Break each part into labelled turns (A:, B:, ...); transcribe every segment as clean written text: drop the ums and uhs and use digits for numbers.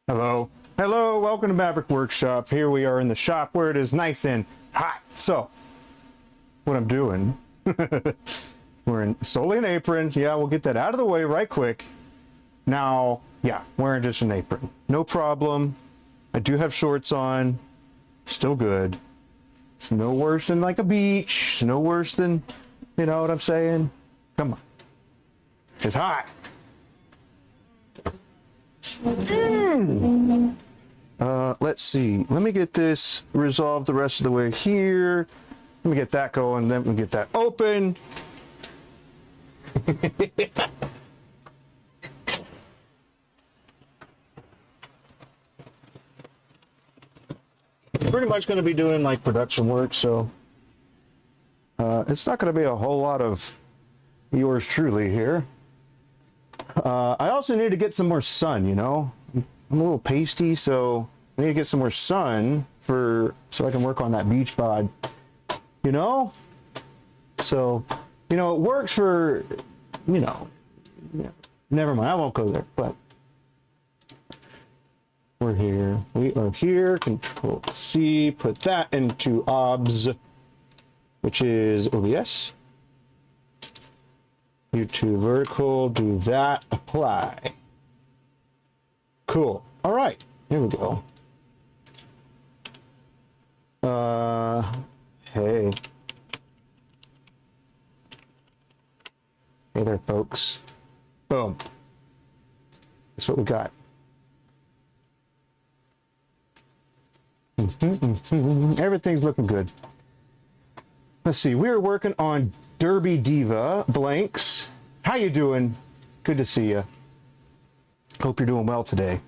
A: Hello. Hello, welcome to Maverick Workshop. Here we are in the shop where it is nice and hot. So, what I'm doing, wearing solely an apron. Yeah, we'll get that out of the way right quick. Now, yeah, wearing just an apron. No problem. I do have shorts on. Still good. It's no worse than like a beach. It's no worse than, you know what I'm saying? Come on. It's hot. Let's see. Let me get this resolved the rest of the way here. Let me get that going, then we get that open. Pretty much going to be doing like production work, so it's not going to be a whole lot of yours truly here. I also need to get some more sun, you know. I'm a little pasty, so I need to get some more sun so I can work on that beach bod, you know. So, you know, it works for, you know, yeah, never mind, I won't go there, but we're here. We are here. Control C, put that into OBS, which is OBS. U2 vertical, do that, apply. Cool. All right, here we go. Hey. Hey there, folks. Boom. That's what we got. Everything's looking good. Let's see, we're working on Derby Diva Blanks. How you doing? Good to see you. Hope you're doing well today.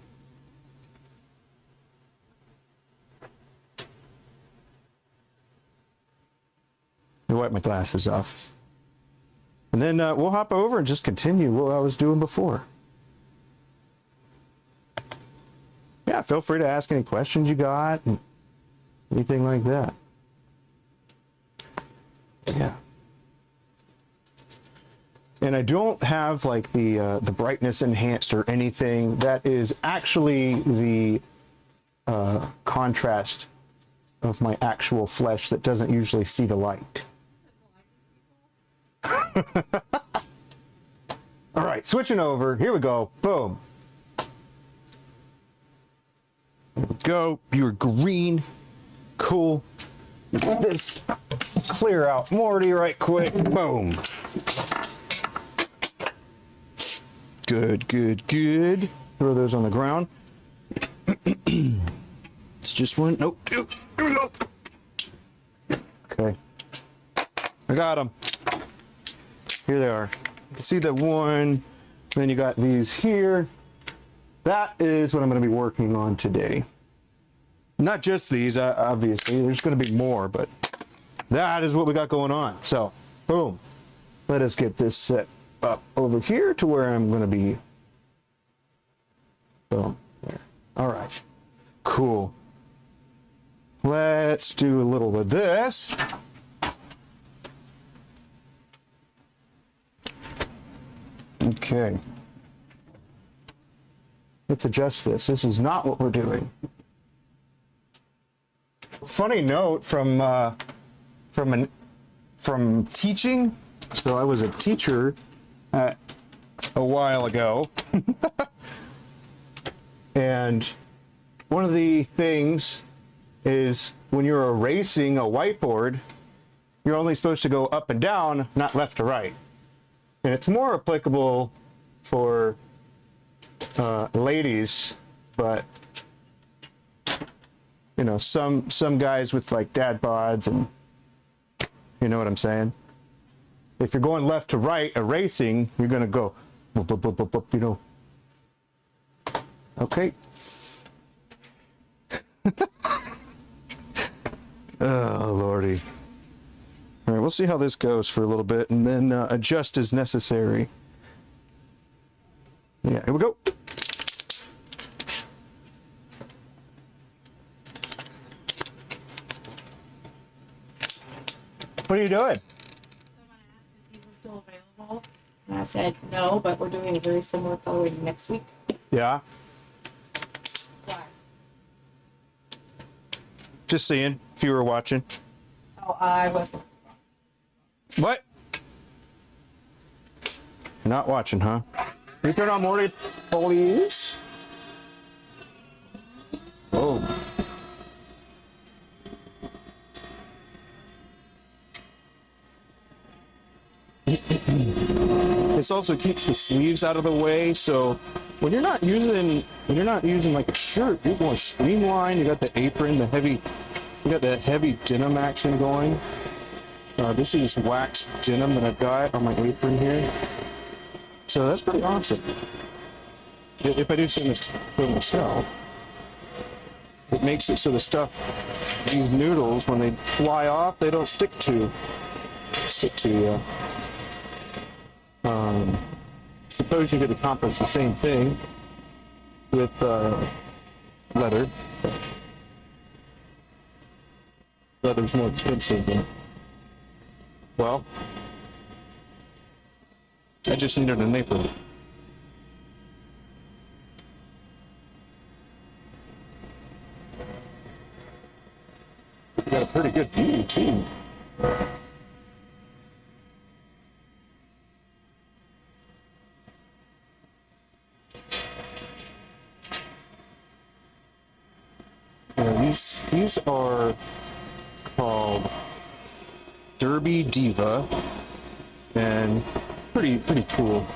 A: Let me wipe my glasses off. And then we'll hop over and just continue what I was doing before. Yeah, feel free to ask any questions you got and anything like that. Yeah. And I don't have like the brightness enhanced or anything. That is actually the contrast of my actual flesh that doesn't usually see the light. All right, switching over. Here we go. Boom. There we go. You're green. Cool. Get this clear out Morty right quick. Boom. Good, good, good. Throw those on the ground. It's just one. Nope. Here we go. Okay. I got them. Here they are. You can see that one. Then you got these here. That is what I'm going to be working on today. Not just these, obviously. There's going to be more, but that is what we got going on. So, boom. Let us get this set up over here to where I'm going to be. Boom. There. All right. Cool. Let's do a little of this. Okay. Let's adjust this. This is not what we're doing. Funny note from teaching. So I was a teacher a while ago, and one of the things is when you're erasing a whiteboard, you're only supposed to go up and down, not left to right. And it's more applicable for ladies, but you know, some guys with like dad bods, and you know what I'm saying. If you're going left to right erasing, you're gonna go, boop, boop, boop, boop, boop, you know. Okay. Oh lordy. All right, we'll see how this goes for a little bit, and then adjust as necessary. Yeah, here we go. What are you doing?
B: Someone asked if these were still available, and I said no, but we're doing a very similar colorway next week.
A: Yeah. Just seeing if you were watching.
B: Oh, I wasn't.
A: What? You're not watching, huh? Can you turn on more, please? Oh. This also keeps the sleeves out of the way, so when you're not using like a shirt, you're going streamlined. You got the apron, you got that heavy denim action going. This is waxed denim that I've got on my apron here, so that's pretty awesome. If I do so myself, it makes it so the stuff, these noodles, when they fly off, they don't stick to you. Suppose you could accomplish the same thing with leather. Leather's more expensive than, well, I just needed an apron. We got a pretty good view too. These are called Derby Diva, and pretty cool.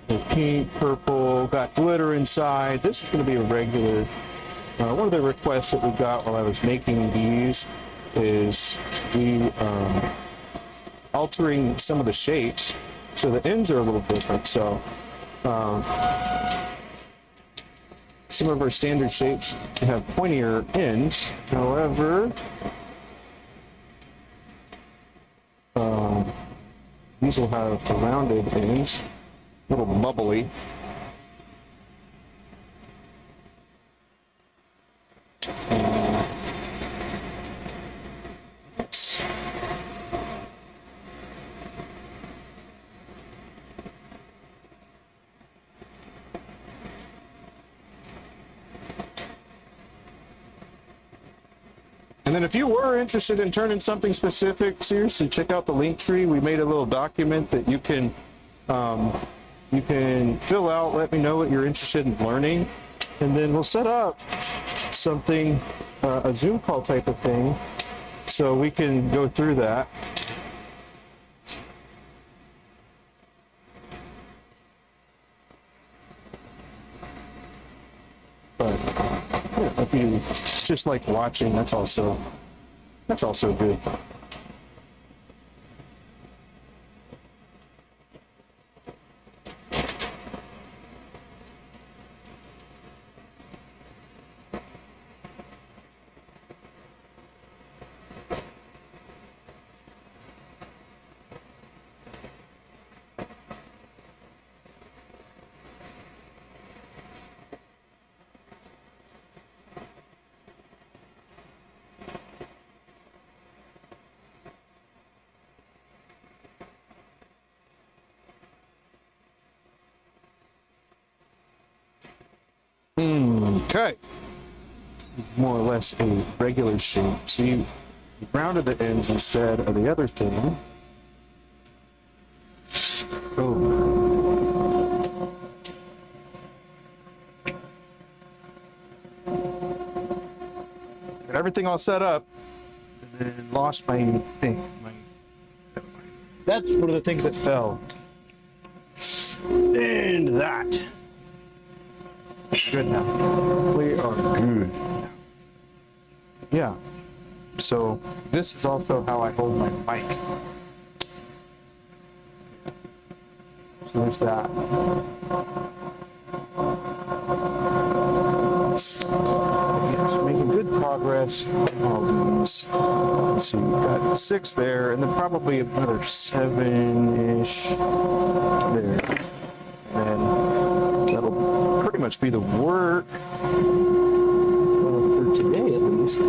A: The pink, purple, got glitter inside. This is going to be a regular. One of the requests that we got while I was making these is altering some of the shapes, so the ends are a little different. So. Some of our standard shapes have pointier ends. However, these will have rounded ends, a little bubbly. And then if you were interested in turning something specific, seriously, check out the link tree. We made a little document that you can fill out, let me know what you're interested in learning, and then we'll set up something, a Zoom call type of thing, so we can go through that. But if you just like watching, that's also good. Okay, more or less a regular shape. So you rounded the ends instead of the other thing. Oh. Got everything all set up, and then lost my thing. That's one of the things that fell. And that. Good now. We are good. Yeah. So this is also how I hold my mic. So there's that. Yeah, so making good progress on all these. Let's see, we've got 6 there, and then probably another 7-ish there. And then that'll pretty much be the work for today, at least.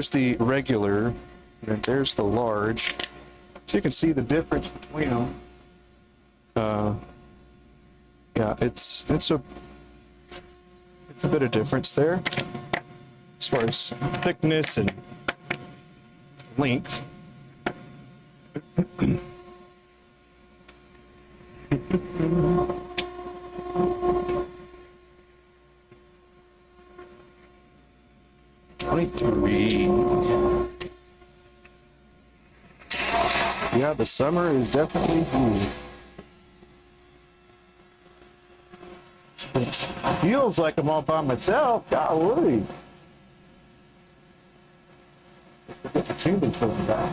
A: there's the regular, and then there's the large. So you can see the difference between them. Yeah, it's a bit of difference there as far as thickness and length. Yeah, the summer is definitely here. It feels like I'm all by myself. Golly. Get the tubing coming back.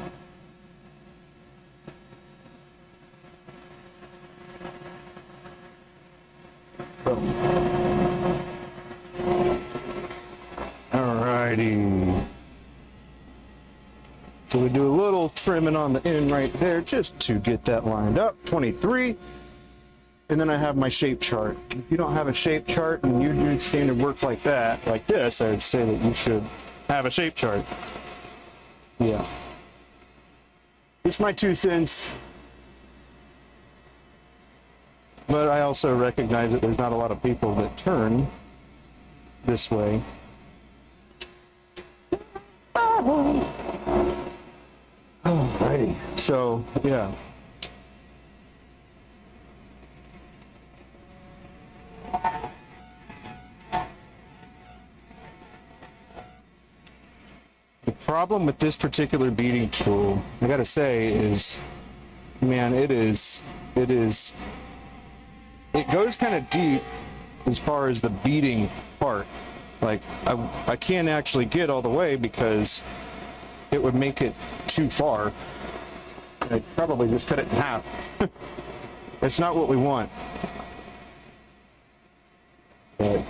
A: Alrighty. So we do a little trimming on the end right there just to get that lined up. 23. And then I have my shape chart. If you don't have a shape chart and you do standard work like that, like this, I would say that you should have a shape chart. Yeah. It's my 2 cents. But I also recognize that there's not a lot of people that turn this way. Alrighty. So, yeah. The problem with this particular beading tool, I gotta say, is, man, it goes kind of deep as far as the beading part. Like, I can't actually get all the way because it would make it too far. I'd probably just cut it in half. It's not what we want. But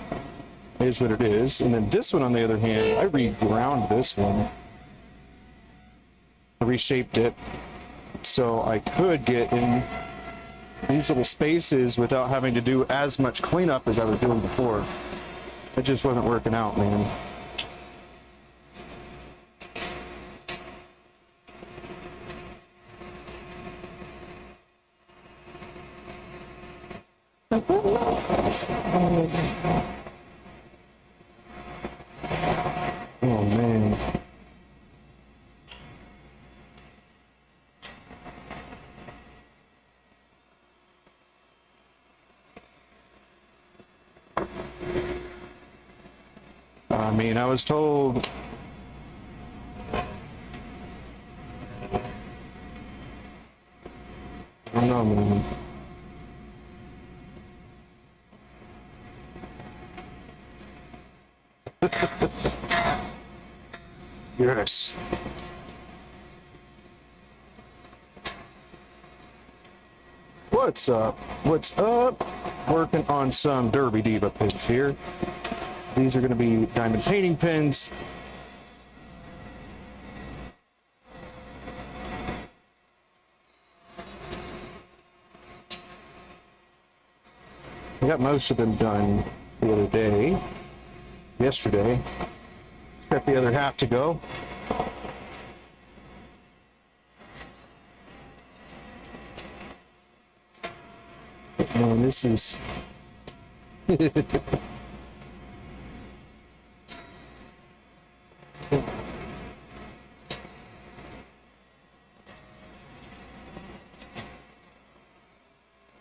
A: it is what it is. And then this one, on the other hand, I reground this one. I reshaped it so I could get in these little spaces without having to do as much cleanup as I was doing before. It just wasn't working out, man. Oh, man. I mean, I was told I don't know, man. Yes. What's up? What's up? Working on some Derby Diva pins here. These are going to be diamond painting pins. I got most of them done the other day, yesterday. Got the other half to go. And this is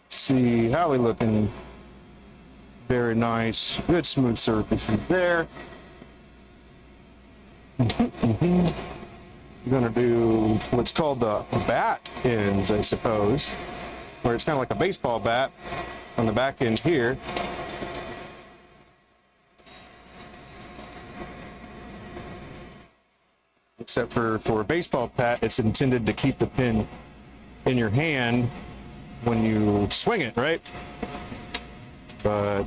A: see how we looking. Very nice, good smooth surfaces there. We're gonna do what's called the bat ends, I suppose, where it's kind of like a baseball bat on the back end here. Except for a baseball bat, it's intended to keep the pin in your hand when you swing it, right? But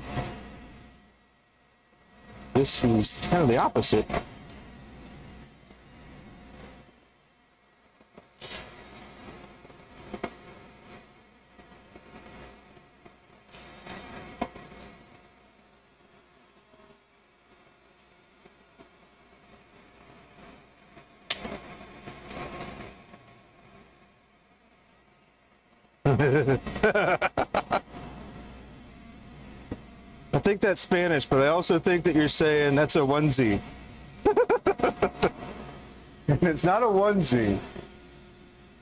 A: this is kind of the opposite. I think that's Spanish, but I also think that you're saying that's a onesie. And it's not a onesie,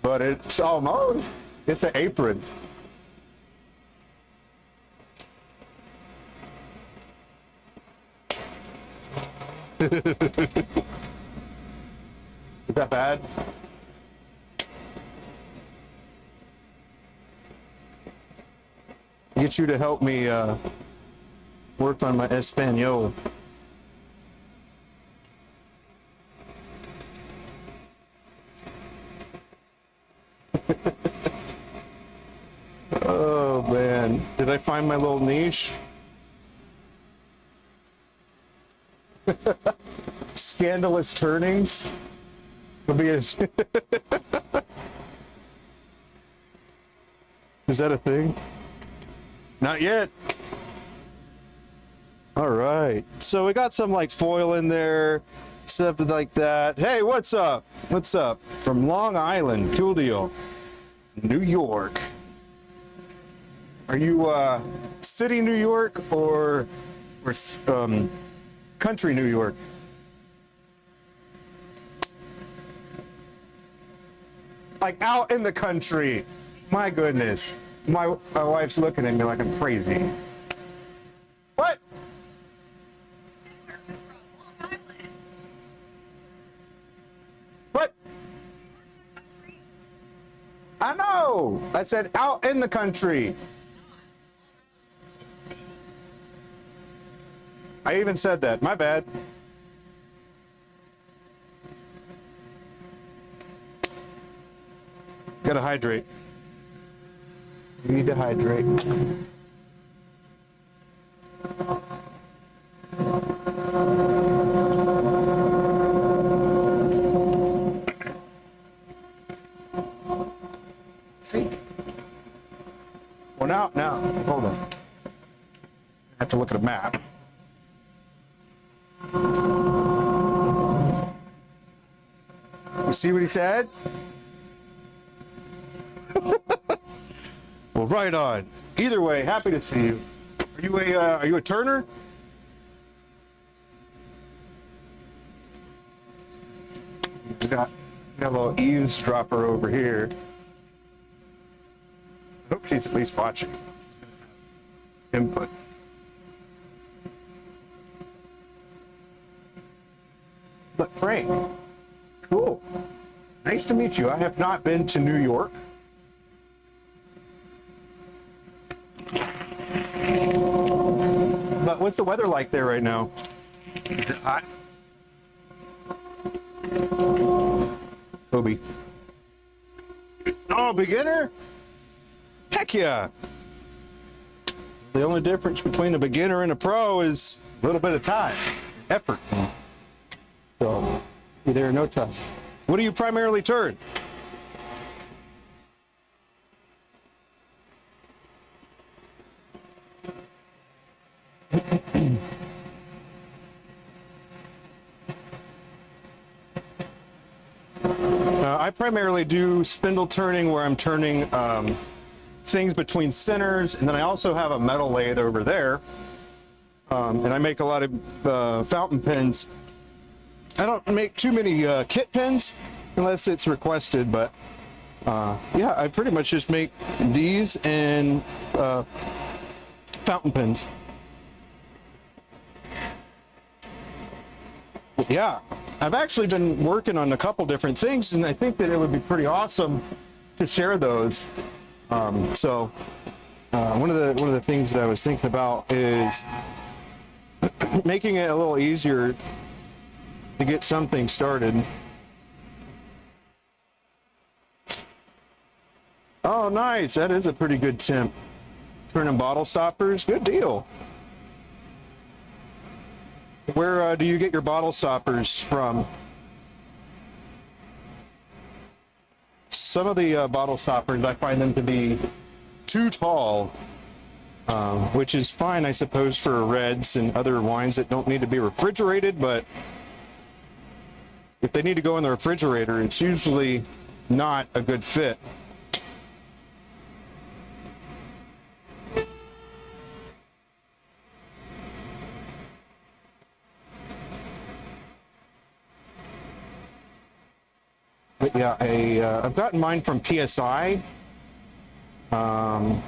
A: but it's almost. It's an apron. Is that bad? Get you to help me work on my Espanol. Oh man, did I find my little niche? Scandalous turnings would be a is that a thing? Not yet. All right, so we got some like foil in there, stuff like that. Hey, what's up? What's up? From Long Island, cool deal. New York. Are you city New York or country New York? Like out in the country. My goodness. My wife's looking at me like I'm crazy. What? What? I know. I said out in the country. I even said that. My bad. Gotta hydrate. You need to hydrate. See? Well, now, hold on. I have to look at a map. You see what he said? Well, right on. Either way, happy to see you. Are you a turner? We got a little eavesdropper over here. I hope she's at least watching. Input. But Frank, cool. Nice to meet you. I have not been to New York. But what's the weather like there right now? Is it hot? Kobe. Oh, beginner? Heck yeah. The only difference between a beginner and a pro is a little bit of time, effort. So, you're there, no time. What do you primarily turn? I primarily do spindle turning where I'm turning things between centers, and then I also have a metal lathe over there, and I make a lot of fountain pens. I don't make too many kit pens unless it's requested, but yeah, I pretty much just make these and fountain pens. Yeah, I've actually been working on a couple different things, and I think that it would be pretty awesome to share those. So one of the things that I was thinking about is making it a little easier to get something started. Oh, nice! That is a pretty good temp. Turning bottle stoppers, good deal. Where do you get your bottle stoppers from? Some of the bottle stoppers, I find them to be too tall, which is fine, I suppose, for reds and other wines that don't need to be refrigerated, but if they need to go in the refrigerator, it's usually not a good fit. But yeah, I've gotten mine from PSI. And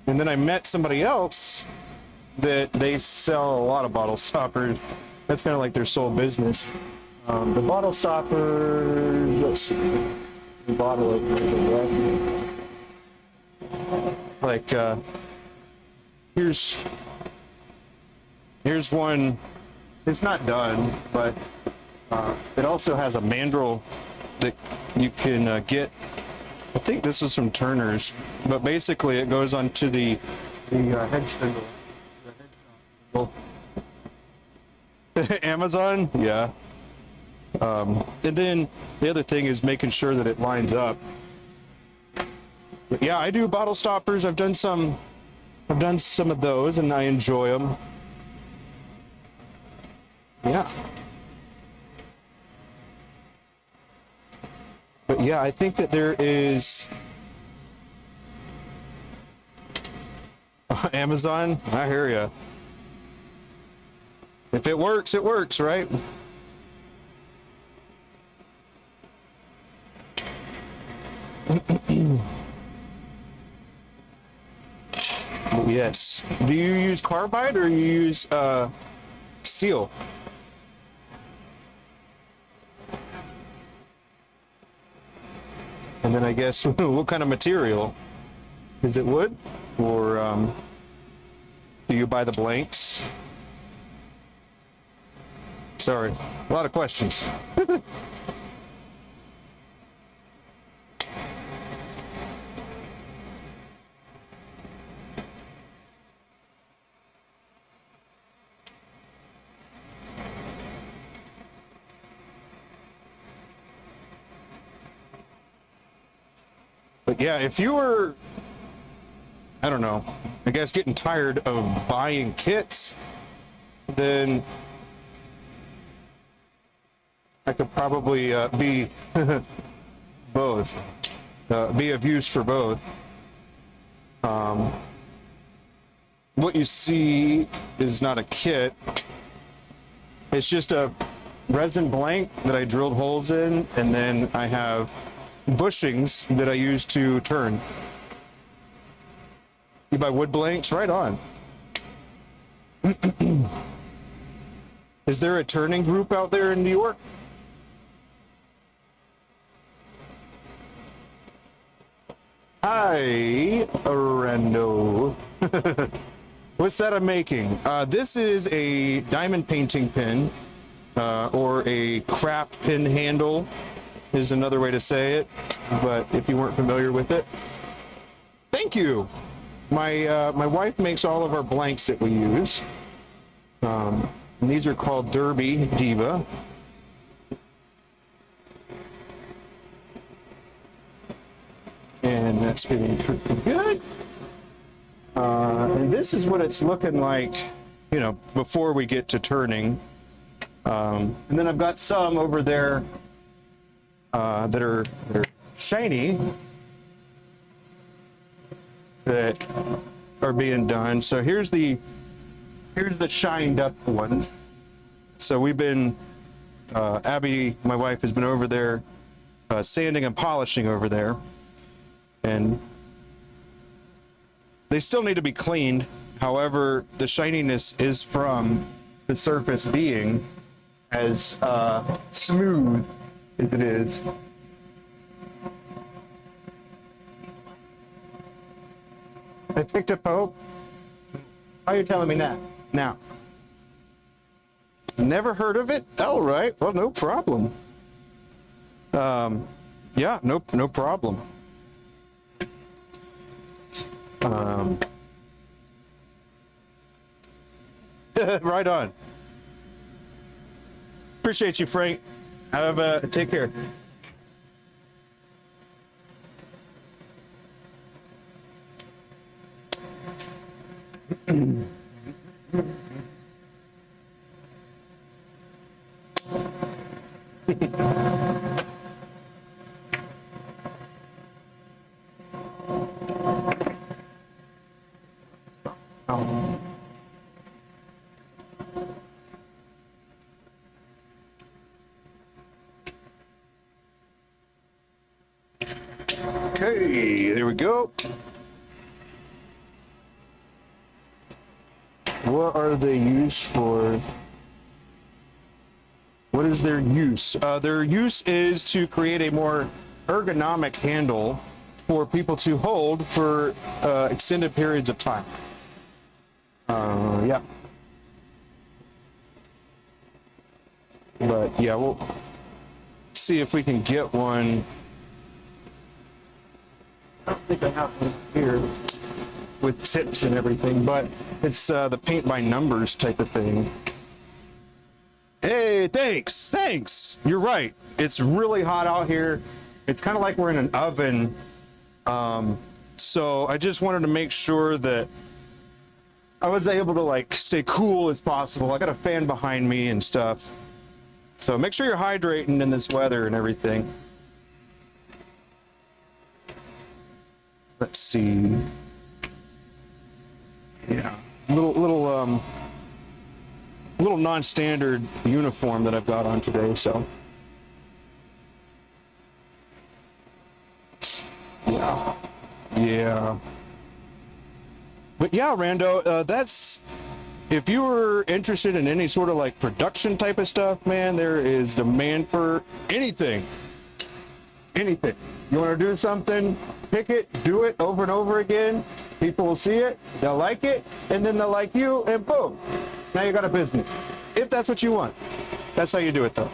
A: then I met somebody else that they sell a lot of bottle stoppers. That's kind of like their sole business. The bottle stoppers, let's see, the bottle opener, like, here's one. It's not done, but it also has a mandrel that you can get. I think this is from Turner's, but basically it goes onto the head spindle. Amazon, yeah. And then the other thing is making sure that it lines up. But yeah, I do bottle stoppers. I've done some of those, and I enjoy them. Yeah. But yeah, I think that there is Amazon. I hear ya. If it works, right? Yes. Do you use carbide or you use steel? And then I guess what kind of material? Is it wood or do you buy the blanks? Sorry, a lot of questions. But yeah, if you were, I don't know, I guess getting tired of buying kits, then I could probably be both, be of use for both. What you see is not a kit. It's just a resin blank that I drilled holes in, and then I have bushings that I use to turn. You buy wood blanks? Right on. Is there a turning group out there in New York? Hi, Arendo. What's that I'm making? This is a diamond painting pin, or a craft pin handle is another way to say it, but if you weren't familiar with it. Thank you. My wife makes all of our blanks that we use. And these are called Derby Diva. And that's feeling pretty good. And this is what it's looking like, you know, before we get to turning. And then I've got some over there that are shiny that are being done. So here's the shined up ones. So we've been, Abby, my wife, has been over there sanding and polishing over there, and they still need to be cleaned. However, the shininess is from the surface being as smooth as it is. I picked up hope. How are you telling me that now? Never heard of it? All right, well, no problem. Yeah, no problem. Right on. Appreciate you, Frank. Take care. Hey, there we go. What are they used for? What is their use? Their use is to create a more ergonomic handle for people to hold for extended periods of time. Yeah. But yeah, we'll see if we can get one. I don't think I have one here with tips and everything, but it's the paint by numbers type of thing. Hey, thanks. You're right. It's really hot out here. It's kind of like we're in an oven. So I just wanted to make sure that I was able to like stay cool as possible. I got a fan behind me and stuff. So make sure you're hydrating in this weather and everything. Let's see. Yeah, little non-standard uniform that I've got on today. So yeah. But yeah, Rando, that's, if you were interested in any sort of like production type of stuff, man, there is demand for anything. Anything. You want to do something, pick it, do it over and over again. People will see it, they'll like it, and then they'll like you, and boom, now you got a business. If that's what you want. That's how you do it, though.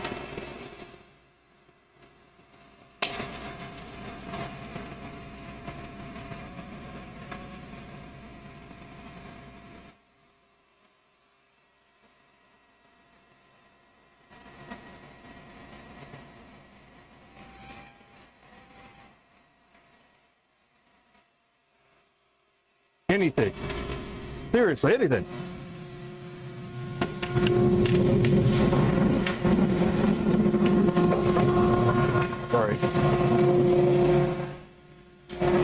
A: Anything. Seriously, anything. Sorry.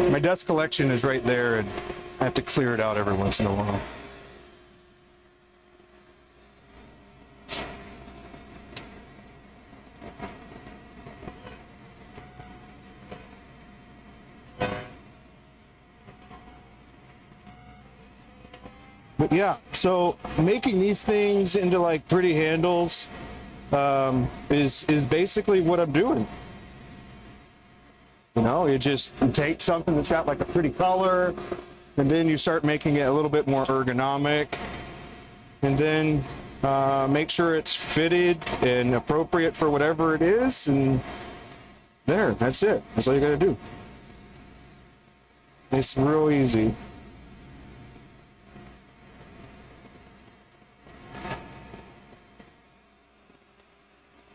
A: My dust collection is right there, and I have to clear it out every once in a while. But yeah, so making these things into like pretty handles is basically what I'm doing. You know, you take something that's got like a pretty color, and then you start making it a little bit more ergonomic, and then make sure it's fitted and appropriate for whatever it is, and that's it. That's all you gotta do. It's real easy.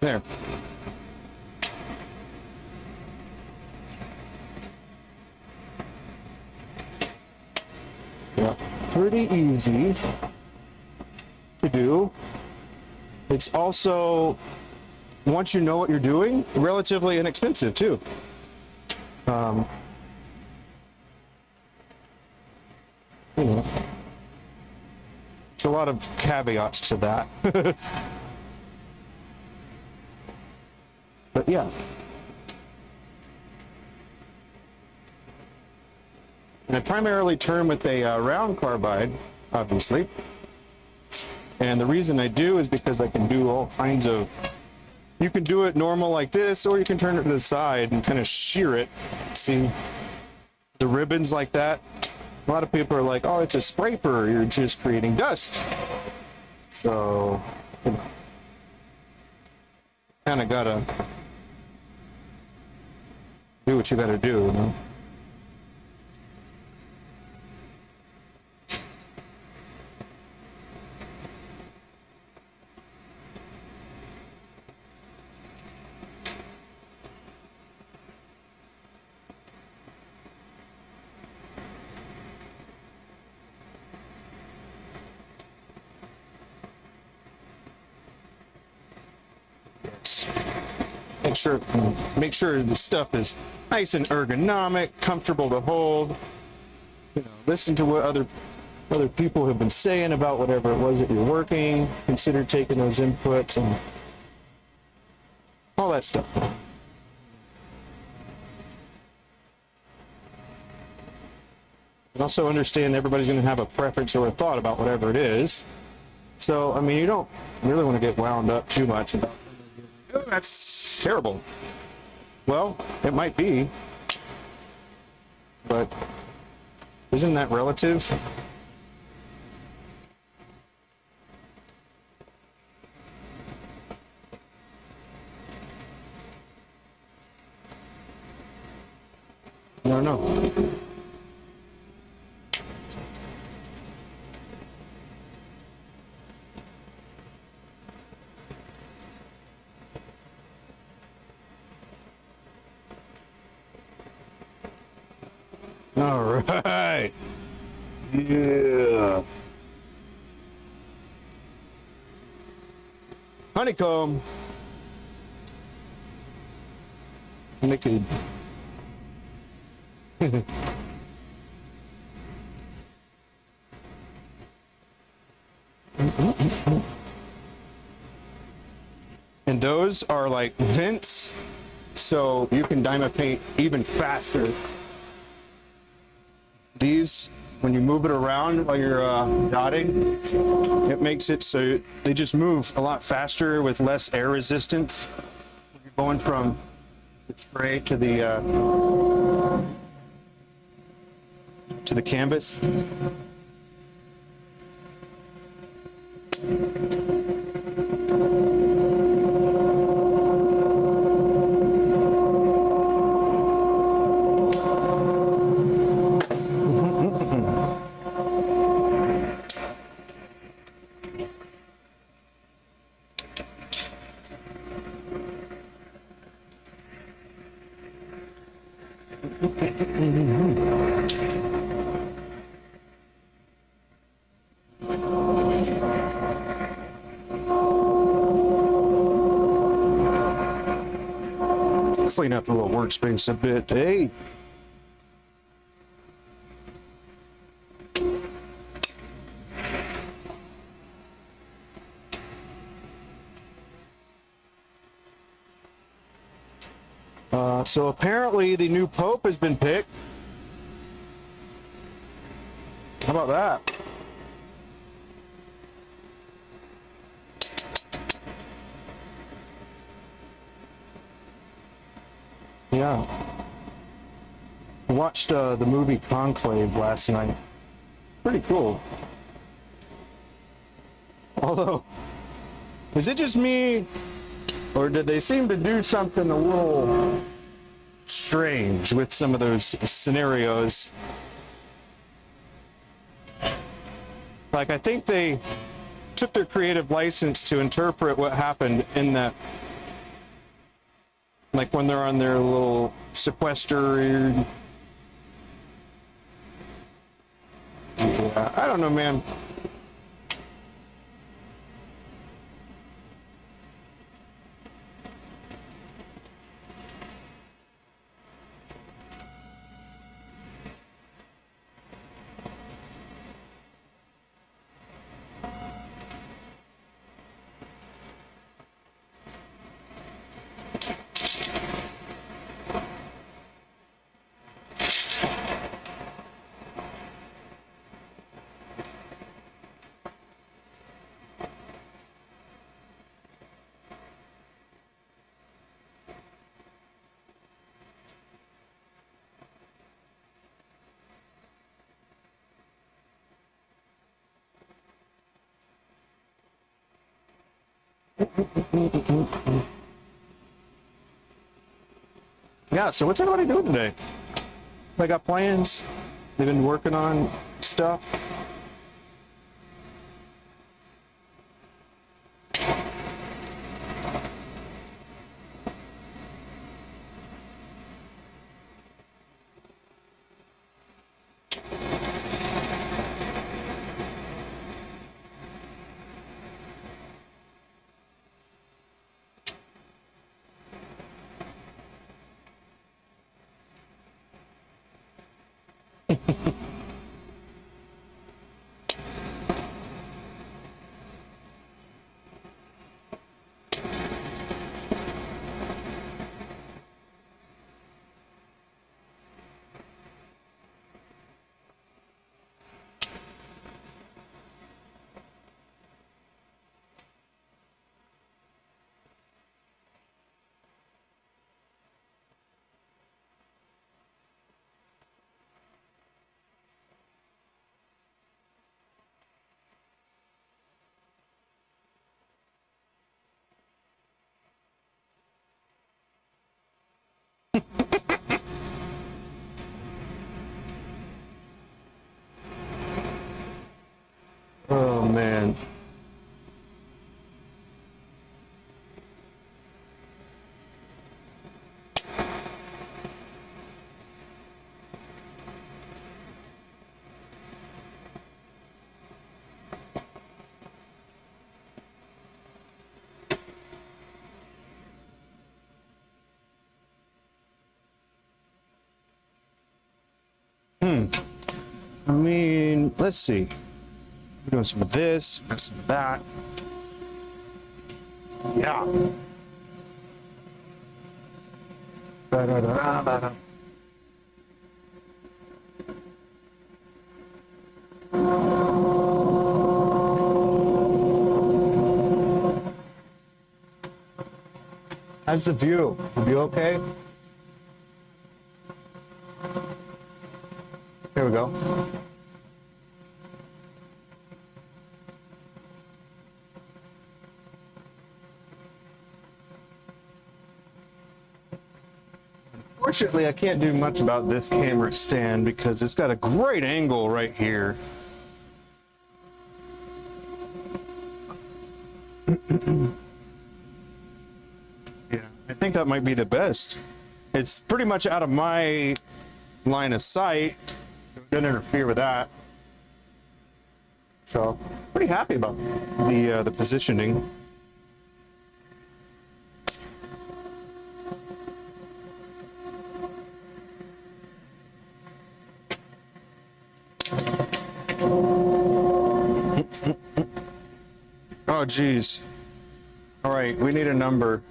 A: There. Yeah, pretty easy to do. It's also, once you know what you're doing, relatively inexpensive too. You know, there's a lot of caveats to that. But yeah. And I primarily turn with a round carbide, obviously. And the reason I do is because I can do all kinds of, you can do it normal like this, or you can turn it to the side and kind of shear it. See the ribbons like that? A lot of people are like, oh, it's a scraper, you're just creating dust. So, you know, kind of gotta do what you gotta do, you know? Yes. Make sure the stuff is nice and ergonomic, comfortable to hold. You know, listen to what other people have been saying about whatever it was that you're working. Consider taking those inputs and all that stuff. And also understand everybody's going to have a preference or a thought about whatever it is. So, I mean, you don't really want to get wound up too much about, oh, that's terrible. Well, it might be, but isn't that relative? I don't know. All right. Yeah. Honeycomb. Make it. And those are like vents, so you can diamond paint even faster. These, when you move it around while you're dotting, it makes it so they just move a lot faster with less air resistance. You're going from the tray to the canvas. Clean up the little workspace a bit. Hey. So apparently the new Pope has been picked. How about that? Yeah. I watched the movie Conclave last night. Pretty cool. Although, is it just me, or did they seem to do something a little strange with some of those scenarios? Like, I think they took their creative license to interpret what happened in that, like when they're on their little sequester. Yeah, I don't know, man. Yeah, so what's everybody doing today? They got plans? They've been working on stuff? Oh man. I mean, let's see. We're doing some of this, some of that. Yeah. Ba-da-da-da-da. How's the view? The view okay? Here we go. Unfortunately, I can't do much about this camera stand because it's got a great angle right here. Yeah, I think that might be the best. It's pretty much out of my line of sight. Don't interfere with that. So, pretty happy about the positioning. Oh geez. All right, we need a number.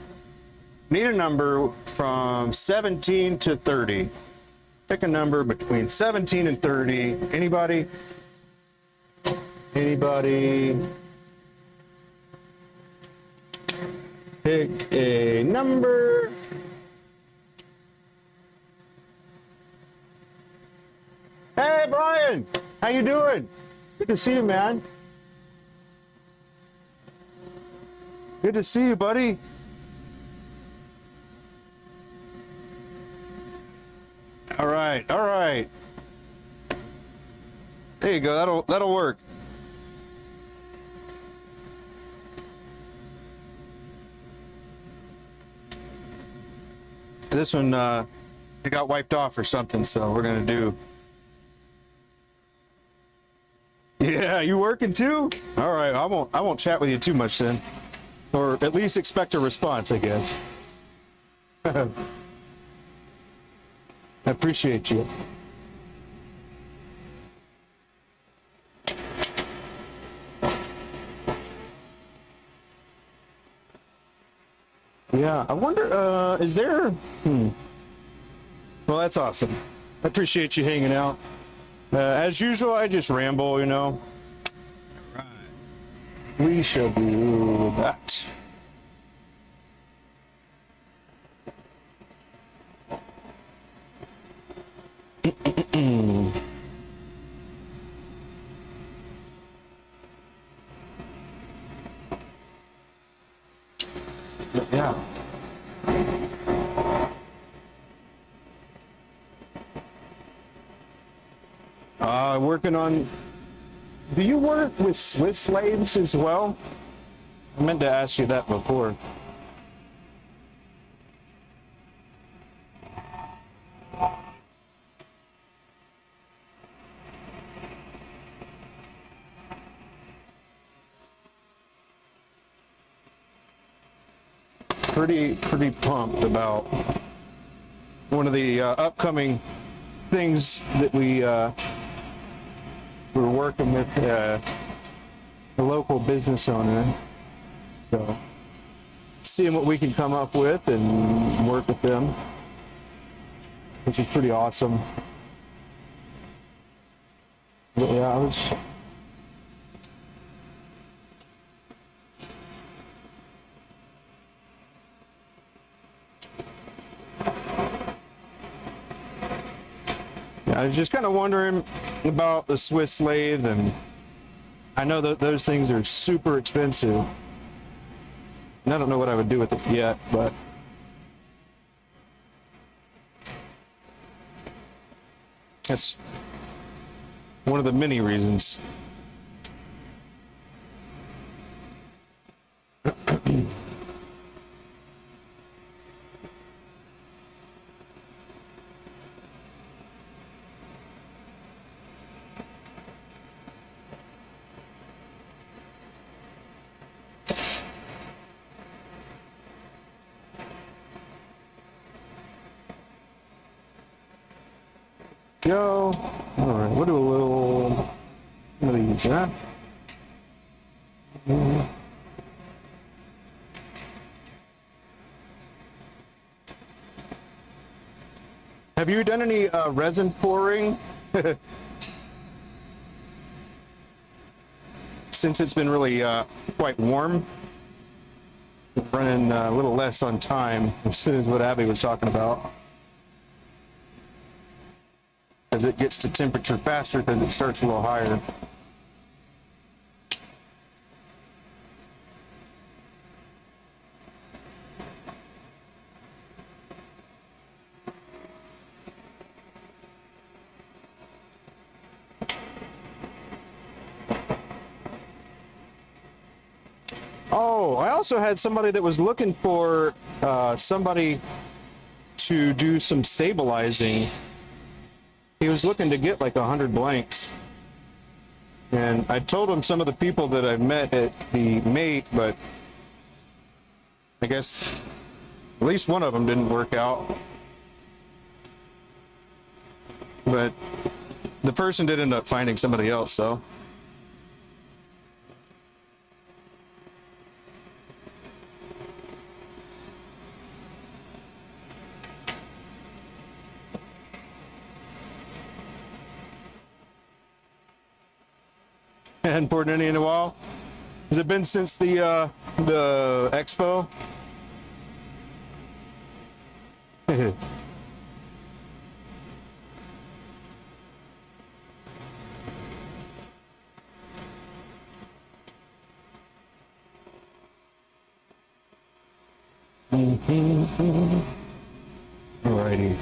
A: Need a number from 17 to 30. Pick a number between 17 and 30. Anybody? Anybody? Pick a number. Hey, Brian, how you doing? Good to see you, man. Good to see you, buddy. All right, all right. There you go. That'll work. This one, it got wiped off or something, so we're gonna do. Yeah, you working too? All right, I won't chat with you too much then, or at least expect a response, I guess. I appreciate you. Yeah, I wonder, is there, Well, that's awesome. I appreciate you hanging out. As usual, I just ramble, you know. All right. We shall do that. Yeah. Working on. Do you work with Swiss lathes as well? I meant to ask you that before. Pretty pumped about one of the upcoming things that we're working with a local business owner. So seeing what we can come up with and work with them, which is pretty awesome. But yeah, I was. I was just kind of wondering about the Swiss lathe, and I know that those things are super expensive. And I don't know what I would do with it yet, but That's one of the many reasons. Go. All right, we'll do a little one of these, huh? Have you done any resin pouring? Since it's been really quite warm, running a little less on time, as soon as what Abby was talking about. As it gets to temperature faster because it starts a little higher. Oh, I also had somebody that was looking for somebody to do some stabilizing. He was looking to get like 100 blanks. And I told him some of the people that I met at the mate, but I guess at least one of them didn't work out. But the person did end up finding somebody else, so. Hadn't poured any in a while. Has it been since the expo? Alrighty.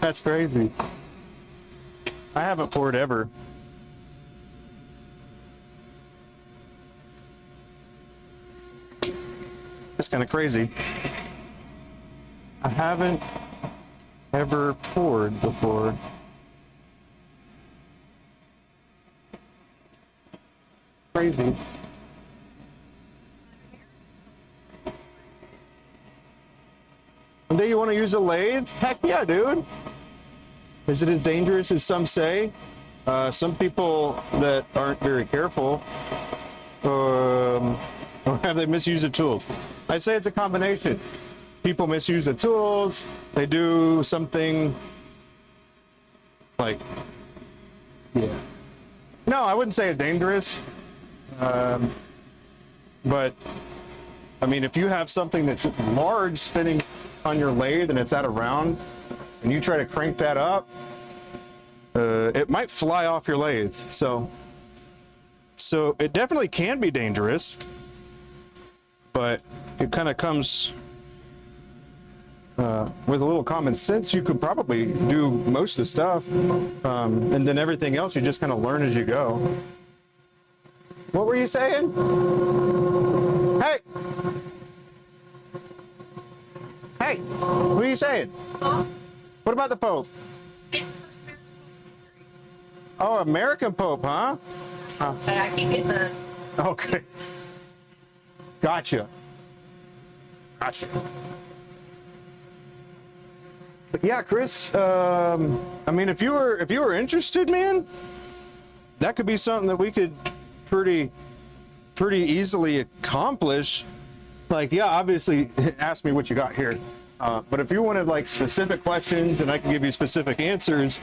A: That's crazy. I haven't poured ever. That's kind of crazy. I haven't ever poured before. Crazy. One day you want to use a lathe? Heck yeah, dude. Is it as dangerous as some say? Some people that aren't very careful, or have they misused the tools? I say it's a combination. People misuse the tools. They do something like, yeah. No, I wouldn't say it's dangerous. But I mean, if you have something that's large spinning on your lathe and it's at a round, and you try to crank that up, it might fly off your lathe. So it definitely can be dangerous, but it kind of comes with a little common sense. You could probably do most of the stuff, and then everything else you just kind of learn as you go. What were you saying? Hey! Hey, what are you saying? What about the Pope? Oh, American Pope, huh?
B: I keep getting the...
A: Okay. Gotcha. But yeah, Chris, I mean, if you were interested, man, that could be something that we could pretty easily accomplish. Like, yeah, obviously, ask me what you got here. But if you wanted like specific questions and I can give you specific answers,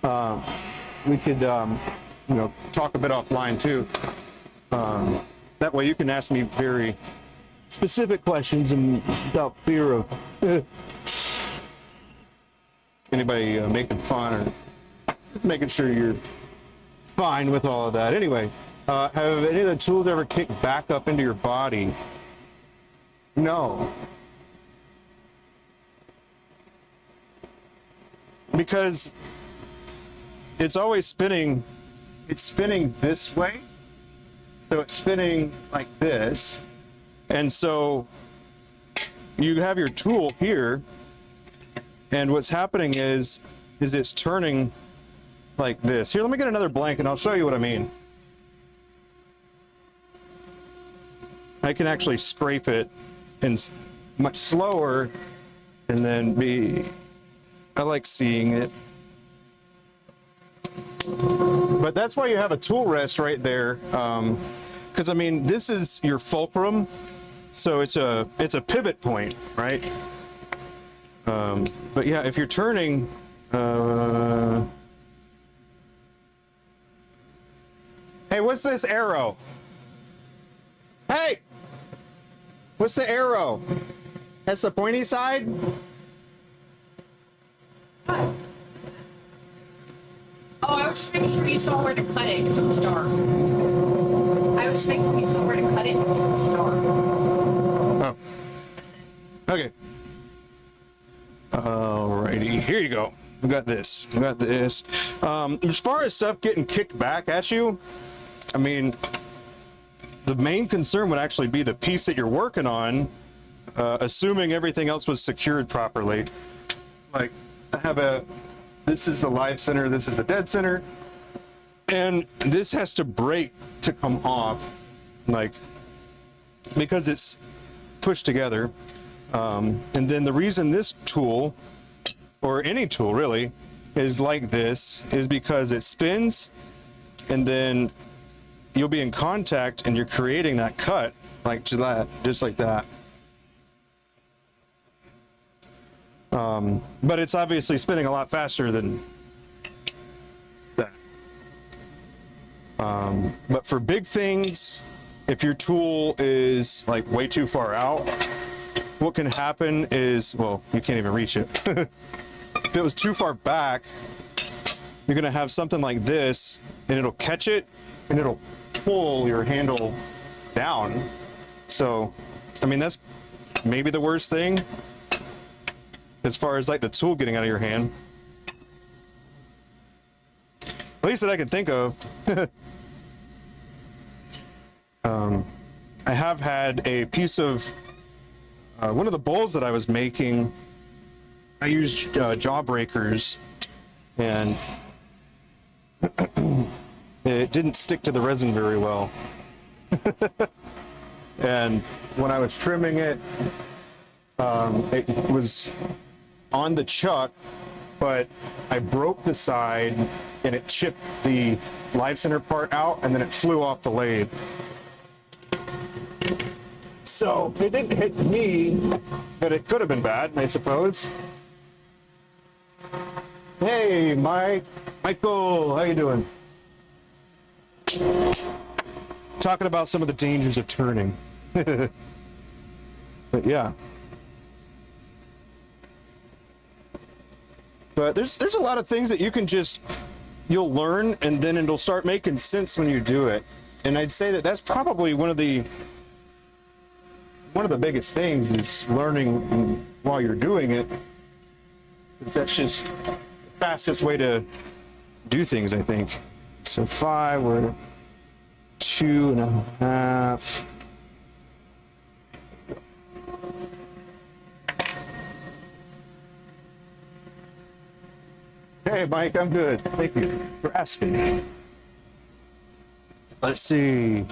A: we could, talk a bit offline too. That way you can ask me very specific questions and without fear of anybody making fun or making sure you're fine with all of that. Anyway, have any of the tools ever kicked back up into your body? No. Because it's always spinning, it's spinning this way. So it's spinning like this. And so you have your tool here, and what's happening is it's turning like this. Here, let me get another blank and I'll show you what I mean. I can actually scrape it and much slower and then I like seeing it. But that's why you have a tool rest right there. Because I mean, this is your fulcrum. So it's a pivot point, right? But yeah, if you're turning, hey, what's this arrow? Hey, what's the arrow? That's the pointy side?
B: What? Oh, I was just making sure you saw where to cut it because it was dark. I was just making sure you saw where to cut it because it was dark.
A: Oh. Okay. Alrighty, here you go. We got this. We got this. As far as stuff getting kicked back at you, I mean, the main concern would actually be the piece that you're working on, assuming everything else was secured properly. Like, I have this is the live center, this is the dead center, and this has to break to come off, like, because it's pushed together. And then the reason this tool, or any tool really, is like this is because it spins, and then you'll be in contact and you're creating that cut like that, just like that. But it's obviously spinning a lot faster than that. But for big things, if your tool is like way too far out, what can happen is, well, you can't even reach it. If it was too far back, you're gonna have something like this, and it'll catch it, and it'll pull your handle down. So, I mean, that's maybe the worst thing as far as like the tool getting out of your hand. At least that I can think of. I have had a piece of one of the bowls that I was making. I used jawbreakers, and it didn't stick to the resin very well. And when I was trimming it, it was on the chuck, but I broke the side and it chipped the live center part out, and then it flew off the lathe. So it didn't hit me, but it could have been bad, I suppose. Hey, Michael, how you doing? Talking about some of the dangers of turning. But yeah. But there's a lot of things that you can you'll learn, and then it'll start making sense when you do it. And I'd say that that's probably one of the biggest things is learning while you're doing it. That's just the fastest way to do things, I think. So 5, we're 2.5. Hey, Mike, I'm good. Thank you for asking. Let's see.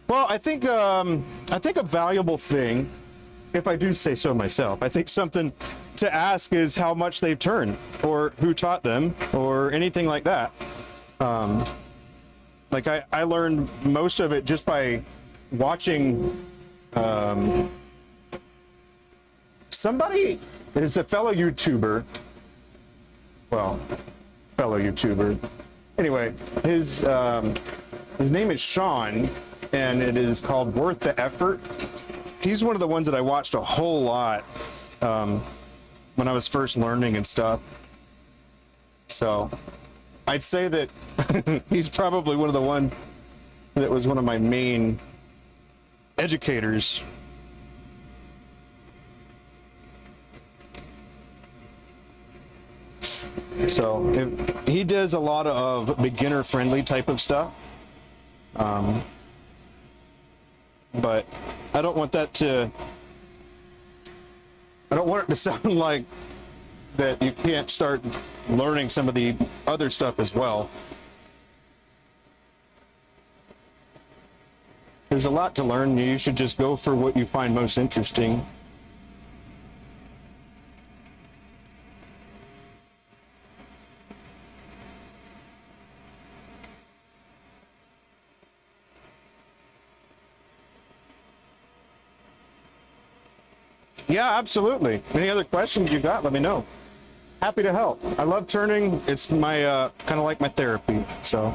A: Well, I think a valuable thing, if I do say so myself, I think something to ask is how much they've turned, or who taught them, or anything like that. Like I learned most of it just by watching somebody. It's a fellow YouTuber. Well, fellow YouTuber. Anyway, his name is Sean, and it is called Worth the Effort. He's one of the ones that I watched a whole lot when I was first learning and stuff. So I'd say that he's probably one of the ones that was one of my main educators. So he does a lot of beginner friendly type of stuff. But I don't want it to sound like that you can't start learning some of the other stuff as well. There's a lot to learn. You should just go for what you find most interesting. Yeah, absolutely. Any other questions you got, let me know. Happy to help. I love turning. It's my kind of like my therapy. So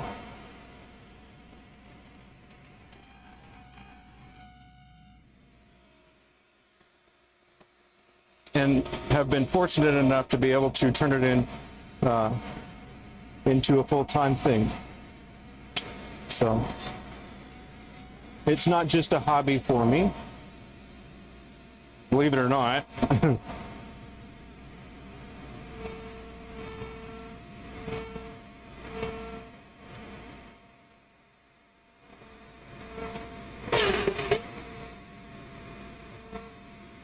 A: and have been fortunate enough to be able to turn it into a full-time thing. So it's not just a hobby for me, believe it or not.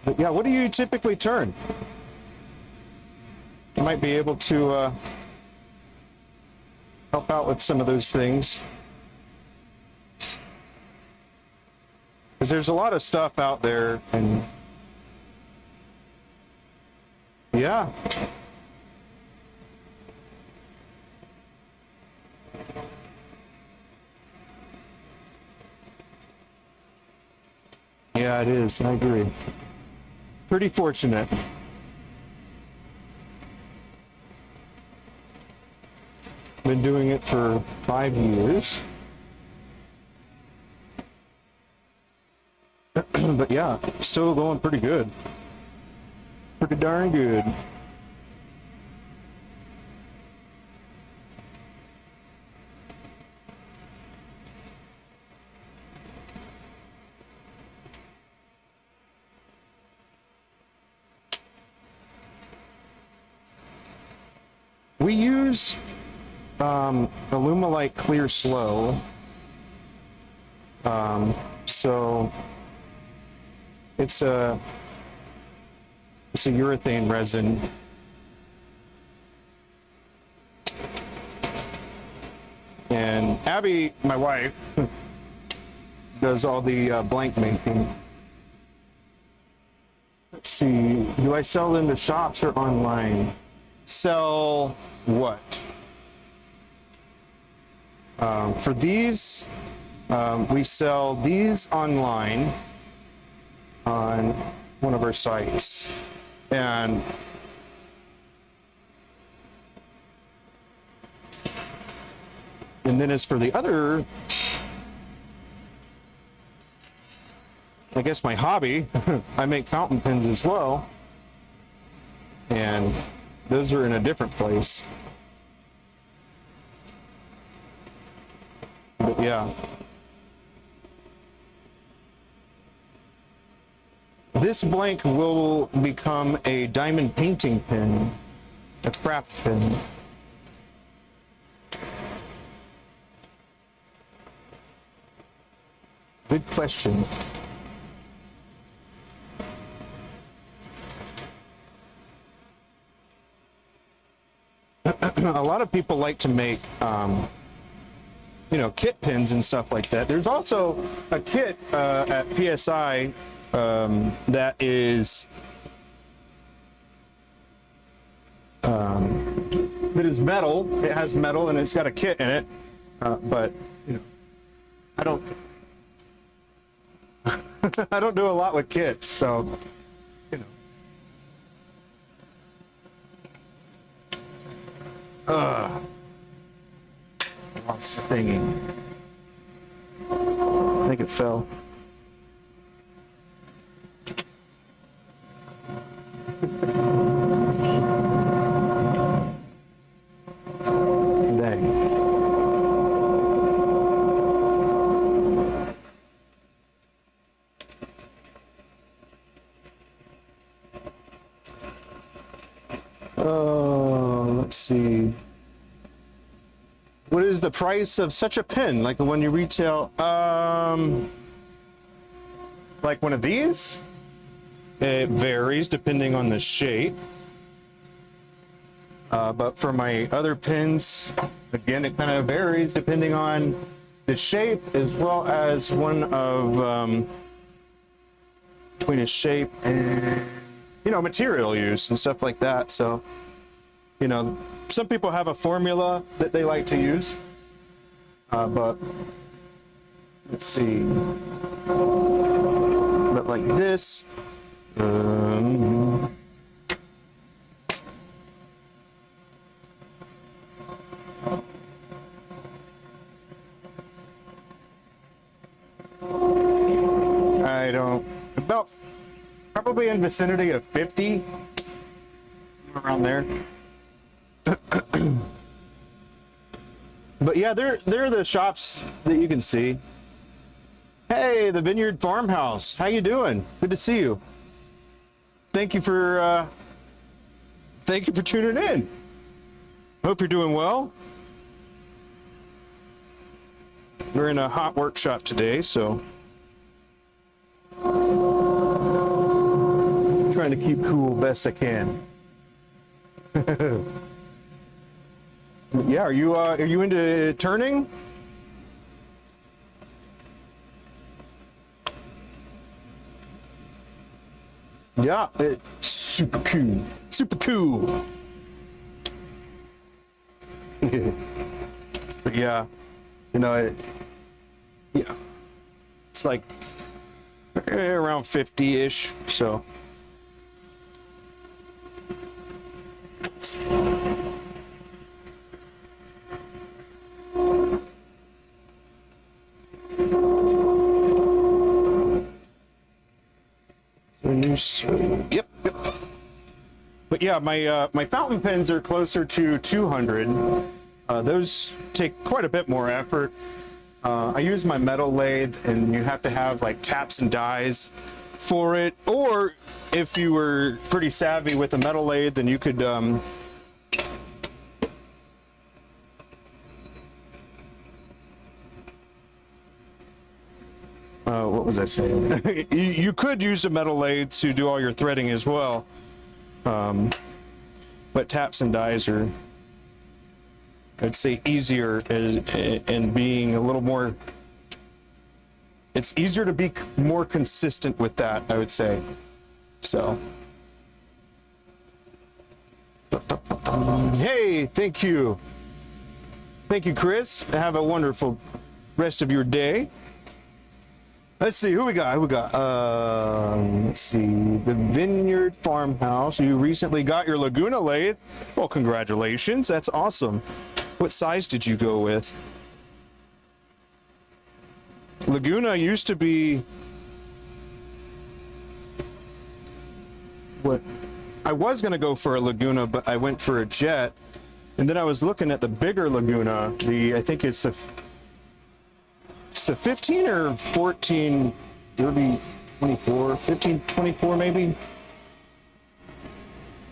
A: But yeah, what do you typically turn? I might be able to help out with some of those things. Because there's a lot of stuff out there, and yeah. Yeah, it is. I agree. Pretty fortunate. Been doing it for 5 years. But yeah, still going pretty good. Pretty darn good. We use Alumilite Clear Slow. So it's a urethane resin. And Abby, my wife, does all the blank making. Let's see, do I sell in the shops or online? Sell what? For these, we sell these online on one of our sites. And then as for the other, I guess my hobby, I make fountain pens as well. And those are in a different place. But yeah. This blank will become a diamond painting pen, a craft pen. Good question. A lot of people like to make, kit pins and stuff like that. There's also a kit at PSI that is metal. It has metal and it's got a kit in it, but I don't I don't do a lot with kits, so What's the thingy? I think it fell. Dang. Let's see. What is the price of such a pen? Like the one you retail? Like one of these? It varies depending on the shape. But for my other pens, again, it kind of varies depending on the shape as well as one of between a shape and, you know, material use and stuff like that. So, you know, some people have a formula that they like to use, but let's see. But like this, I don't, about probably in vicinity of 50, around there. But yeah, they're the shops that you can see. Hey, the Vineyard Farmhouse, how you doing? Good to see you. Thank you for tuning in. Hope you're doing well. We're in a hot workshop today, so trying to keep cool best I can. Yeah, are you into turning? Yeah, it's super cool. Super cool. But yeah, you know, yeah, it's like around 50-ish, so. Yep. But yeah, my fountain pens are closer to 200. Those take quite a bit more effort. I use my metal lathe, and you have to have like taps and dies for it. Or if you were pretty savvy with a metal lathe, then you could what was I saying? You could use a metal lathe to do all your threading as well. But taps and dies are, I'd say, easier and being a little more, it's easier to be more consistent with that, I would say. So. Hey, thank you. Thank you, Chris. Have a wonderful rest of your day. Let's see, who we got? Let's see, the Vineyard Farmhouse. You recently got your Laguna lathe. Well, congratulations. That's awesome. What size did you go with? Laguna used to be what I was going to go for a Laguna, but I went for a Jet. And then I was looking at the bigger Laguna. I think it's the 15 or 14, 30, 24, 15, 24 maybe.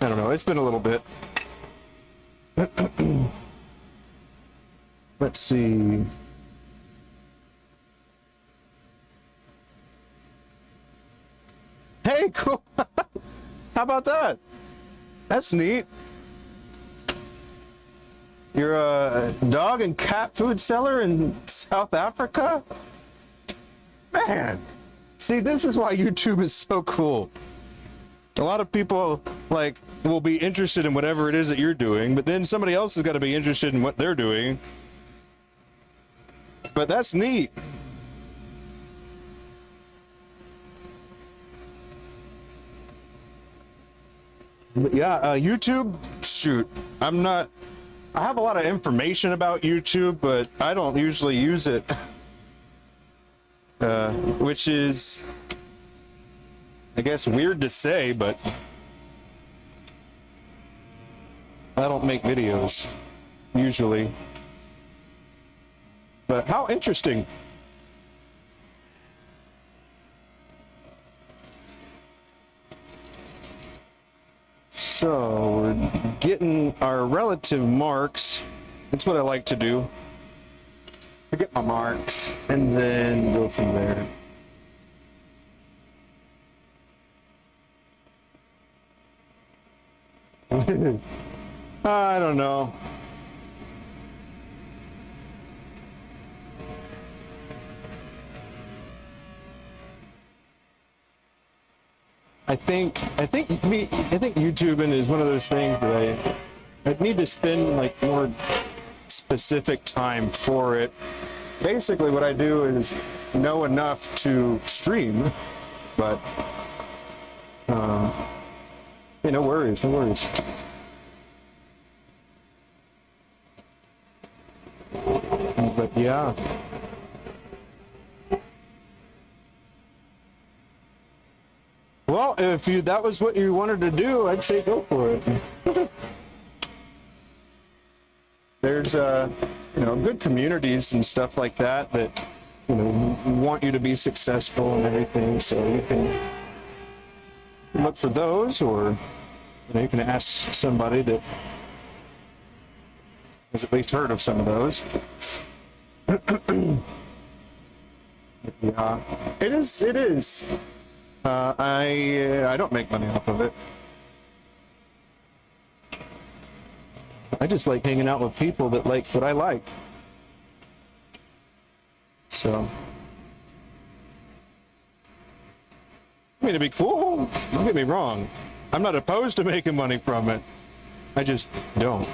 A: I don't know. It's been a little bit. Let's see. Hey, cool. How about that? That's neat. You're a dog and cat food seller in South Africa? Man, see, this is why YouTube is so cool. A lot of people, like, will be interested in whatever it is that you're doing, but then somebody else has got to be interested in what they're doing. But that's neat. But yeah, YouTube, shoot, I'm not I have a lot of information about YouTube, but I don't usually use it. Which is, I guess, weird to say, but I don't make videos usually. But how interesting. So we're getting our relative marks. That's what I like to do. I get my marks and then go from there. I don't know. I think YouTubing is one of those things that I need to spend like more specific time for it. Basically what I do is know enough to stream, but hey, no worries, no worries. But yeah. Well, if that was what you wanted to do, I'd say go for it. There's good communities and stuff like that want you to be successful and everything, so you can look for those, or you can ask somebody that has at least heard of some of those. Yeah, it is. I don't make money off of it. I just like hanging out with people that like what I like. So, I mean, it'd be cool. Don't get me wrong. I'm not opposed to making money from it. I just don't.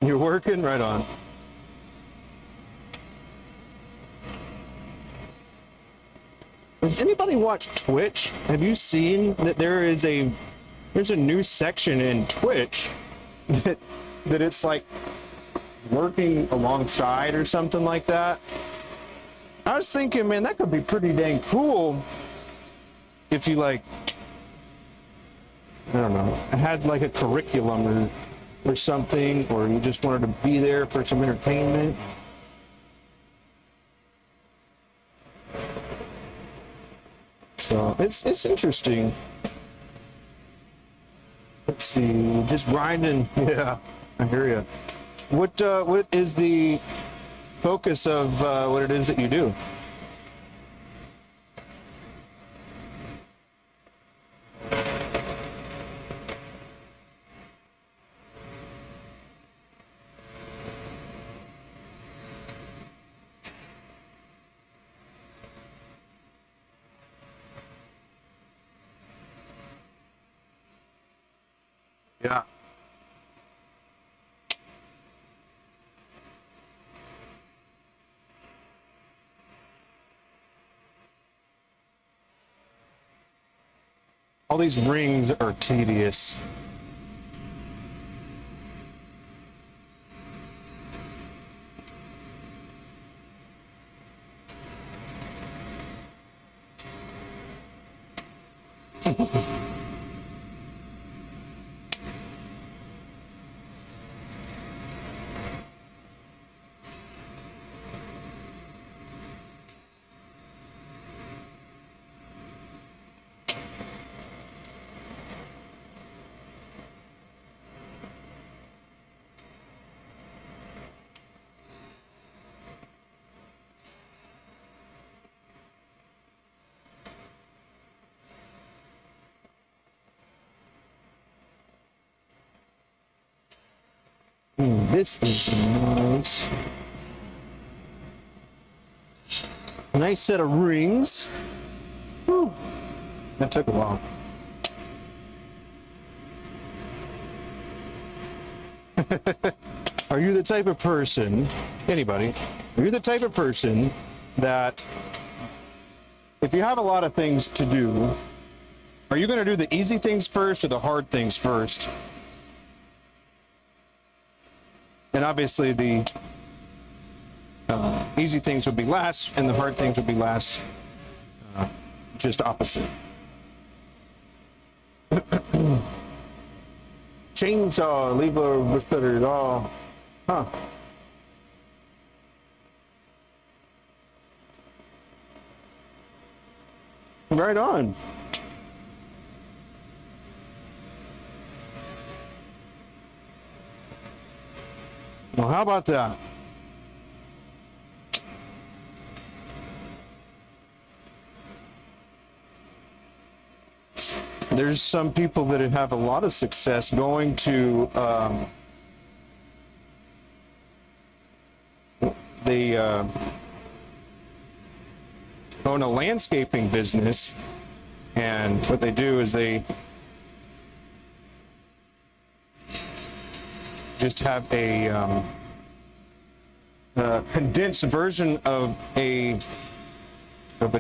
A: You're working? Right on. Does anybody watch Twitch? Have you seen that there's a new section in Twitch that it's like working alongside or something like that? I was thinking, man, that could be pretty dang cool if you I don't know, had like a curriculum or something, or you just wanted to be there for some entertainment. So it's interesting. Let's see, just grinding. Yeah, I hear you. What is the focus of what it is that you do? Yeah. All these rings are tedious. This is nice. A nice set of rings. Whew. That took a while. Are you the type of person, anybody, are you the type of person that if you have a lot of things to do, are you going to do the easy things first or the hard things first? And obviously the easy things would be last and the hard things would be last, just opposite. Chainsaw, lever, bush cutters, all, huh? Right on. Well, how about that? There's some people that have a lot of success going to they own a landscaping business, and what they do is they just have a condensed version of a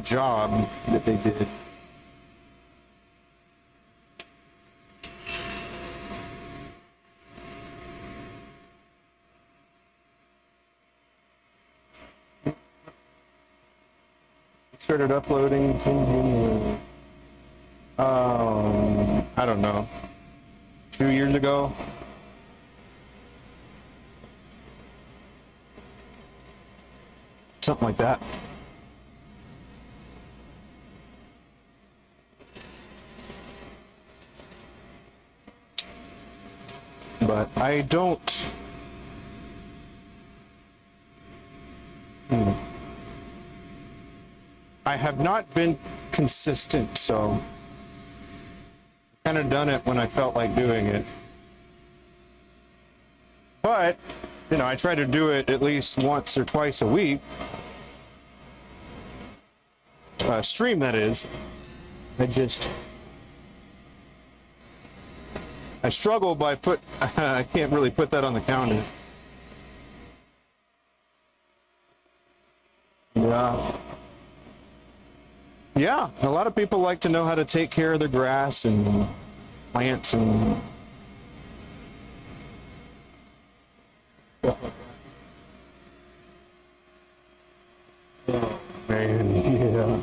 A: job that they did. Started uploading I don't know, 2 years ago. Something like that. But I don't I have not been consistent, so kind of done it when I felt like doing it. But, you know, I try to do it at least once or twice a week. Stream, that is. I struggle by I can't really put that on the calendar. Yeah. Yeah, a lot of people like to know how to take care of their grass and plants and stuff like that. Oh, man, yeah.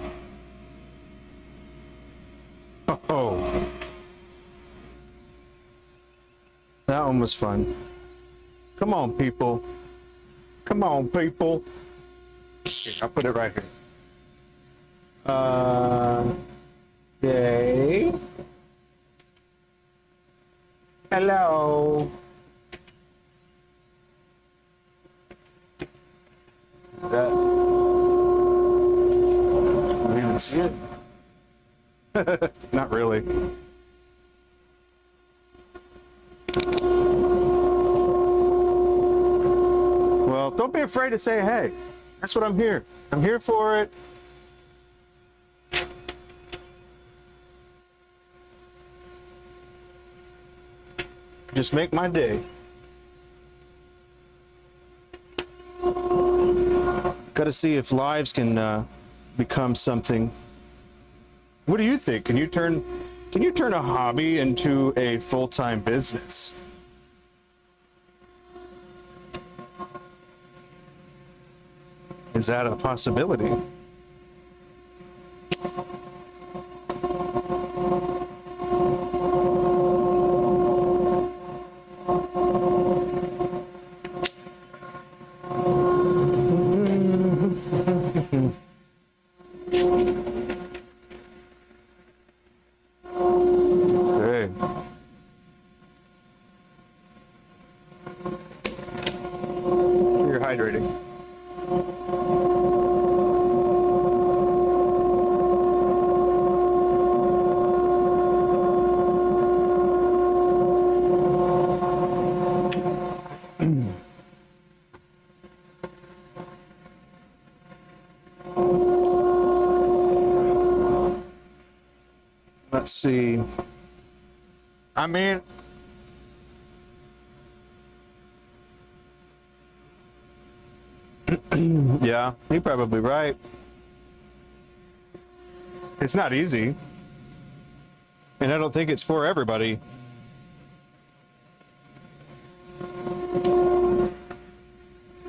A: Oh. That one was fun. Come on, people. Come on, people. Here, I'll put it right here. Okay. Hello. Is that? Can you even see it? Not really. Well, don't be afraid to say hey. That's what I'm here. I'm here for it. Just make my day. Got to see if lives can become something. What do you think? Can you turn a hobby into a full-time business? Is that a possibility? Hydrating. Let's see. I mean, yeah, you're probably right. It's not easy. And I don't think it's for everybody.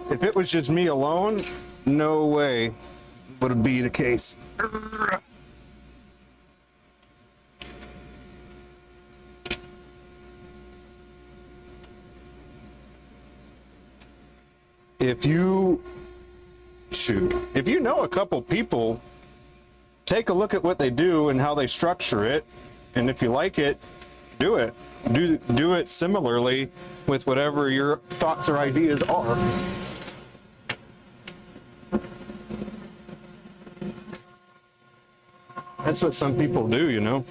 A: If it was just me alone, no way would it be the case. If you know a couple people, take a look at what they do and how they structure it, and if you like it, do it. Do it similarly with whatever your thoughts or ideas are. That's what some people do, you know.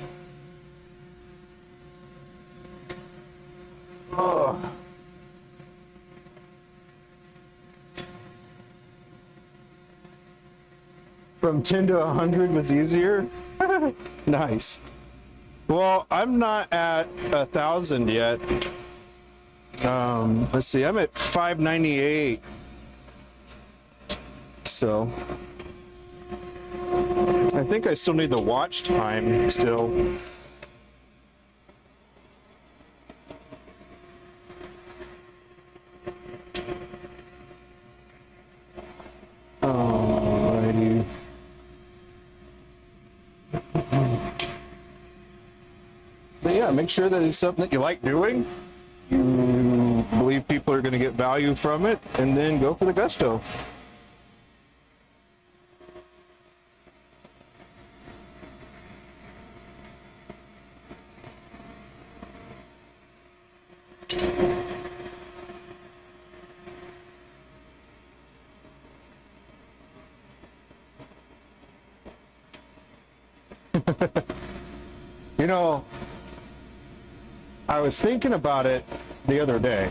A: Oh. From 10 to 100 was easier? Nice. Well, I'm not at 1,000 yet. Let's see, I'm at 598. So I think I still need the watch time still. Alrighty. But yeah, make sure that it's something that you like doing. You believe people are going to get value from it, and then go for the gusto. You know, I was thinking about it the other day,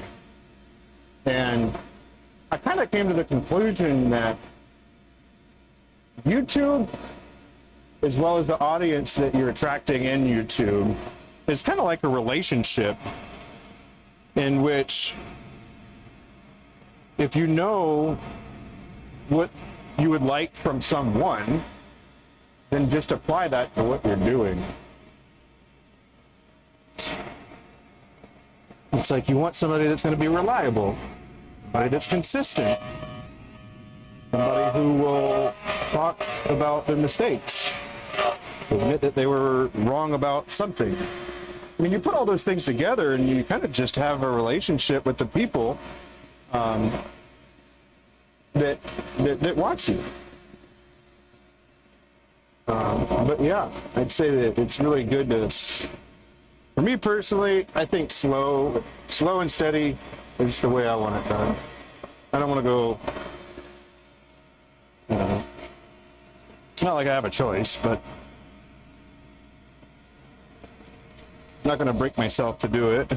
A: and I kind of came to the conclusion that YouTube, as well as the audience that you're attracting in YouTube, is kind of like a relationship in which if you know what you would like from someone, then just apply that to what you're doing. It's like you want somebody that's going to be reliable, somebody that's consistent, somebody who will talk about their mistakes, admit that they were wrong about something. I mean, you put all those things together and you kind of just have a relationship with the people that watch you. But yeah, I'd say that it's really good to, for me personally, I think slow and steady is the way I want it done. I don't want to go, it's not like I have a choice, but I'm not going to break myself to do it.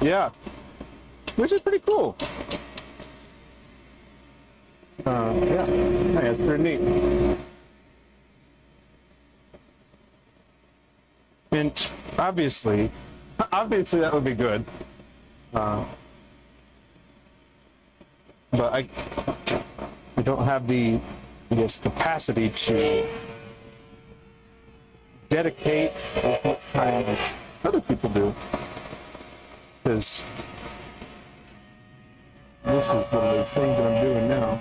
A: Yeah, which is pretty cool. Yeah, that's pretty neat. And obviously that would be good. But I don't have the, I guess, capacity to dedicate as much time as other people do. Because this is one of those things that I'm doing now.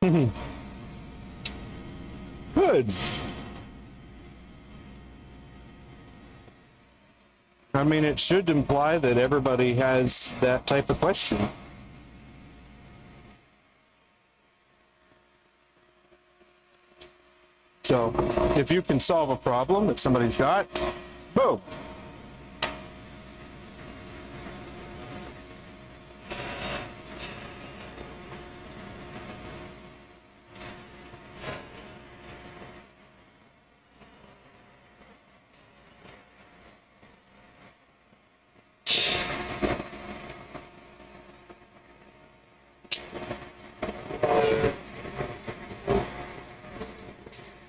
A: Good. I mean, it should imply that everybody has that type of question. So, if you can solve a problem that somebody's got, boom.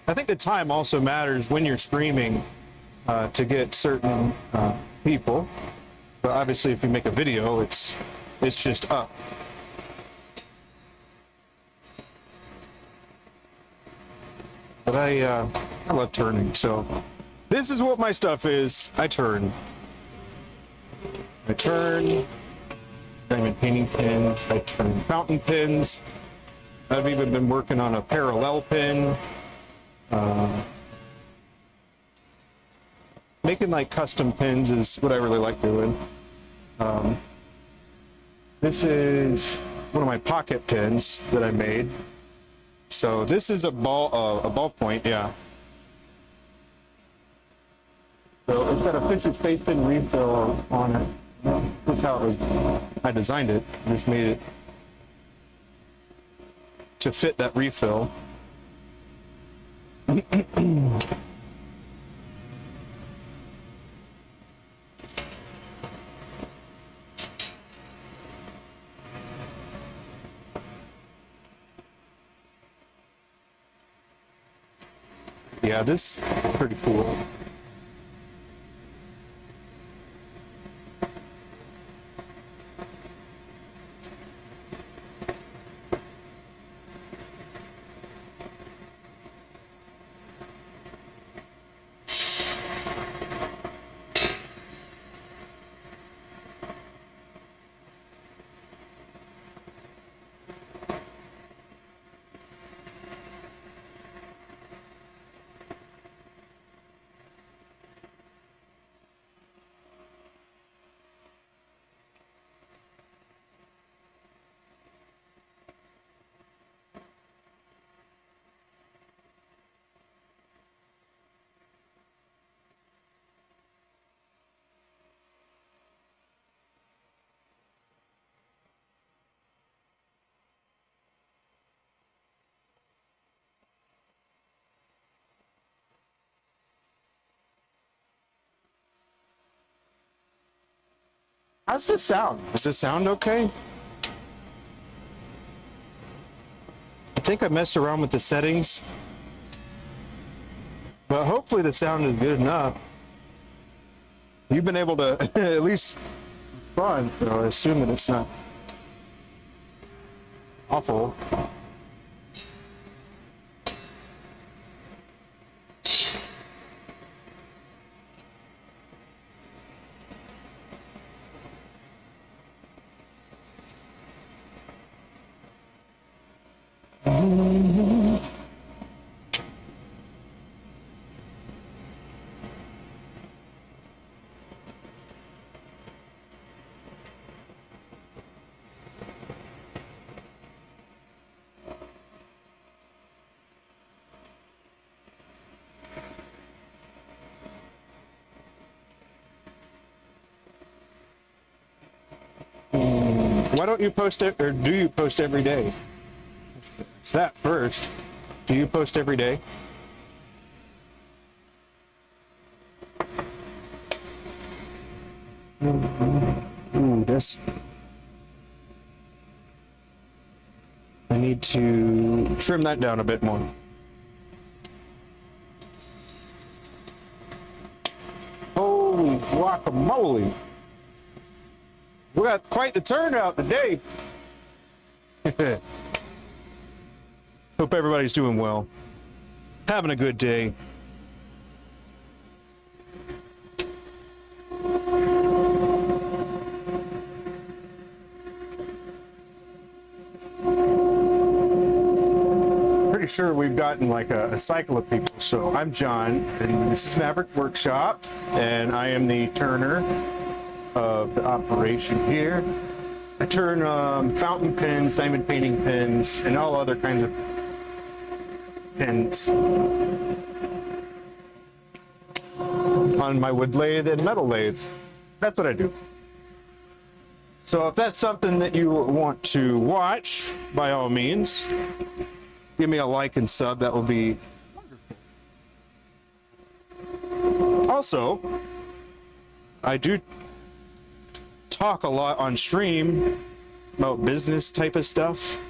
A: I think the time also matters when you're streaming to get certain people, but obviously if you make a video, it's just up. But I love turning, so this is what my stuff is. I turn, diamond painting pins, I turn fountain pins. I've even been working on a parallel pin. Making like custom pins is what I really like doing. This is one of my pocket pins that I made. So this is a ballpoint, yeah. So it's got a Fisher Space Pin refill on it. That's how it was. I designed it. Just made it to fit that refill. Yeah, this is pretty cool. How's this sound? Does this sound okay? I think I messed around with the settings, but hopefully the sound is good enough. You've been able to at least respond, so I assume that it's not awful. Why don't you post it, or do you post every day? It's that first. Do you post every day? Ooh, this. I need to trim that down a bit more. Holy guacamole! We got quite the turnout today. Hope everybody's doing well. Having a good day. pretty sure we've gotten like a cycle of people. So I'm John, and this is Maverick Workshop, and I am the turner of the operation here. I turn fountain pens, diamond painting pens, and all other kinds of pens on my wood lathe and metal lathe. That's what I do. So if that's something that you want to watch, by all means, give me a like and sub. That will be wonderful. Also, I do talk a lot on stream about business type of stuff.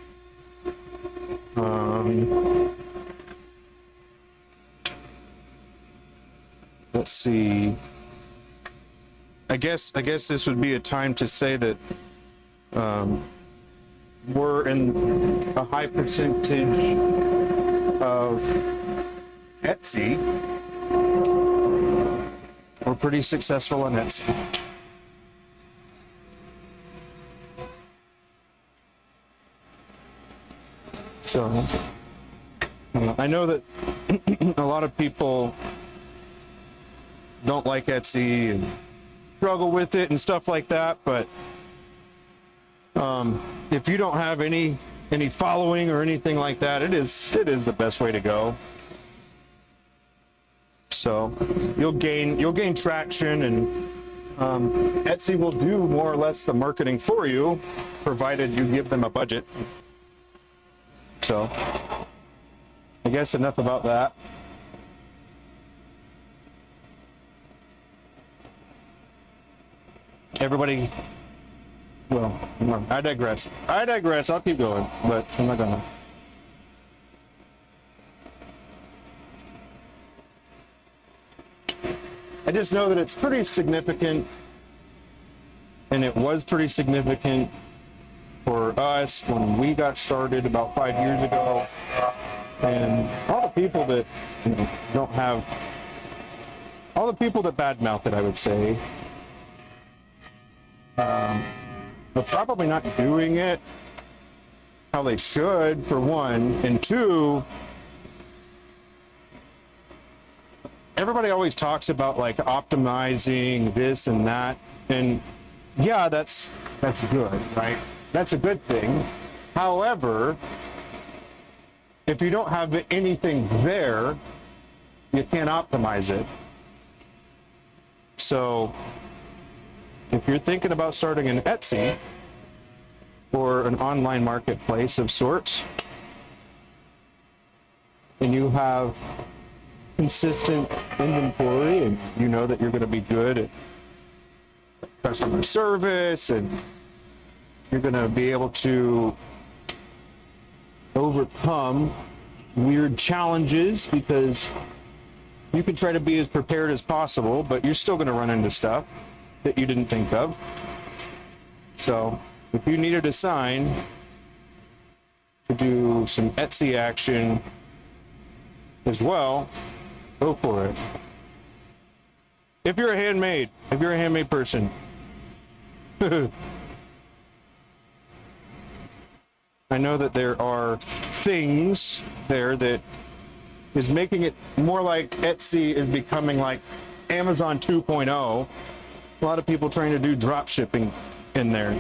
A: Let's see. I guess this would be a time to say that we're in a high percentage of Etsy. We're pretty successful on Etsy. So I know that a lot of people don't like Etsy and struggle with it and stuff like that, but if you don't have any following or anything like that, it is the best way to go. So you'll gain traction, and Etsy will do more or less the marketing for you, provided you give them a budget. So I guess enough about that. Everybody, well, I digress. I'll keep going, but I'm not gonna. I just know that it's pretty significant, and it was pretty significant for us when we got started about 5 years ago. And all the people that don't have, all the people that badmouth it, I would say, are probably not doing it how they should, for one, and two, everybody always talks about like optimizing this and that, and yeah, that's good, right? That's a good thing. However, if you don't have anything there, you can't optimize it. So if you're thinking about starting an Etsy or an online marketplace of sorts, and you have consistent inventory, and you know that you're going to be good at customer service, and you're going to be able to overcome weird challenges, because you can try to be as prepared as possible, but you're still going to run into stuff that you didn't think of. So if you needed a sign to do some Etsy action as well, go for it. If you're a handmade person. I know that there are things there that is making it more like Etsy is becoming like Amazon 2.0. A lot of people trying to do drop shipping in there.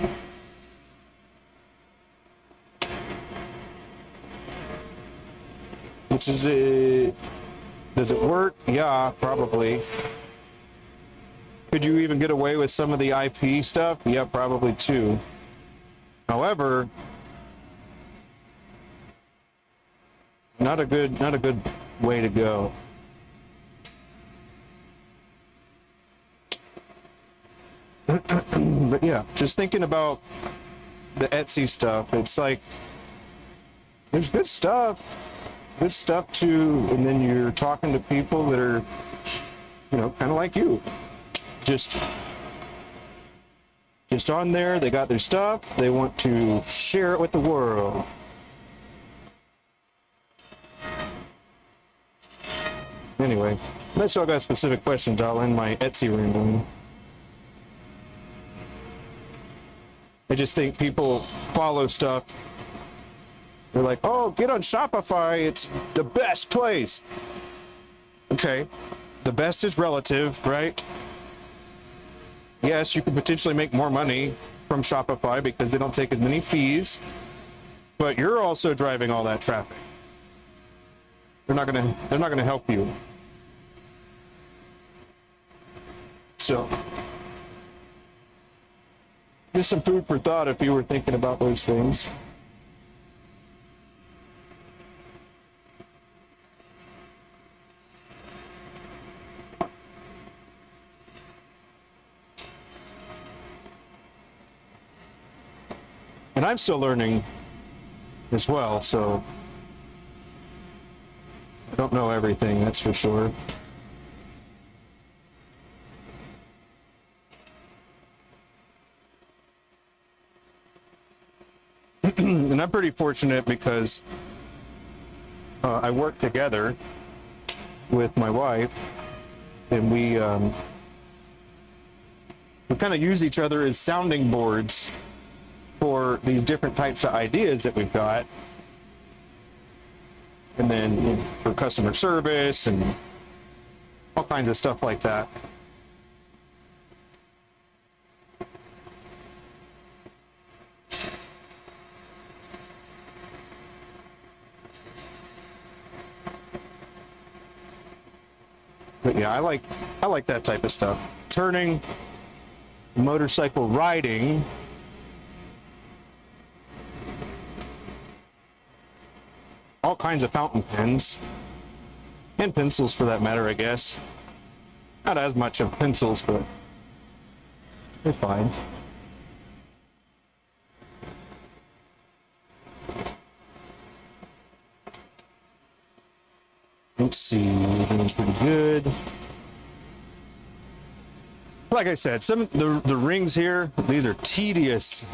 A: Which is it? Does it work? Yeah, probably. Could you even get away with some of the IP stuff? Yeah, probably too. However, not a good way to go. But yeah, just thinking about the Etsy stuff, it's like there's good stuff too, and then you're talking to people that are, kind of like you, just on there. They got their stuff, they want to share it with the world. Anyway, unless y'all got specific questions, I'll end my Etsy rambling. I just think people follow stuff They're like, oh, get on Shopify. It's the best place. Okay. The best is relative, right? Yes, you could potentially make more money from Shopify because they don't take as many fees, but you're also driving all that traffic. They're not gonna help you. So, just some food for thought if you were thinking about those things. And I'm still learning as well, so I don't know everything, that's for sure. And I'm pretty fortunate because I work together with my wife, and we kind of use each other as sounding boards for these different types of ideas that we've got, and then for customer service and all kinds of stuff like that. But yeah, I like that type of stuff. Turning, motorcycle riding, all kinds of fountain pens, and pencils for that matter, I guess. Not as much of pencils, but they're fine. Let's see, doing pretty good. Like I said, some of the rings here, these are tedious.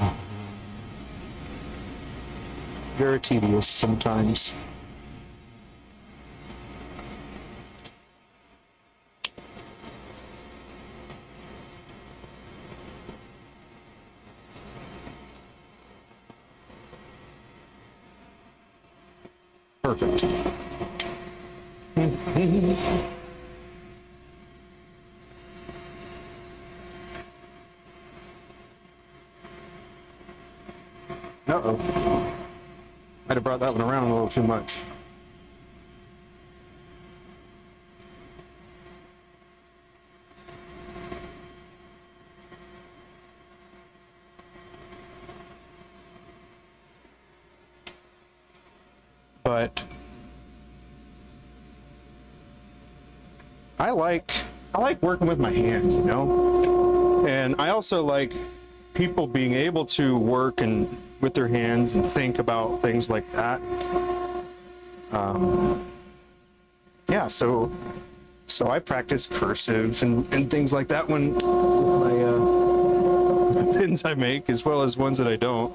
A: Very tedious sometimes. Perfect. Uh-oh. Might have brought that one around a little too much. But I like working with my hands, you know? And I also like people being able to work and with their hands and think about things like that. Yeah, so I practice cursive and things like that when the pins I make, as well as ones that I don't.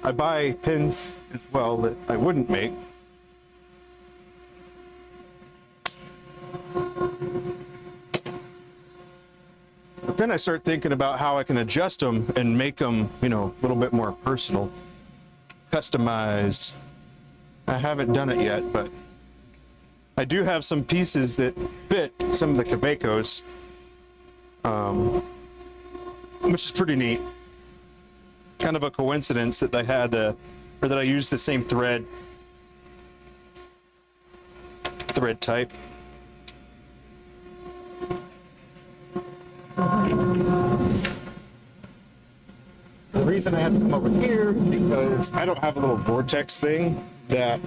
A: I buy pins as well that I wouldn't make. But then I start thinking about how I can adjust them and make them, you know, a little bit more personal, customized. I haven't done it yet, but I do have some pieces that fit some of the Cabecos, which is pretty neat. Kind of a coincidence that I had, or that I used the same thread type. The reason I have to come over here is because I don't have a little vortex thing that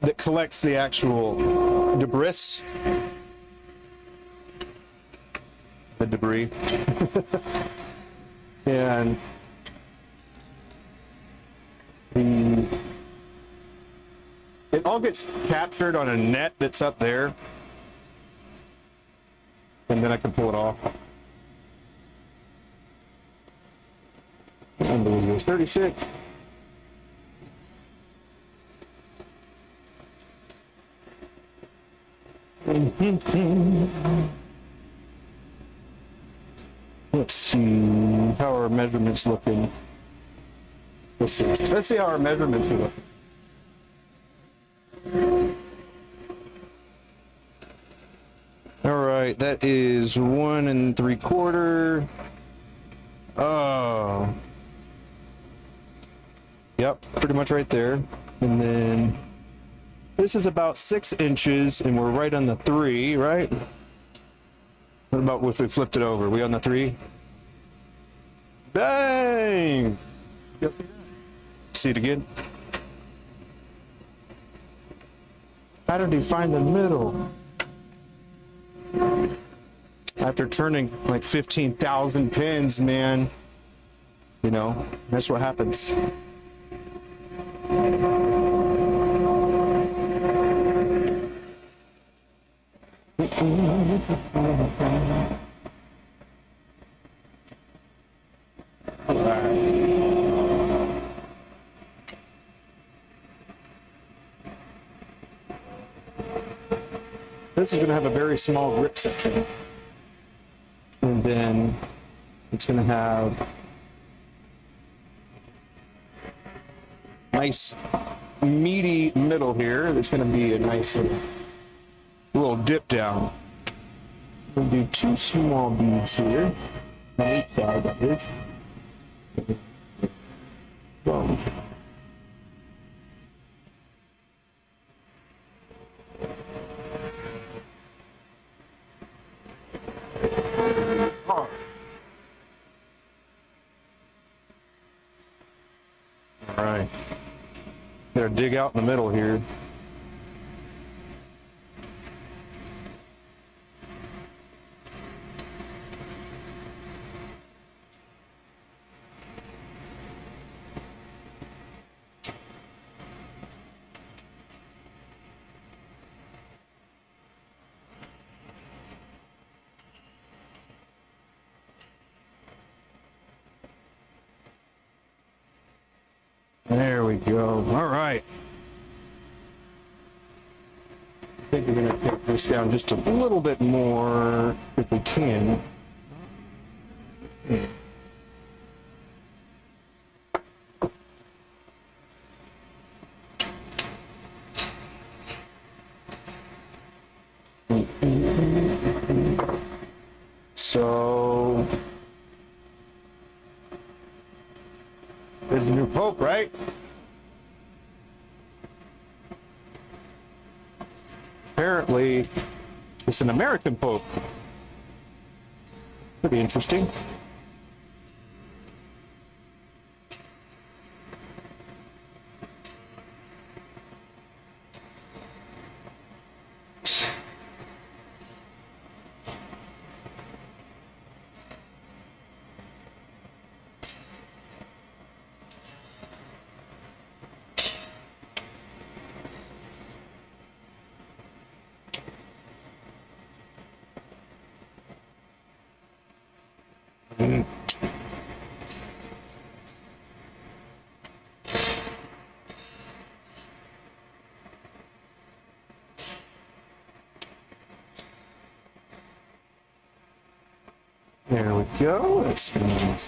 A: that collects the actual debris. The debris. And it all gets captured on a net that's up there, and then I can pull it off. And there's 36. Let's see. How are our measurements looking? Let's see. Let's see how our measurements are looking. All right, that is 1 3/4. Oh. Yep, pretty much right there. And then this is about 6 inches, and we're right on the 3, right? What about if we flipped it over? We on the 3? Dang! Yep. See it again? How did he find the middle? After turning like 15,000 pins, man. You know, that's what happens. This is going to have a very small grip section. And then it's going to have nice meaty middle here. There's going to be a nice little dip down. We'll do 2 small beads here on each side, that is. Boom. All right. Gotta dig out in the middle here. There we go. All right. I think we're going to take this down just a little bit more if we can. So there's a new pope, right? Apparently, it's an American pope. Pretty interesting. There we go. That's nice.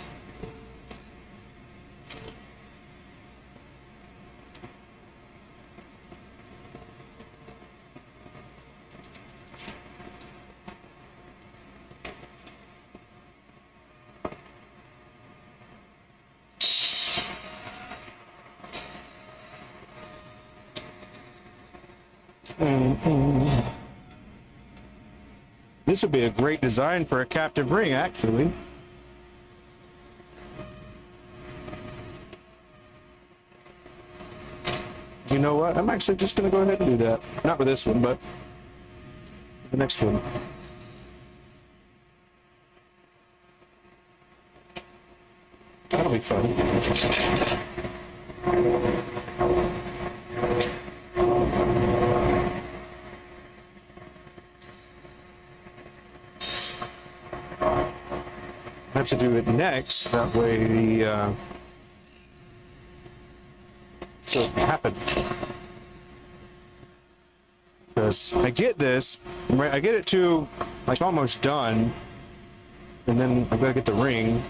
A: This would be a great design for a captive ring, actually. You know what? I'm actually just going to go ahead and do that. Not with this one, but the next one. That'll be fun. I have to do it next, that way the so it can happen. Because I get this, I get it to like almost done, and then I've got to get the ring,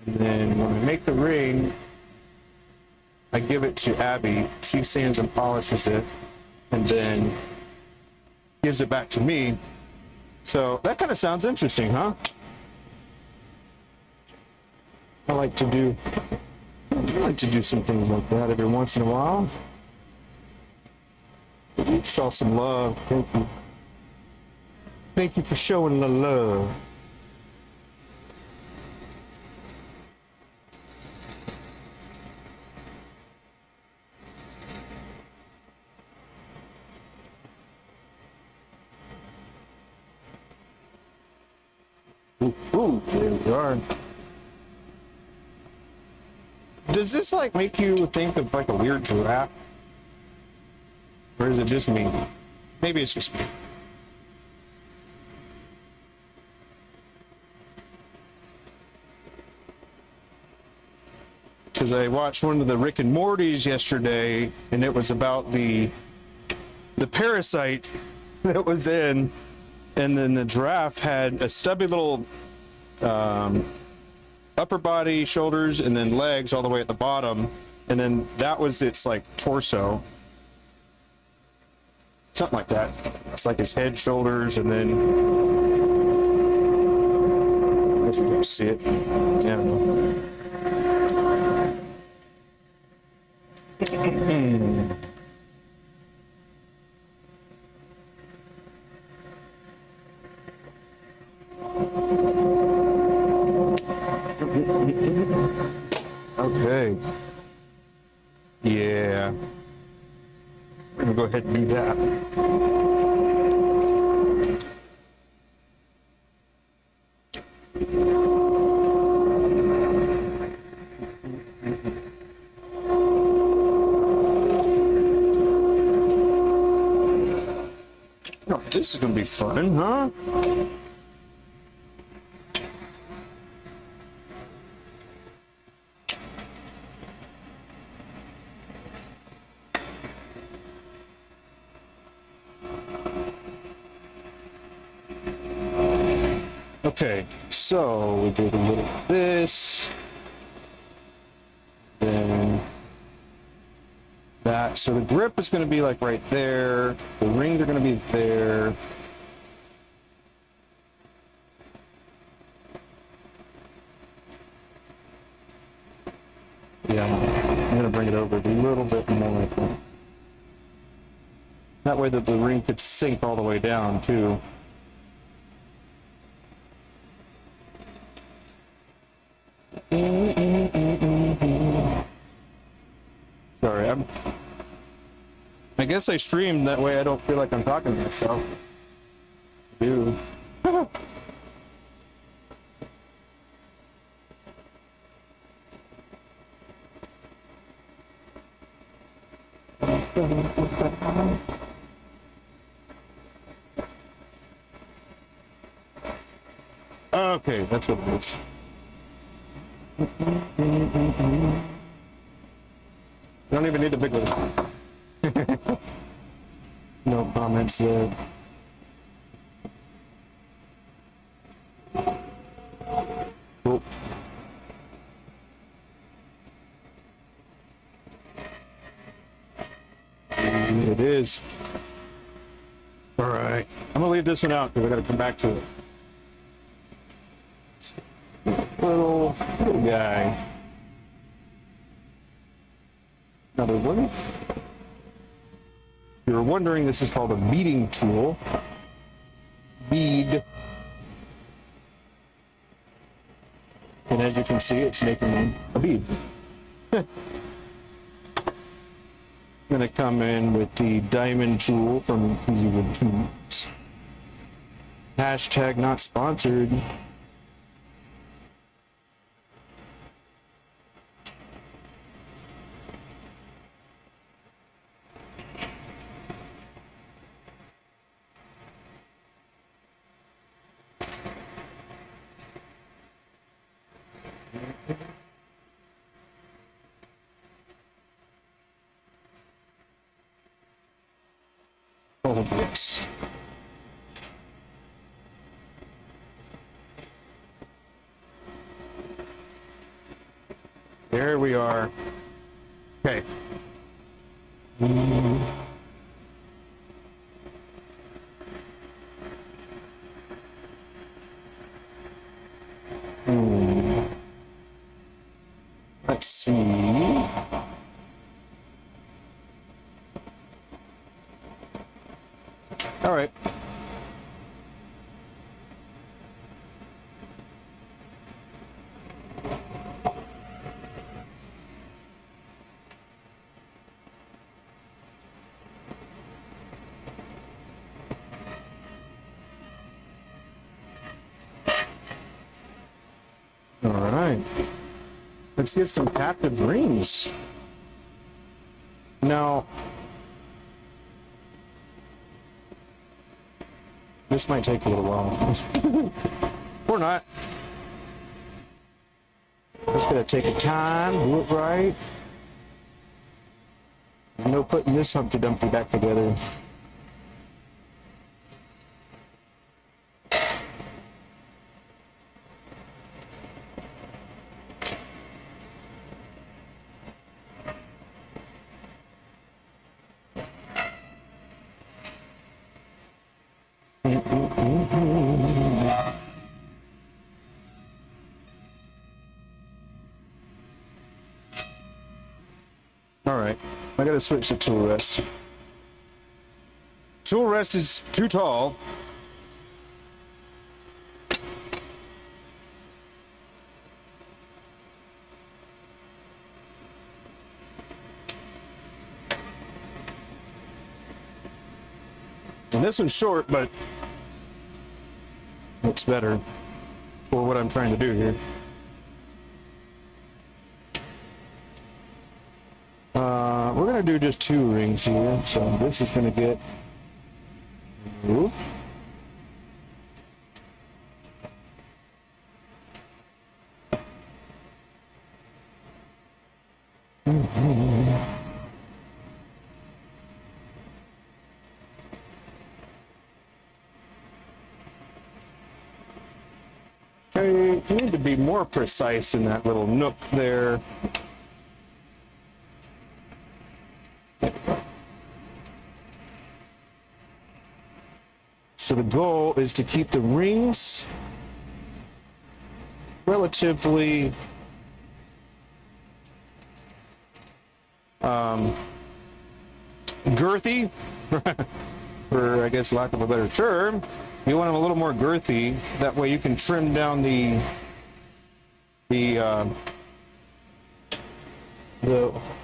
A: And then when I make the ring, I give it to Abby. She sands and polishes it, and then gives it back to me. So that kind of sounds interesting, huh? I like to do some things like that every once in a while. You saw some love. Thank you. Thank you for showing the love. Ooh, there we are. Does this like make you think of like a weird giraffe? Or is it just me? Maybe it's just me. Because I watched one of the Rick and Mortys yesterday, and it was about the parasite that was in, and then the giraffe had a stubby little upper body, shoulders, and then legs all the way at the bottom, and then that was its like torso, something like that. It's like his head, shoulders, and then I guess you can see it. Yeah, I don't know. Okay. Yeah. We're gonna go ahead and do that. Oh, this is gonna be fun, huh? Okay, so we did a little of this, then that. So the grip is going to be like right there. The rings are going to be there. Yeah, I'm going to bring it over a little bit more. That way that the ring could sink all the way down too. Sorry, I guess I streamed that way I don't feel like I'm talking to myself. I do. Okay, that's what it is. Don't even need the big one. No comments there. Cool. It is. All right. I'm gonna leave this one out because I gotta come back to it. Little guy. Another one. If you're wondering, this is called a beading tool. Bead. And as you can see, it's making a bead. I'm gonna come in with the diamond tool from EasyWood Tools. Hashtag not sponsored. All of this. There we are. Okay. Let's see. All right. All right. Let's get some captive rings. Now, this might take a little while. Or not. Just gotta take a time, do it right. No putting this Humpty Dumpty back together. All right, I gotta switch to tool rest. Tool rest is too tall. And this one's short, but it's better for what I'm trying to do here. We're gonna do just 2 rings here, so this is gonna get moved. Okay, you need to be more precise in that little nook there. So the goal is to keep the rings relatively girthy, for I guess lack of a better term. You want them a little more girthy. That way you can trim down the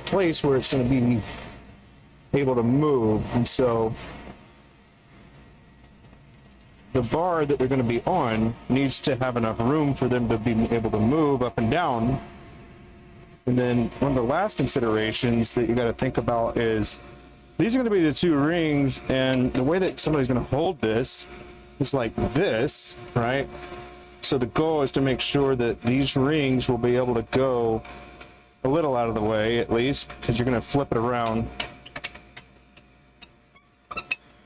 A: place where it's going to be able to move. And so the bar that they're going to be on needs to have enough room for them to be able to move up and down. And then one of the last considerations that you got to think about is these are going to be the 2 rings, and the way that somebody's going to hold this is like this, right? So the goal is to make sure that these rings will be able to go a little out of the way, at least, because you're going to flip it around.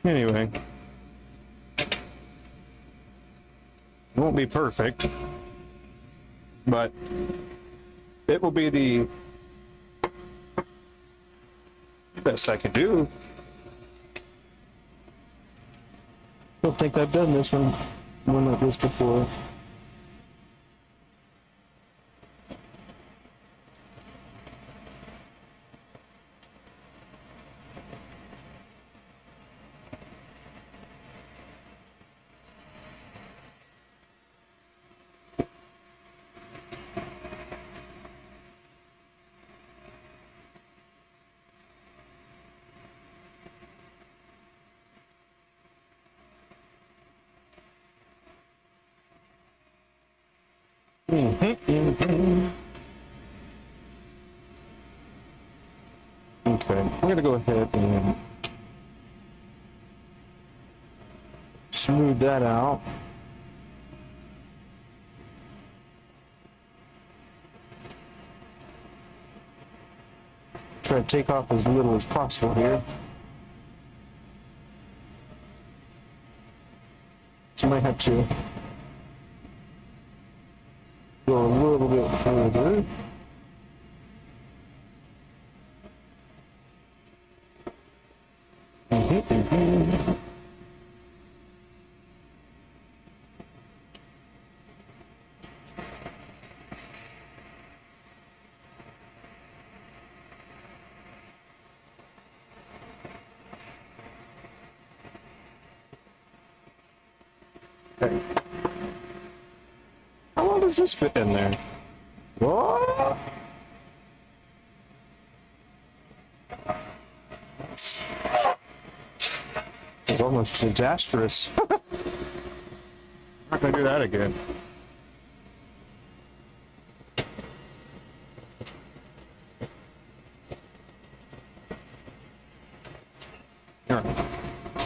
A: Anyway. It won't be perfect, but it will be the best I can do. I don't think I've done this one like this before. Okay, I'm going to go ahead and smooth that out. Try to take off as little as possible here. So I might have to go a little bit further.
C: Okay. How well does this fit in there? What? It's almost disastrous. Not gonna do that again. All right.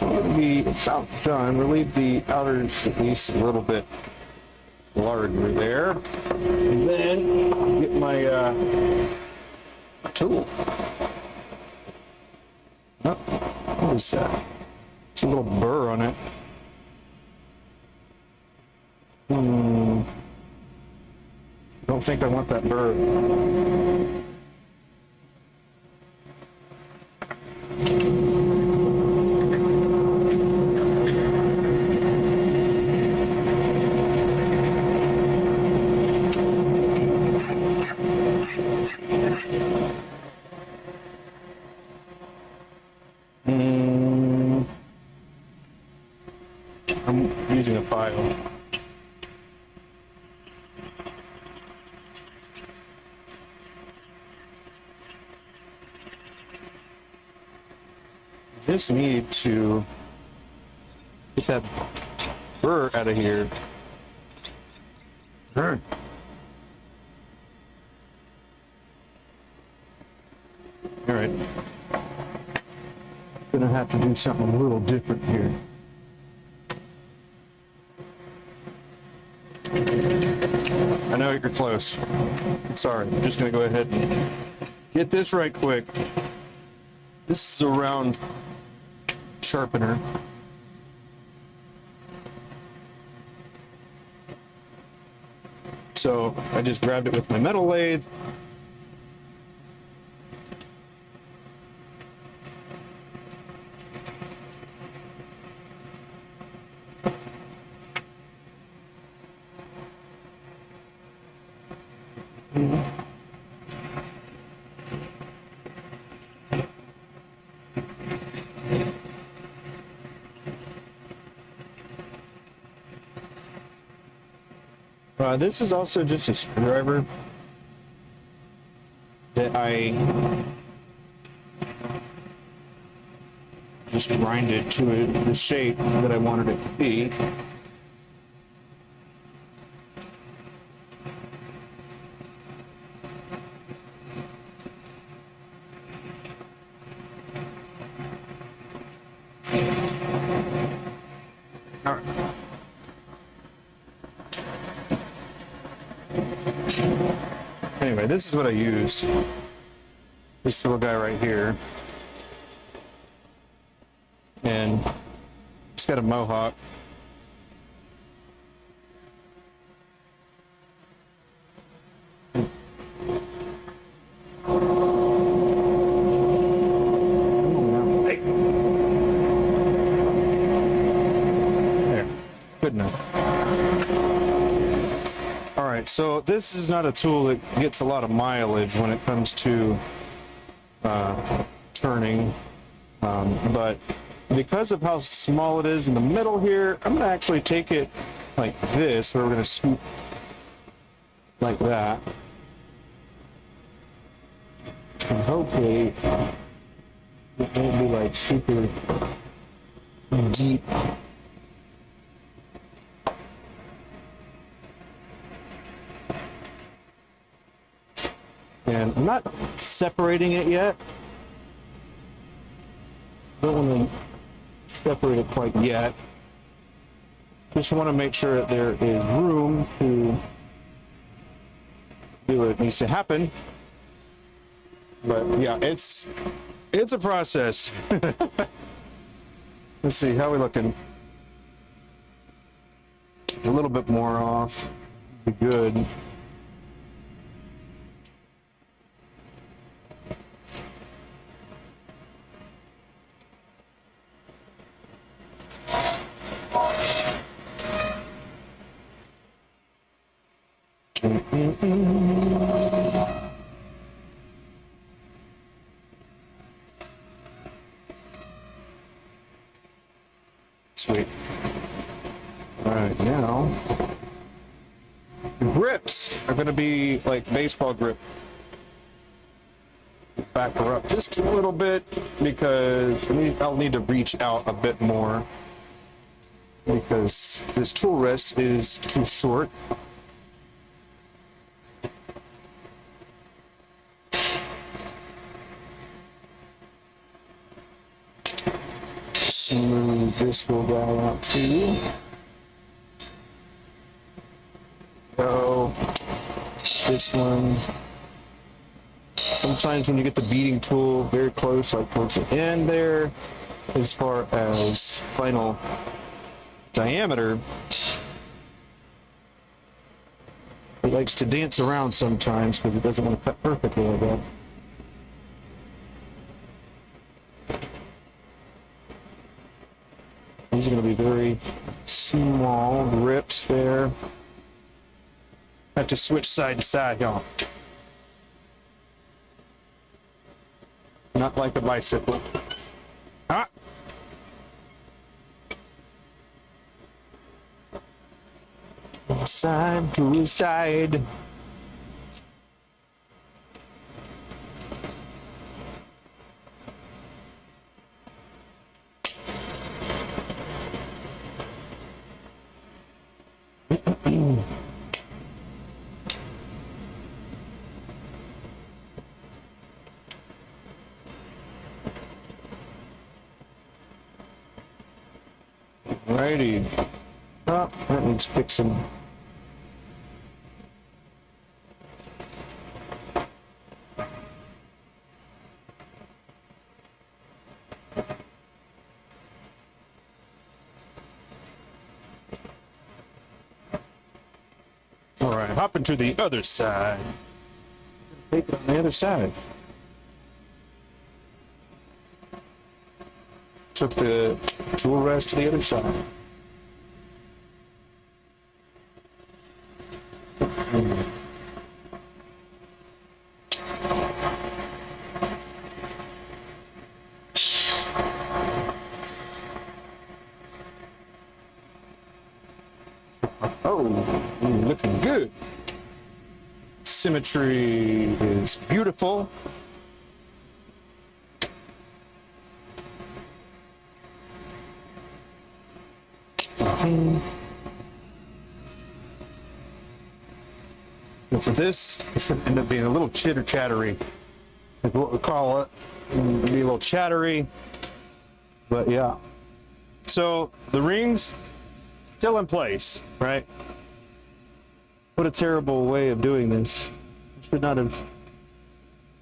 C: We'll be about done. We'll leave the outers at least a little bit larger there. And then get my tool. Oh, what is that? It's a little burr on it. Don't think I want that burr. I'm using a file. Just need to get that burr out of here. All right. Gonna have to do something a little different here. I know you're close. Sorry, I'm just gonna go ahead and get this right quick. This is a round sharpener. So I just grabbed it with my metal lathe. This is also just a screwdriver that I just grinded to the shape that I wanted it to be. All right. Anyway, this is what I used. This little guy right here. And it's got a mohawk. There, good enough. So this is not a tool that gets a lot of mileage when it comes to turning, but because of how small it is in the middle here, I'm going to actually take it like this, where we're going to scoop like that, and hopefully it won't be like super deep. And I'm not separating it yet. Don't want to separate it quite yet. Just want to make sure that there is room to do what needs to happen. But yeah, it's a process. Let's see, how are we looking? A little bit more off. Be good. are going to be like baseball grip. Back her up just a little bit because I'll need to reach out a bit more because this tool rest is too short. Smooth this little guy out too. So this one. Sometimes when you get the beading tool very close, like towards the end there, as far as final diameter, it likes to dance around sometimes because it doesn't want to cut perfectly like that. These are going to be very small rips there. Have to switch side to side, y'all. Not like a bicycle. Ah! Side to side. Alrighty. Oh, that needs fixing. Alright, hopping to the other side. Take it on the other side. Took the tool rest to the other side. Oh, looking good. Symmetry is beautiful. And for this, it's going to end up being a little chitter-chattery, is what we call it. It'll be a little chattery, but yeah. So the rings still in place, right? What a terrible way of doing this. I should not have.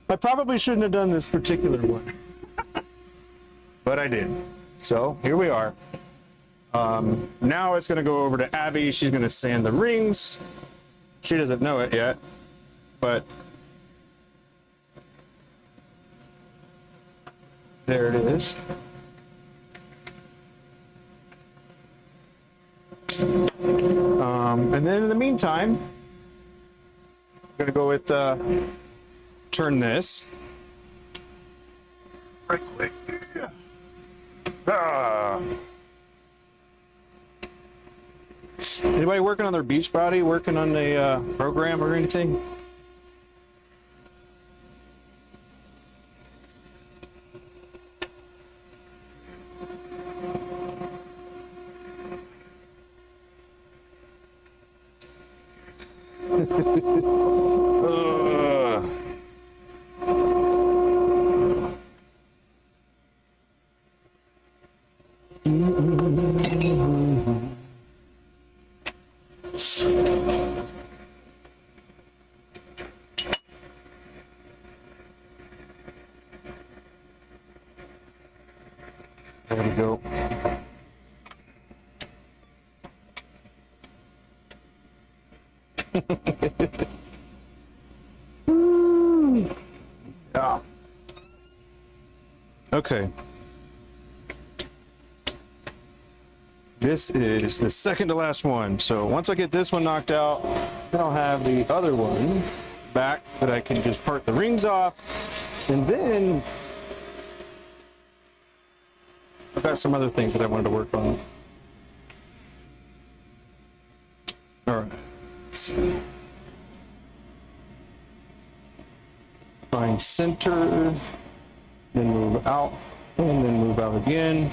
C: I probably shouldn't have done this particular one, but I did. So here we are. Now it's going to go over to Abby. She's going to sand the rings. She doesn't know it yet, but there it is. And then in the meantime, I'm going to go with turn this right quick. Anybody working on their beach body, working on a program or anything? There we go. Yeah. Okay. This is the second to last one. So once I get this one knocked out, then I'll have the other one back that I can just part the rings off. And then I've got some other things that I wanted to work on. All right. Let's see. find center, then move out, and then move out again.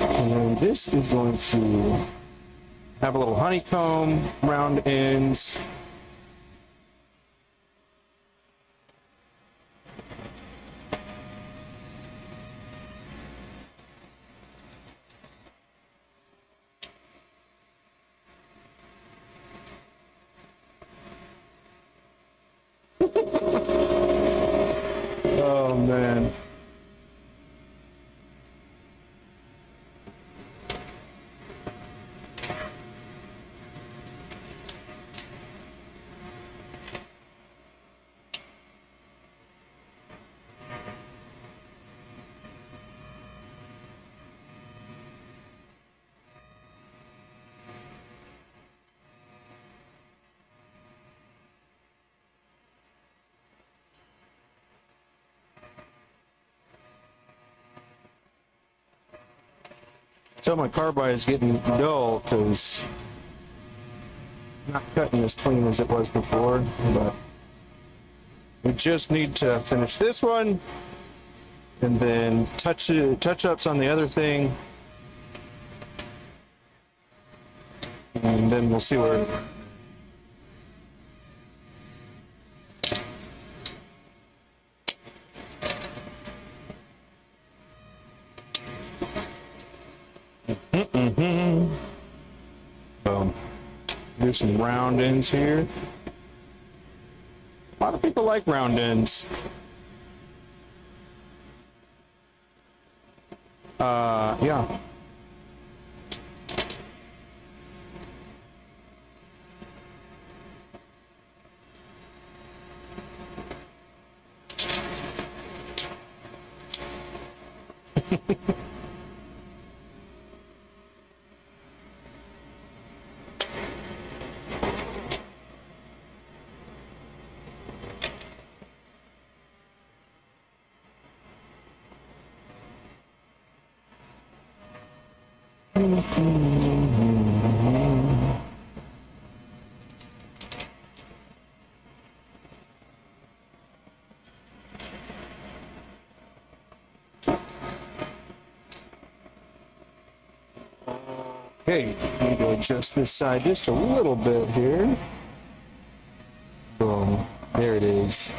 C: And then this is going to have a little honeycomb, round ends. Oh man. Tell my carbide is getting dull because not cutting as clean as it was before, but we just need to finish this one and then touch ups on the other thing, and then we'll see where. Do some round ends here. A lot of people like round ends. Yeah. Okay, need to adjust this side just a little bit here. Boom, there it is.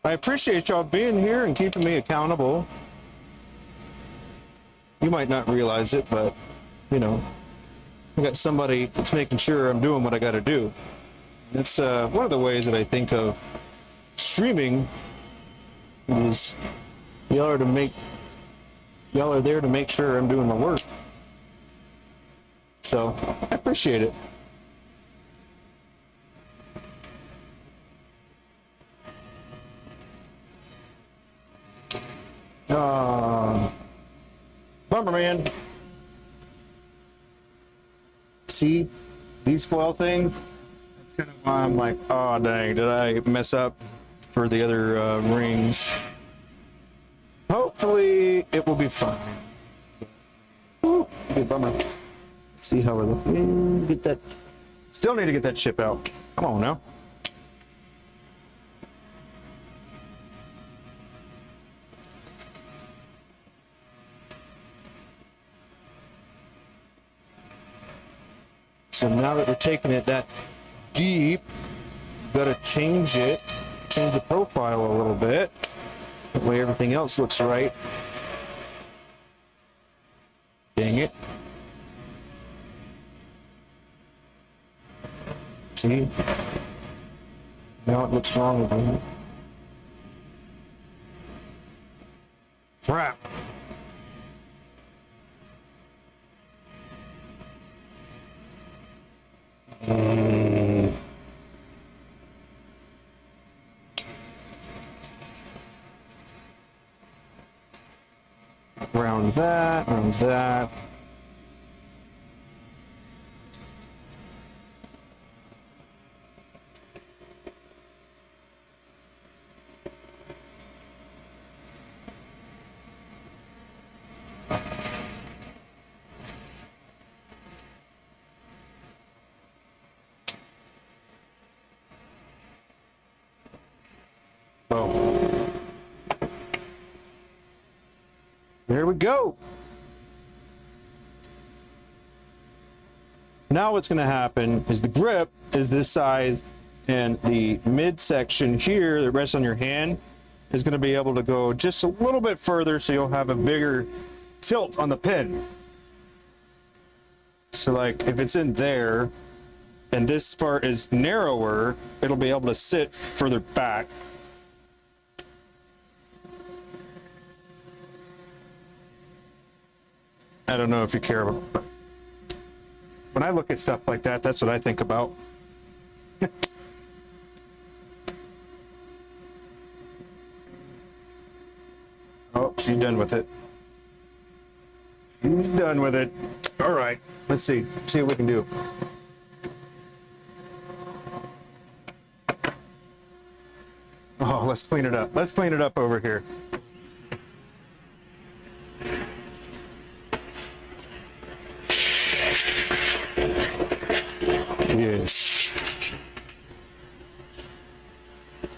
C: I appreciate y'all being here and keeping me accountable. You might not realize it, but, you know, I got somebody that's making sure I'm doing what I got to do. That's one of the ways that I think of streaming is y'all are there to make sure I'm doing my work. So I appreciate it. Bummer, man. See these foil things? That's kind of why I'm like, oh dang, did I mess up for the other rings? Hopefully it will be fine. Ooh, be a bummer. Let's see how we're looking. Get that. Still need to get that chip out. Come on now. So now that we're taking it that deep, got to change it, change the profile a little bit. That way everything else looks right. Dang it. See? Now it looks wrong again. Crap. Round that, round that. Oh. There we go. Now what's going to happen is the grip is this size, and the midsection here that rests on your hand is going to be able to go just a little bit further, so you'll have a bigger tilt on the pin. So like if it's in there and this part is narrower, it'll be able to sit further back. I don't know if you care about it, but when I look at stuff like that, that's what I think about. Oh, she's done with it. She's done with it. All right, let's see what we can do. Oh, let's clean it up. Let's clean it up over here. Yes.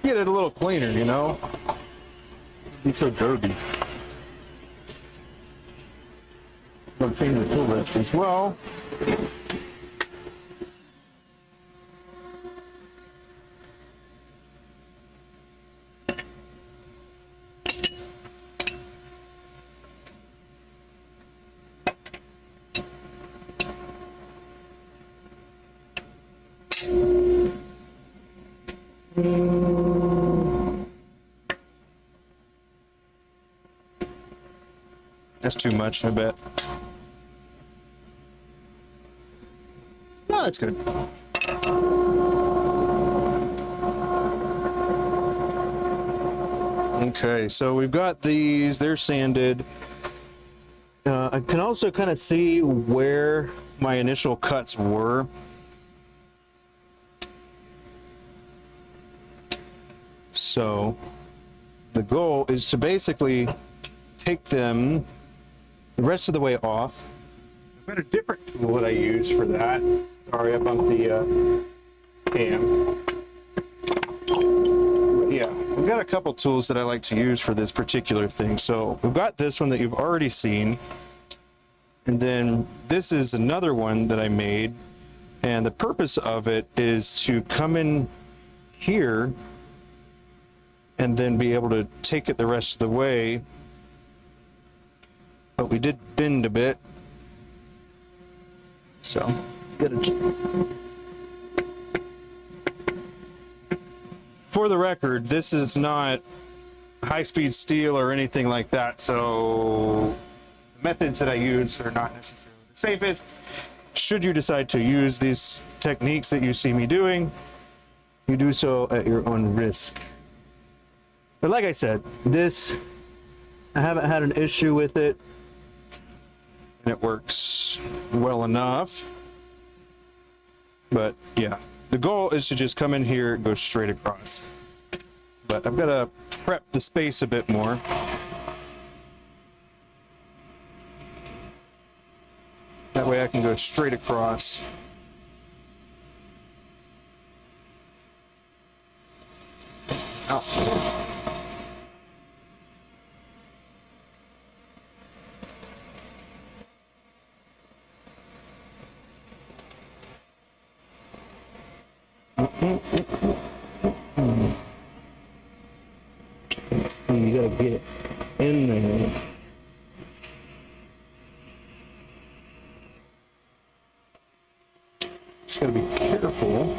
C: Get it a little cleaner, you know? It's so dirty. I'm gonna clean the tool wrench as well. That's too much, I bet. No, that's good. Okay, so we've got these, they're sanded. I can also kind of see where my initial cuts were. So the goal is to basically take them the rest of the way off. I've got a different tool that I use for that. Sorry, I bumped the cam. But yeah, we've got a couple tools that I like to use for this particular thing. So we've got this one that you've already seen. And then this is another one that I made. And the purpose of it is to come in here and then be able to take it the rest of the way. But we did bend a bit. So, for the record, this is not high-speed steel or anything like that, so the methods that I use are not necessarily the safest. Should you decide to use these techniques that you see me doing, you do so at your own risk. But like I said, this, I haven't had an issue with it. And it works well enough. But yeah, the goal is to just come in here and go straight across. But I've got to prep the space a bit more. That way I can go straight across. Ow. You gotta get it in there. Just gotta be careful.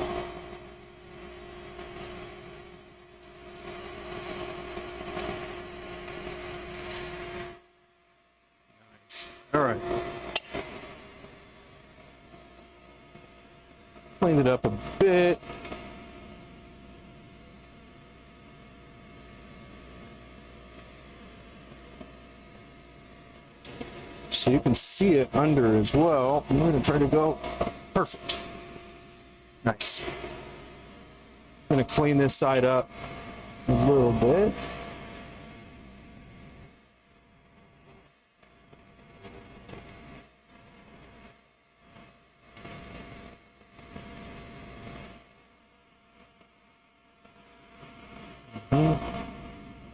C: Nice. All right. Clean it up a bit. So you can see it under as well. I'm going to try to go perfect. Nice. I'm going to clean this side up a little bit.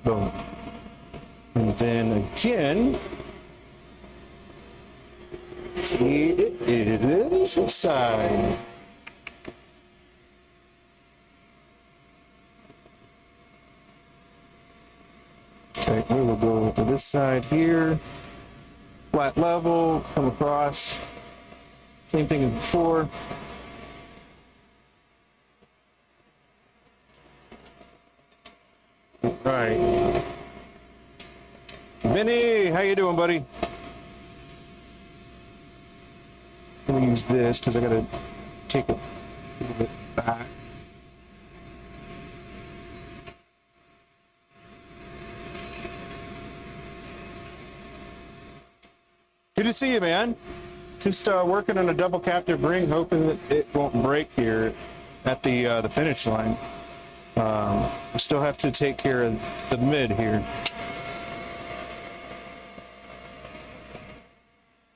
C: Boom. And then again, see it is side. Okay, we will go to this side here. Flat level, come across. Same thing as before. Right. Vinny, how you doing, buddy? I'm gonna use this because I gotta take it a little bit back. Good to see you, man. Just working on a double captive ring, hoping that it won't break here at the finish line. I still have to take care of the mid here.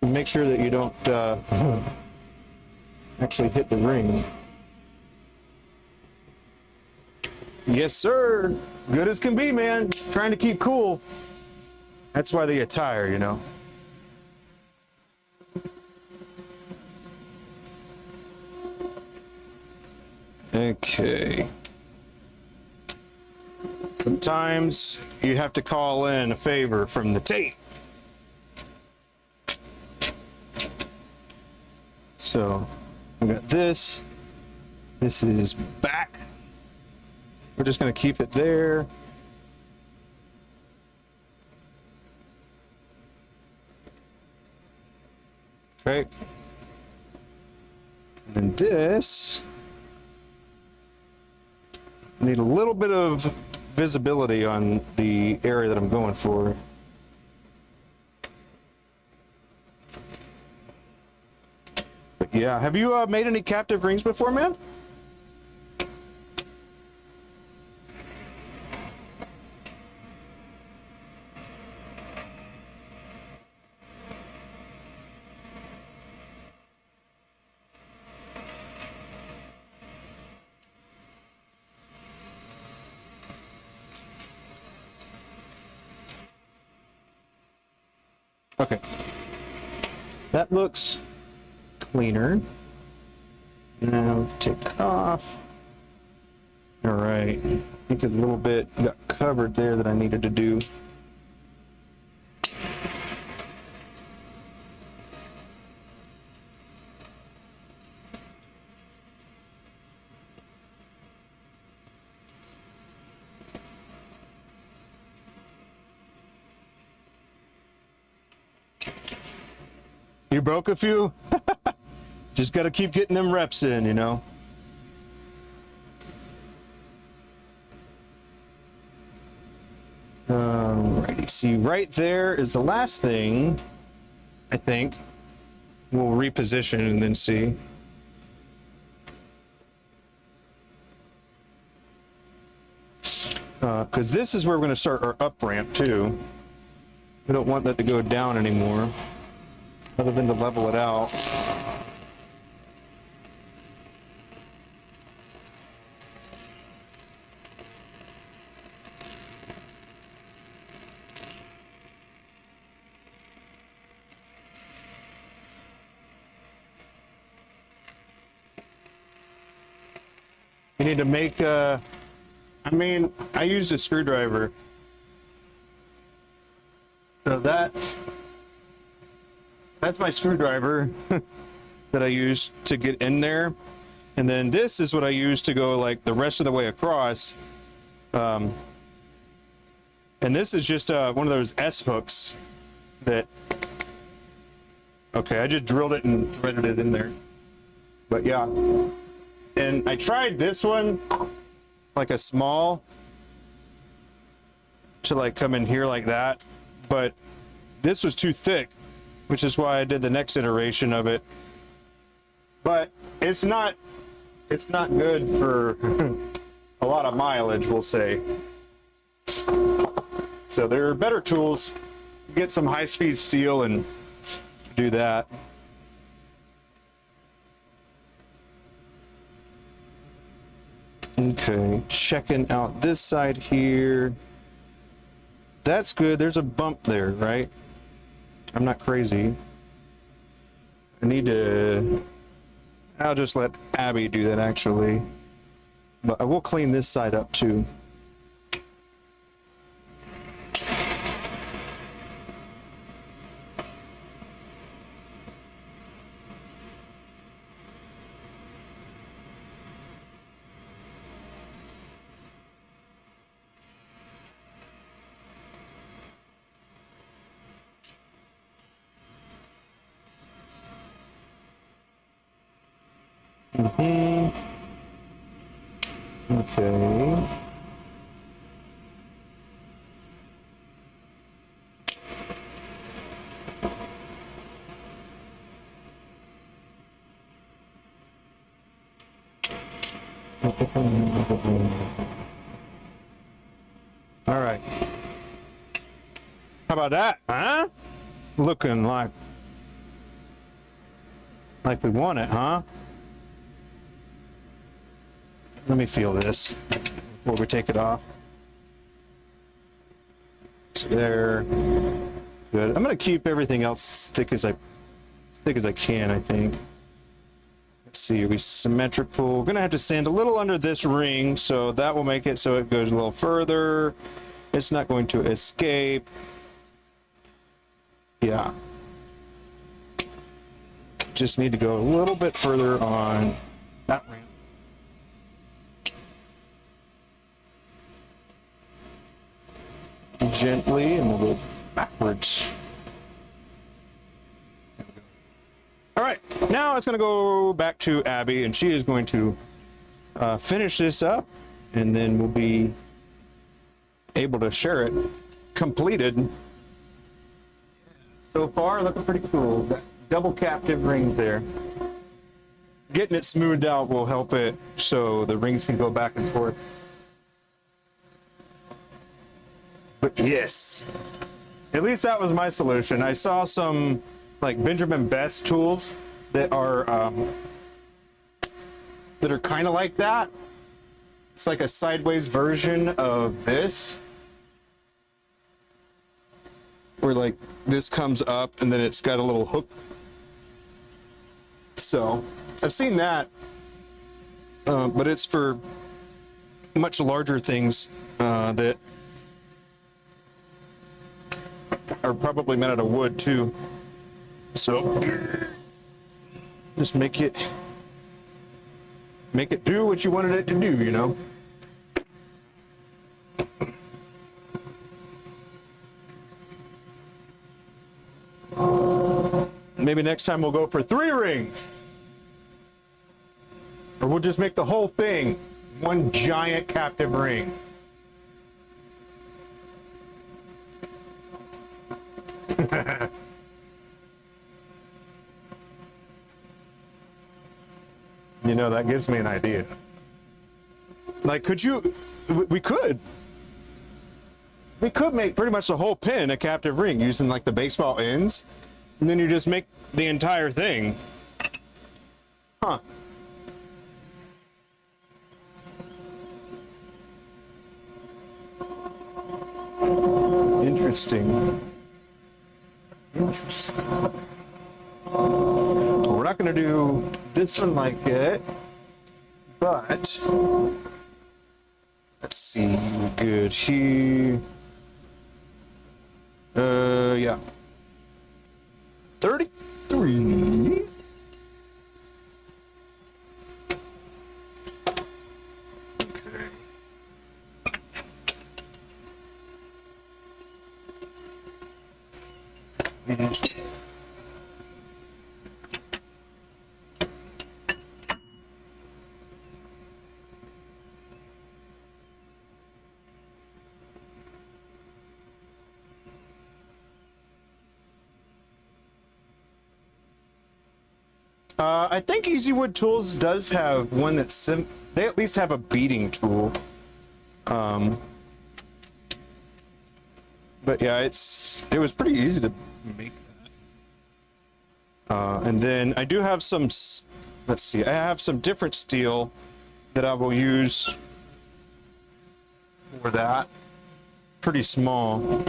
C: Make sure that you don't actually hit the ring. Yes, sir. Good as can be, man. Trying to keep cool. That's why they get tired, you know. Okay. Sometimes you have to call in a favor from the tape. So we got this. This is back. We're just going to keep it there. Okay. And then this. Need a little bit of visibility on the area that I'm going for. But yeah, have you made any captive rings before, man? Okay, that looks cleaner. Now take that off. All right, I think a little bit got covered there that I needed to do. You broke a few? Just got to keep getting them reps in, you know? Alrighty, see right there is the last thing, I think. We'll reposition and then see. Because this is where we're going to start our up ramp too. We don't want that to go down anymore, other than to level it out. You
A: You need to make I mean, I used a screwdriver. So that's my screwdriver that I use to get in there. And then this is what I use to go like the rest of the way across. And this is just one of those S hooks that, okay, I just drilled it and threaded it in there. But yeah, and I tried this one, like a small, to like come in here like that, but this was too thick, which is why I did the next iteration of it. But it's not good for a lot of mileage, we'll say. So there are better tools. Get some high-speed steel and do that. Okay, checking out this side here. That's good. There's a bump there, right? I'm not crazy. I need to... I'll just let Abby do that, actually. But I will clean this side up, too. Okay. All right. How about that, huh? Looking like we want it, huh? Let me feel this before we take it off. So there. Good. I'm gonna keep everything else thick as I can, I think. Let's see, are we symmetrical? We're gonna have to sand a little under this ring, so that will make it so it goes a little further. It's not going to escape. Yeah. Just need to go a little bit further on that ring. Gently, and we'll go backwards. All right, now it's going to go back to Abby, and she is going to finish this up, and then we'll be able to share it completed. So far, looking pretty cool. Got double captive rings there. Getting it smoothed out will help it so the rings can go back and forth. But yes, at least that was my solution. I saw some like Benjamin Best tools that are kind of like that. It's like a sideways version of this, where like this comes up and then it's got a little hook. So I've seen that, but it's for much larger things that are probably made out of wood too. So just make it do what you wanted it to do, you know. Maybe next time we'll go for 3 rings, or we'll just make the whole thing one giant captive ring. You know, that gives me an idea. Like, we could make pretty much the whole pin a captive ring using like the baseball ends, and then you just make the entire thing. Huh. Interesting. We're not going to do this one like it, but let's see, we're good here. Yeah. 33. Okay. I think EasyWood Tools does have one that's they at least have a beading tool. But yeah, it was pretty easy to make that. And then I do have some, let's see, I have some different steel that I will use for that. Pretty small.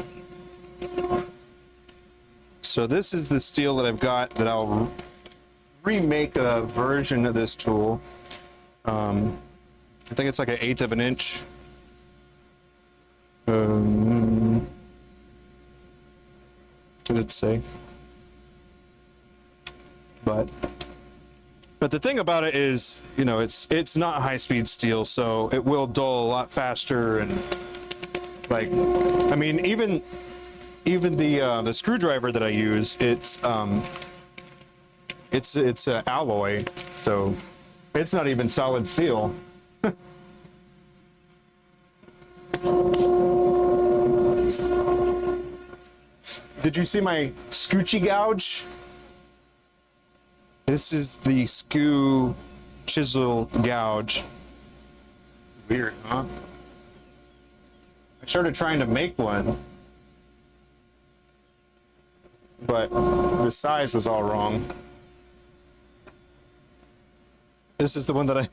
A: So this is the steel that I've got that I'll remake a version of this tool. I think it's like 1/8 of an inch. What did it say? But the thing about it is, you know, it's not high-speed steel, so it will dull a lot faster. And like, I mean, even the screwdriver that I use, it's alloy, so it's not even solid steel. Did you see my scoochy gouge? This is the skew chisel gouge. Weird, huh? I started trying to make one, but the size was all wrong. This is the one that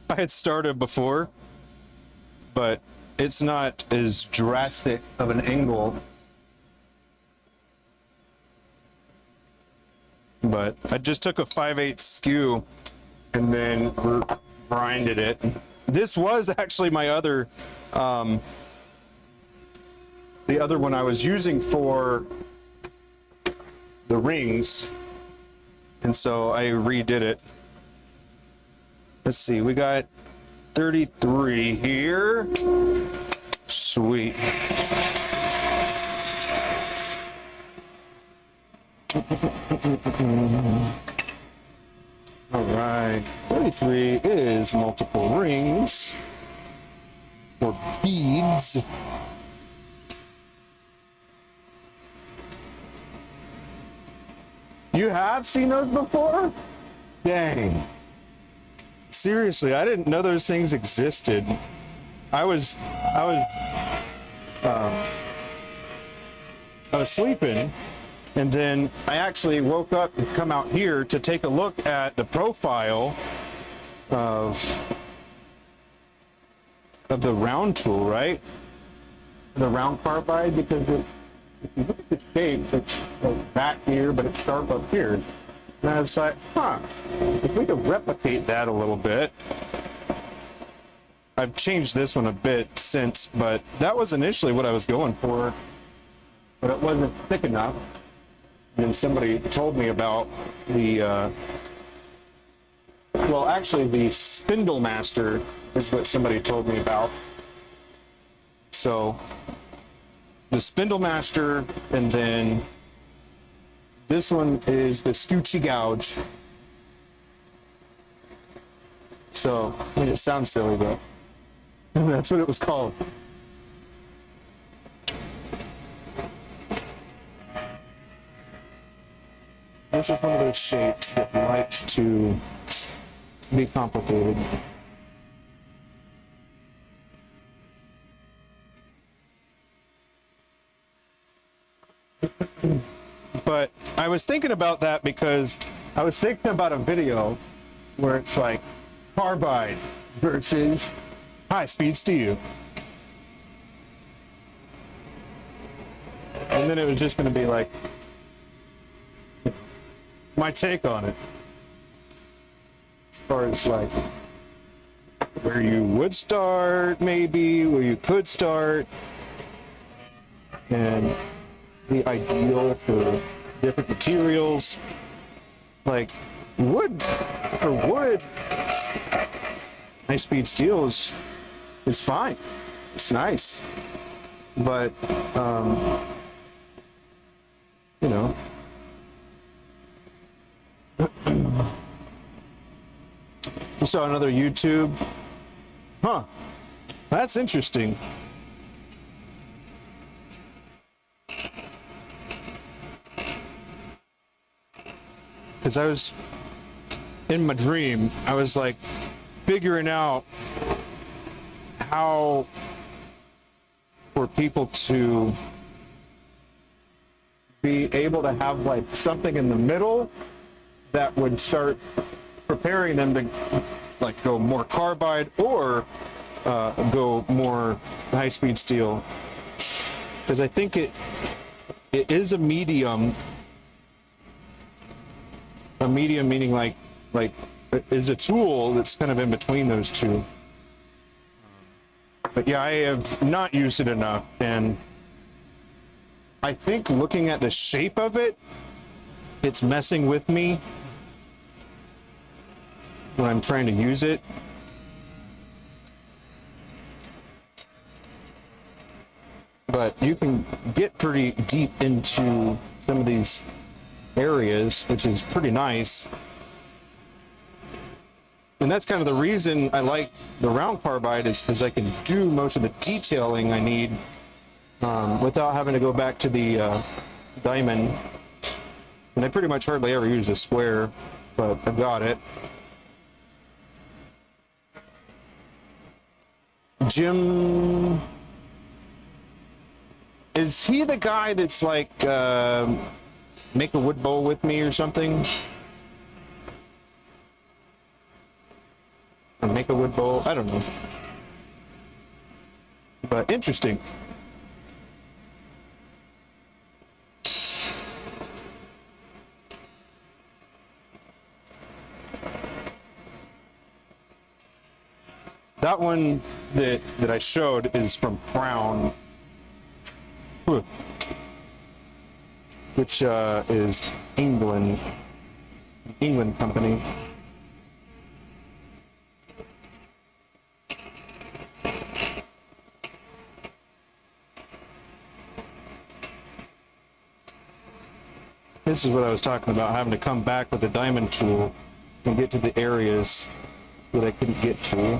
A: I had started before, but it's not as drastic of an angle. But I just took a 5/8 skew and then grinded it. This was actually my other, the other one I was using for the rings, and so I redid it. Let's see, we got 33 here. Sweet. All right, 33 is multiple rings or beads. You have seen those before? Dang. Seriously, I didn't know those things existed. I was sleeping, and then I actually woke up and come out here to take a look at the profile of the round tool, right? The round carbide, because if you look at the shape, it's like back here, but it's sharp up here. And I was like, huh, if we could replicate that a little bit. I've changed this one a bit since, but that was initially what I was going for. But it wasn't thick enough. And then somebody told me about the, well, actually the Spindle Master is what somebody told me about. So, the Spindle Master, and then this one is the Scoochy Gouge. So, I mean, it sounds silly, but that's what it was called. This is one of those shapes that likes to be complicated. But I was thinking about that because I was thinking about a video where it's like carbide versus high-speed steel. And then it was just going to be like my take on it. As far as like
C: where you would start, maybe, where you could start, and the ideal for different materials. Like wood, for wood, high-speed steel is fine. It's nice, but you know, you saw another YouTube. Huh? That's interesting. Because I was in my dream, I was like figuring out how for people to be able to have like something in the middle that would start preparing them to like go more carbide or go more high-speed steel, because I think it is a medium meaning like is a tool that's kind of in between those two. But yeah, I have not used it enough, and I think looking at the shape of it, it's messing with me when I'm trying to use it. But you can get pretty deep into some of these areas, which is pretty nice. And that's kind of the reason I like the round carbide, is because I can do most of the detailing I need without having to go back to the diamond. And I pretty much hardly ever use a square, but I've got it. Jim, is he the guy that's like make a wood bowl with me or something? Or make a wood bowl? I don't know. But interesting. That one that I showed is from Crown, which is England company. This is what I was talking about, having to come back with a diamond tool and get to the areas that I couldn't get to.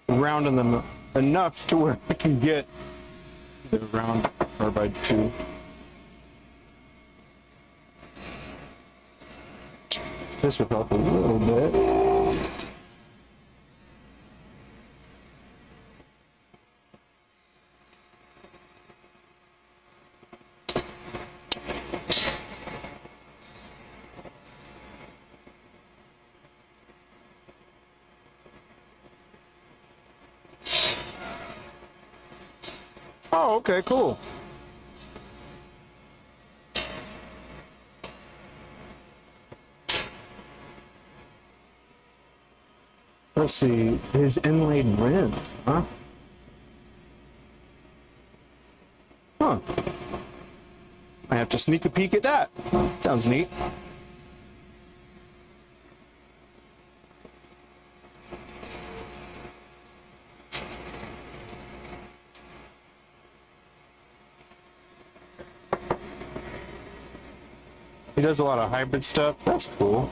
C: Rounding them enough to where I can get the round carbide too. This would help a little bit. Oh, okay, cool. Let's see, his inlaid rim, huh? Huh. I have to sneak a peek at that. Sounds neat. He does a lot of hybrid stuff. That's cool.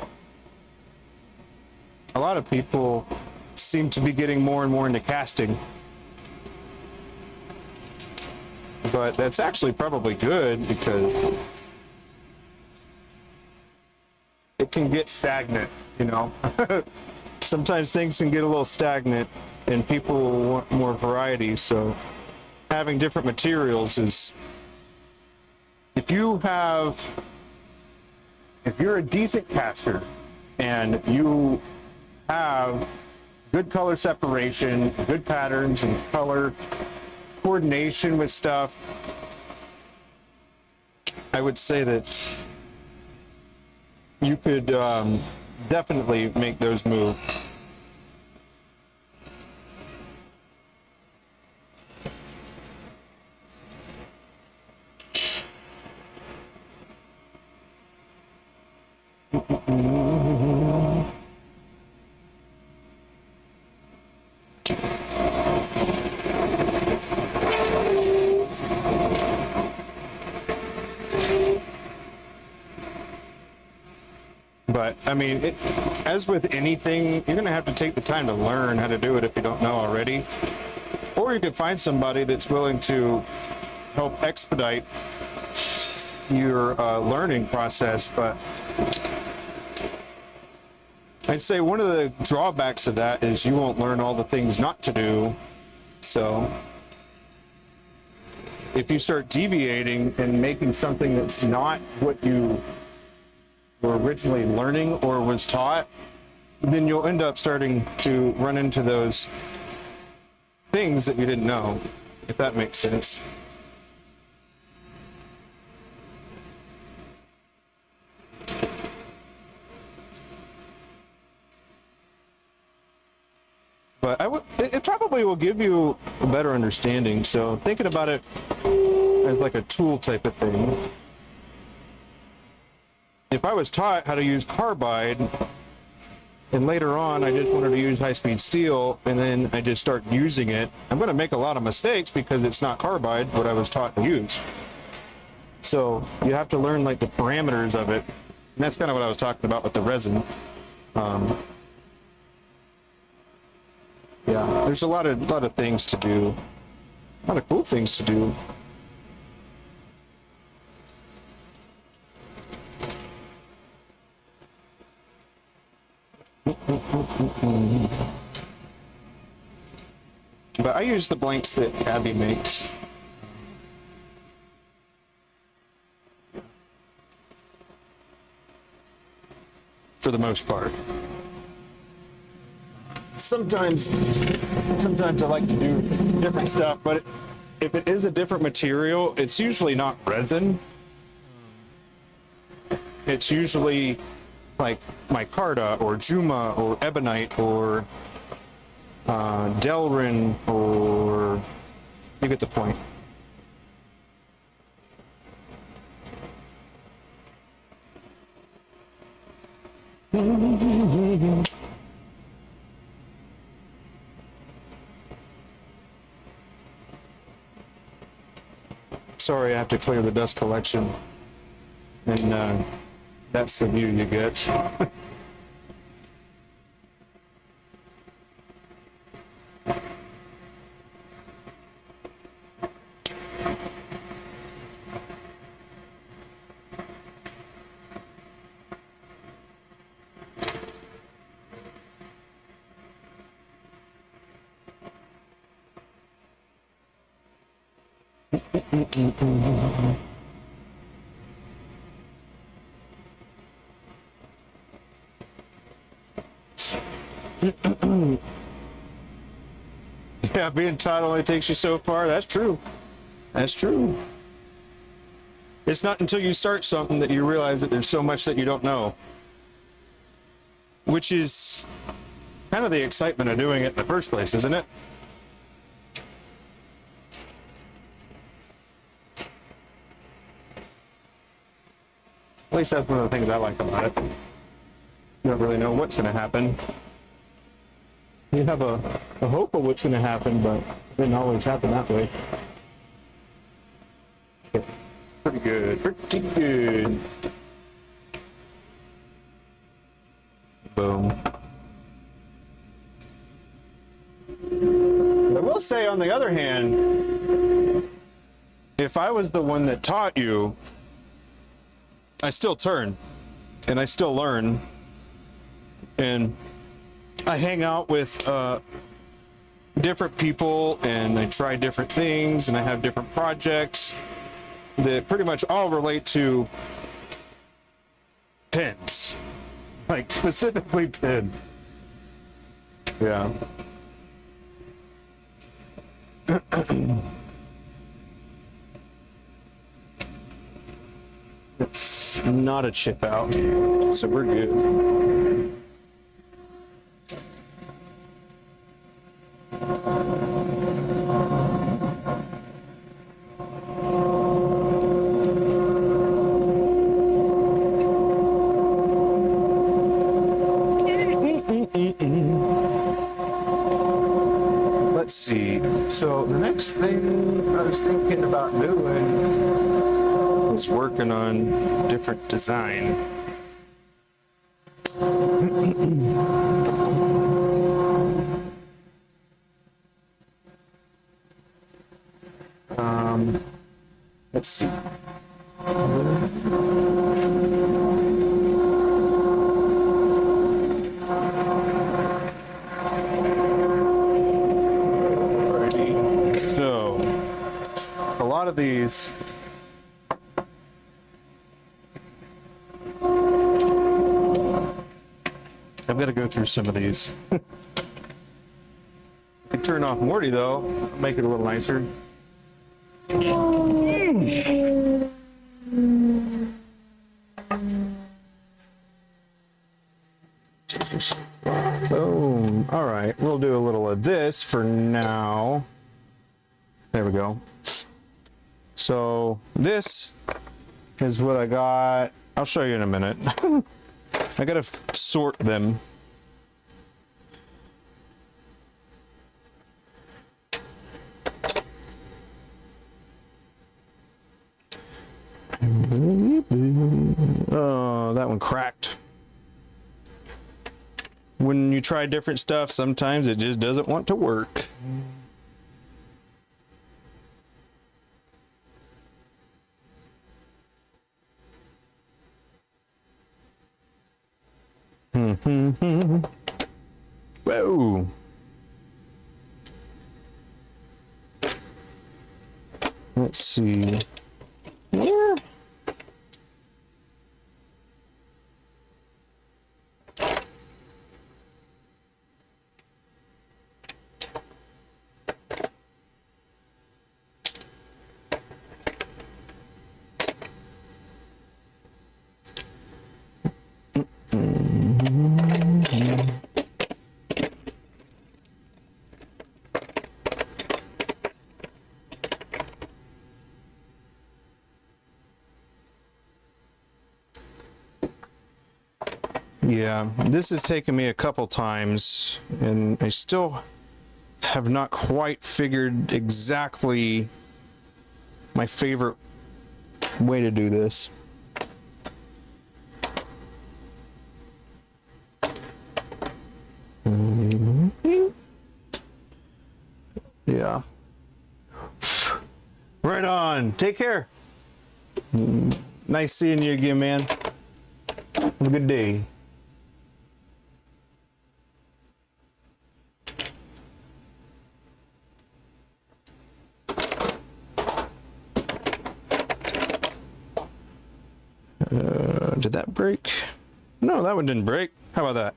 C: A lot of people seem to be getting more and more into casting. But that's actually probably good, because it can get stagnant, you know. Sometimes things can get a little stagnant and people want more variety, so having different materials is, if you're a decent caster and you have good color separation, good patterns and color coordination with stuff, I would say that you could definitely make those move. But I mean, as with anything, you're going to have to take the time to learn how to do it if you don't know already. Or you could find somebody that's willing to help expedite your learning process. But I'd say one of the drawbacks of that is you won't learn all the things not to do. So if you start deviating and making something that's not what you were originally learning or was taught, then you'll end up starting to run into those things that you didn't know, if that makes sense. But it probably will give you a better understanding. So thinking about it as like a tool type of thing. If I was taught how to use carbide, and later on I just wanted to use high-speed steel, and then I just start using it, I'm going to make a lot of mistakes because it's not carbide, what I was taught to use. So you have to learn like the parameters of it, and that's kind of what I was talking about with the resin. Yeah, there's a lot of things to do, a lot of cool things to do. But I use the blanks that Abby makes. For the most part. Sometimes I like to do different stuff, but if it is a different material, it's usually not resin. It's usually like micarta or juma or ebonite or delrin, or you get the point. Sorry, I have to clear the dust collection, and that's the view you get. Yeah, being taught only takes you so far. That's true. That's true. It's not until you start something that you realize that there's so much that you don't know, which is kind of the excitement of doing it in the first place, isn't it? At least that's one of the things I like about it. You don't really know what's going to happen. You have a hope of what's going to happen, but it didn't always happen that way. Okay. Pretty good, pretty good. Boom. I will say, on the other hand, if I was the one that taught you, I still turn, and I still learn, and I hang out with different people, and I try different things, and I have different projects that pretty much all relate to pins, like specifically pins. Yeah. It's not a chip out, so we're good. doing was working on different design. Let's see. So, a lot of these I've got to go through some of these. I could turn off Morty though, make it a little nicer. Boom. All right, we'll do a little of this for now. There we go. So this is what I got. I'll show you in a minute. I gotta sort them. Oh, that one cracked. When you try different stuff, sometimes it just doesn't want to work. Whoa. Let's see. Yeah. Yeah, this has taken me a couple times, and I still have not quite figured exactly my favorite way to do this. Yeah. Right on. Take care. Nice seeing you again, man. Have a good day. Did that break? No, that one didn't break. How about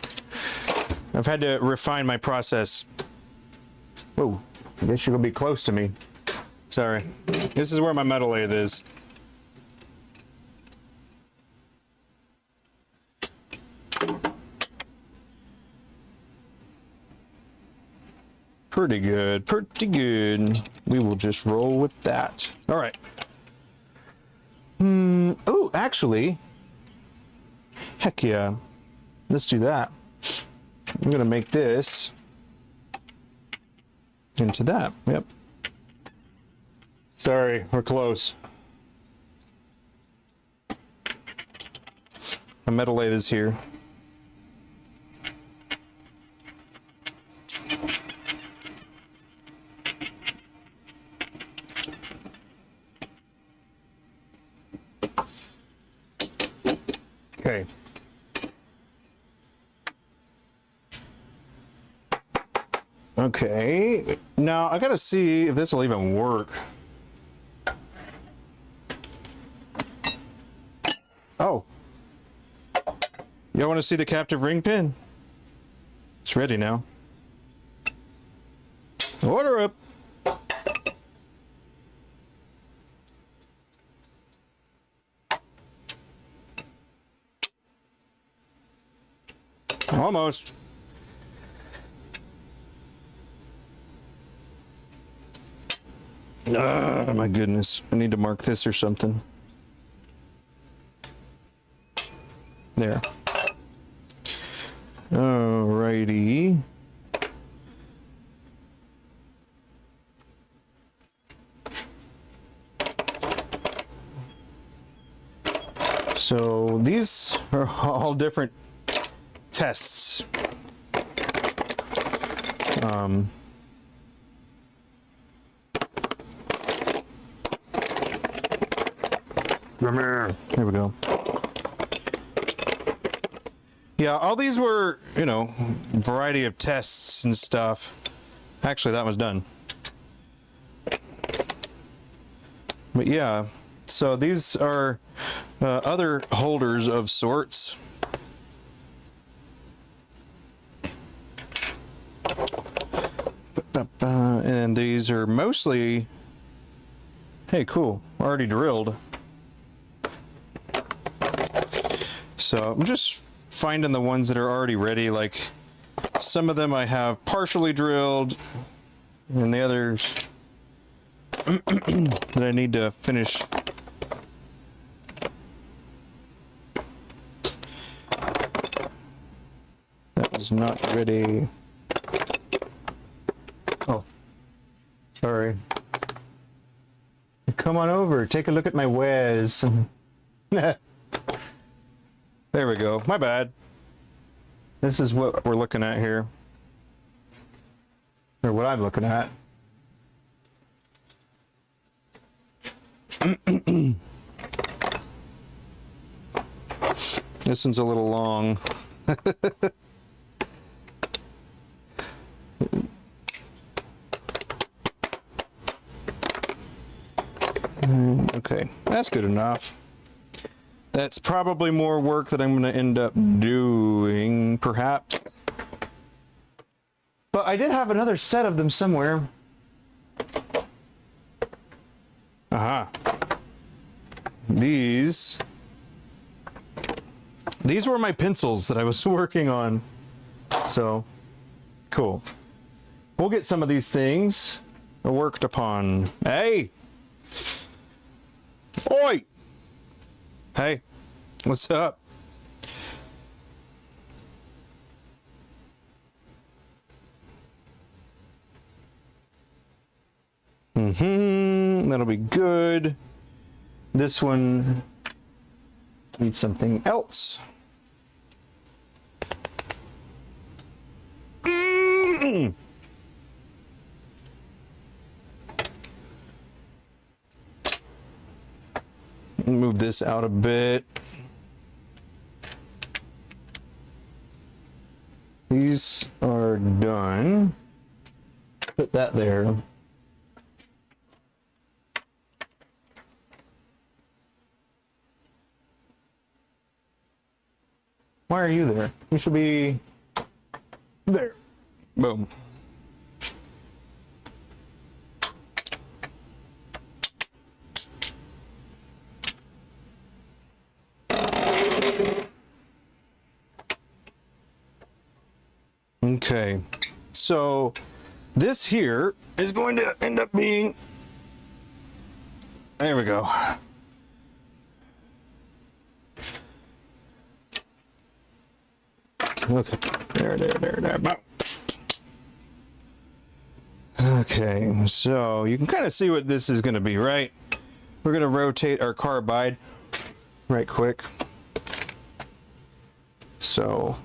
C: that? I've had to refine my process. Whoa, I guess you're gonna be close to me. Sorry. This is where my metal lathe is. Pretty good, pretty good. We will just roll with that. All right. Oh, actually, heck yeah. Let's do that. I'm gonna make this into that. Yep. Sorry, we're close. My metal lathe is here. Okay. Okay, now I gotta see if this will even work. Oh. Y'all wanna see the captive ring pin? It's ready now. Order up. Almost. Oh my goodness. I need to mark this or something. There. Alrighty.
A: So these are all different tests. Come here. There we go. Yeah, all these were, you know, variety of tests and stuff. Actually, that was done. But yeah, so these are other holders of sorts. And these are mostly, hey, cool, already drilled. So I'm just finding the ones that are already ready. Like some of them I have partially drilled, and the others that I need to finish. That is not ready. Oh, sorry. Come on over, take a look at my wares. There we go. My bad. This is what we're looking at here. Or what I'm looking at. This one's a little long. Okay, that's good enough. That's probably more work that I'm going to end up doing, perhaps. But I did have another set of them somewhere. Aha. These were my pencils that I was working on. So, cool. We'll get some of these things worked upon. Hey! Oi! Hey, what's up? That'll be good. This one needs something else. Move this out a bit. These are done. Put that there. Why are you there? You should be there. Boom. Okay, so this here is going to end up being, there we go. Okay, there. Okay, so you can kind of see what this is going to be, right? We're going to rotate our carbide right quick. So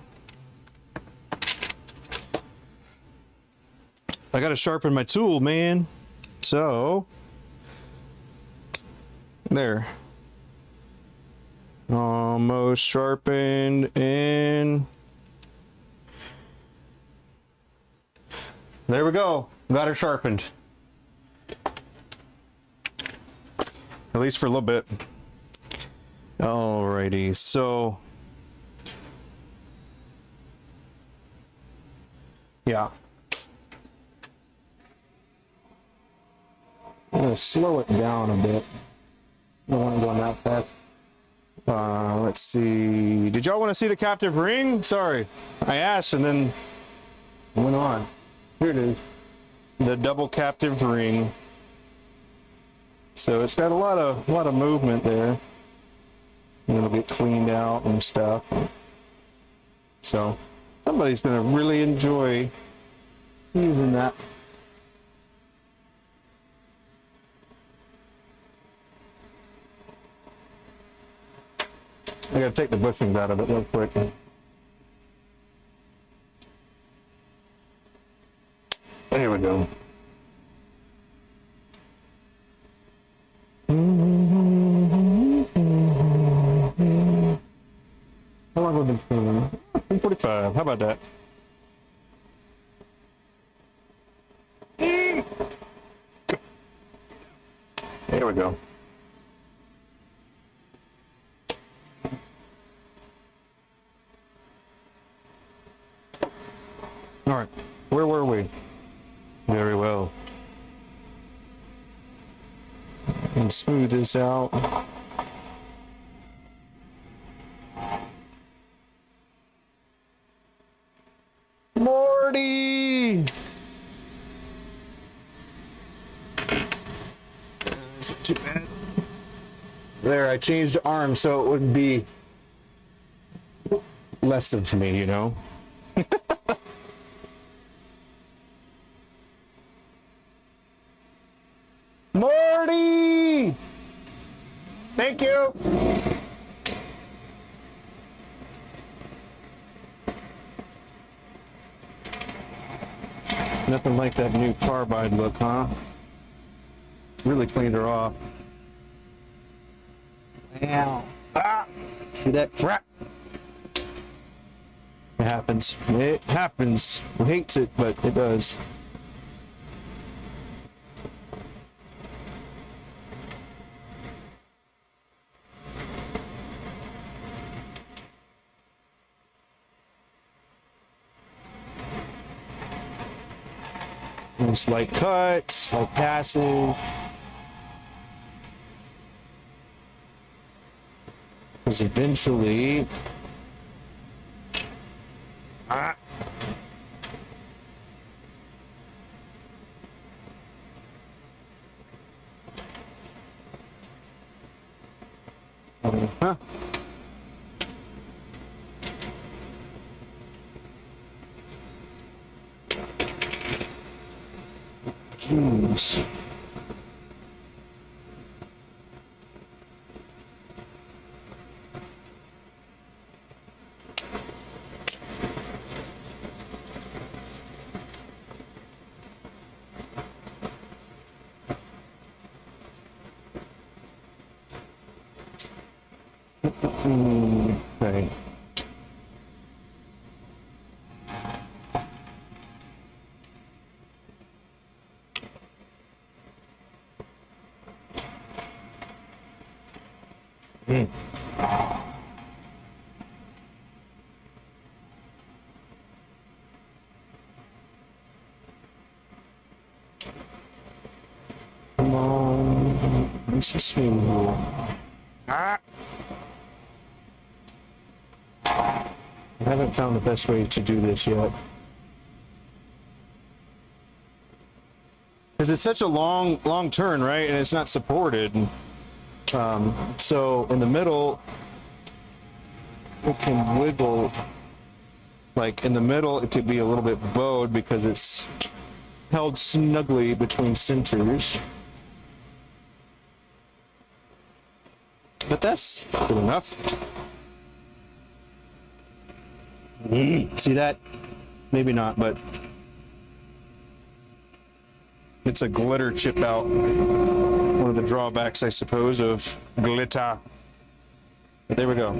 A: I gotta sharpen my tool, man. So there. Almost sharpened, and there we go. Got her sharpened. At least for a little bit. Alrighty, so yeah. I'm going to slow it down a bit. I don't want to go that fast. Let's see. Did y'all want to see the captive ring? Sorry. I asked and then went on. Here it is. The double captive ring. So it's got a lot of movement there. And it'll get cleaned out and stuff. So somebody's going to really enjoy using that.
C: I gotta take the bushings out of it real quick. There we go. How long have we been filming? 3:45. How about that? There we go. All right, where were we? Very well. And smooth this out. Morty! That's not too bad. There, I changed the arm so it would be less of me, you know? Morty! Thank you! Nothing like that new Carbide look, huh? Really cleaned her off. Ow. Ah! See that crap? It happens. It happens. Who hates it, but it does. Just light cuts, light passes. Because eventually, uh-huh. Jeez. Okay. Come on. This is smooth here. Ah! I haven't found the best way to do this yet. Because it's such a long turn, right? And it's not supported. So in the middle, it can wiggle. Like in the middle, it could be a little bit bowed because it's held snugly between centers. But that's good enough. See that? Maybe not, but it's a glitter chip out. One of the drawbacks, I suppose, of glitter. But there we go.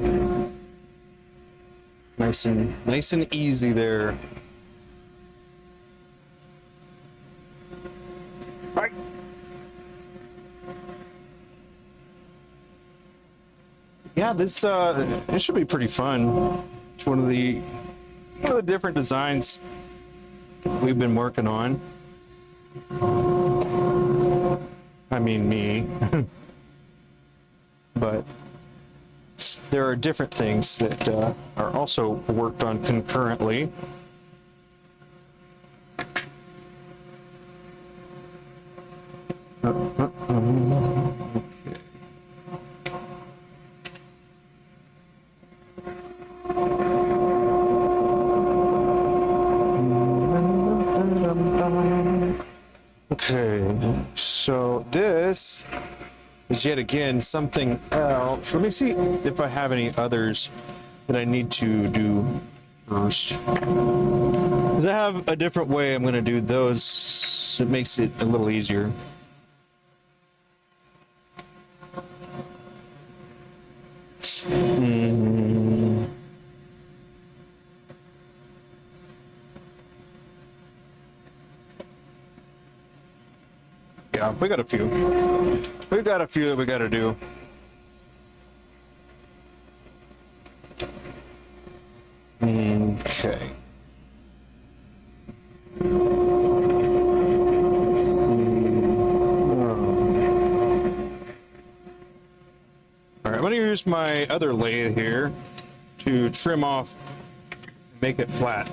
C: Nice and easy there. Right. Yeah, this should be pretty fun. It's one of the different designs we've been working on. I mean me. But there are different things that are also worked on concurrently. Okay, so this
A: is yet again something else. Let me see if I have any others that I need to do first. Because I have a different way I'm going to do those. It makes it a little easier. Yeah, we got a few. We've got a few that we got to do. Okay. All right, I'm going to use my other lathe here to trim off, make it flat.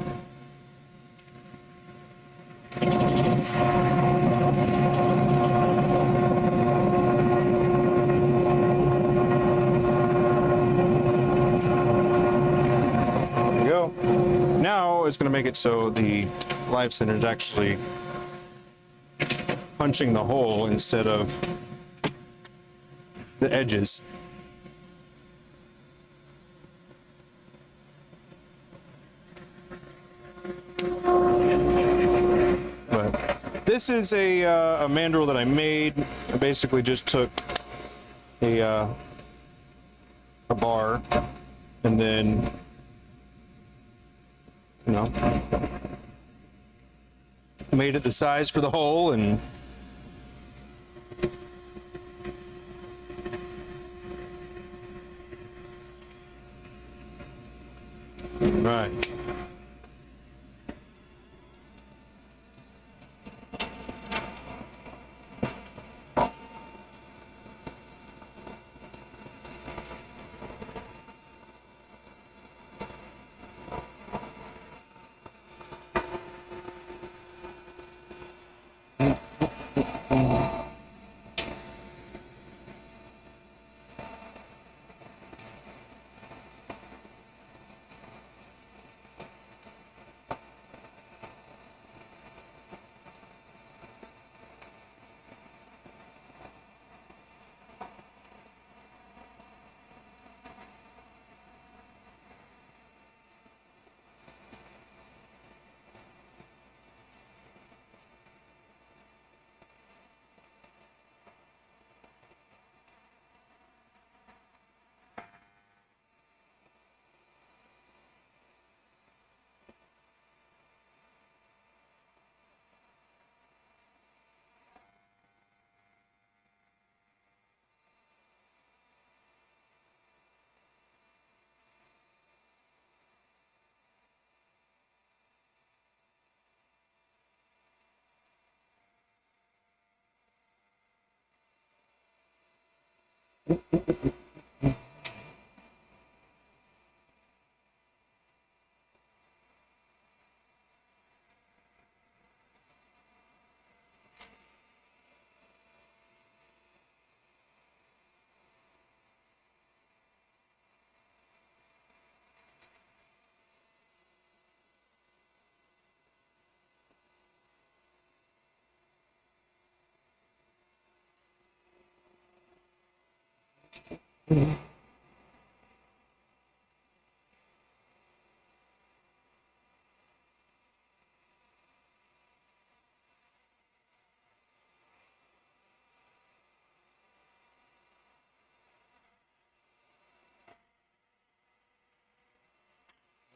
A: Now it's going to make it so the live center is actually punching the hole instead of the edges. But this is a mandrel that I made. I basically just took a bar and then, you know, made it the size for the hole, and right.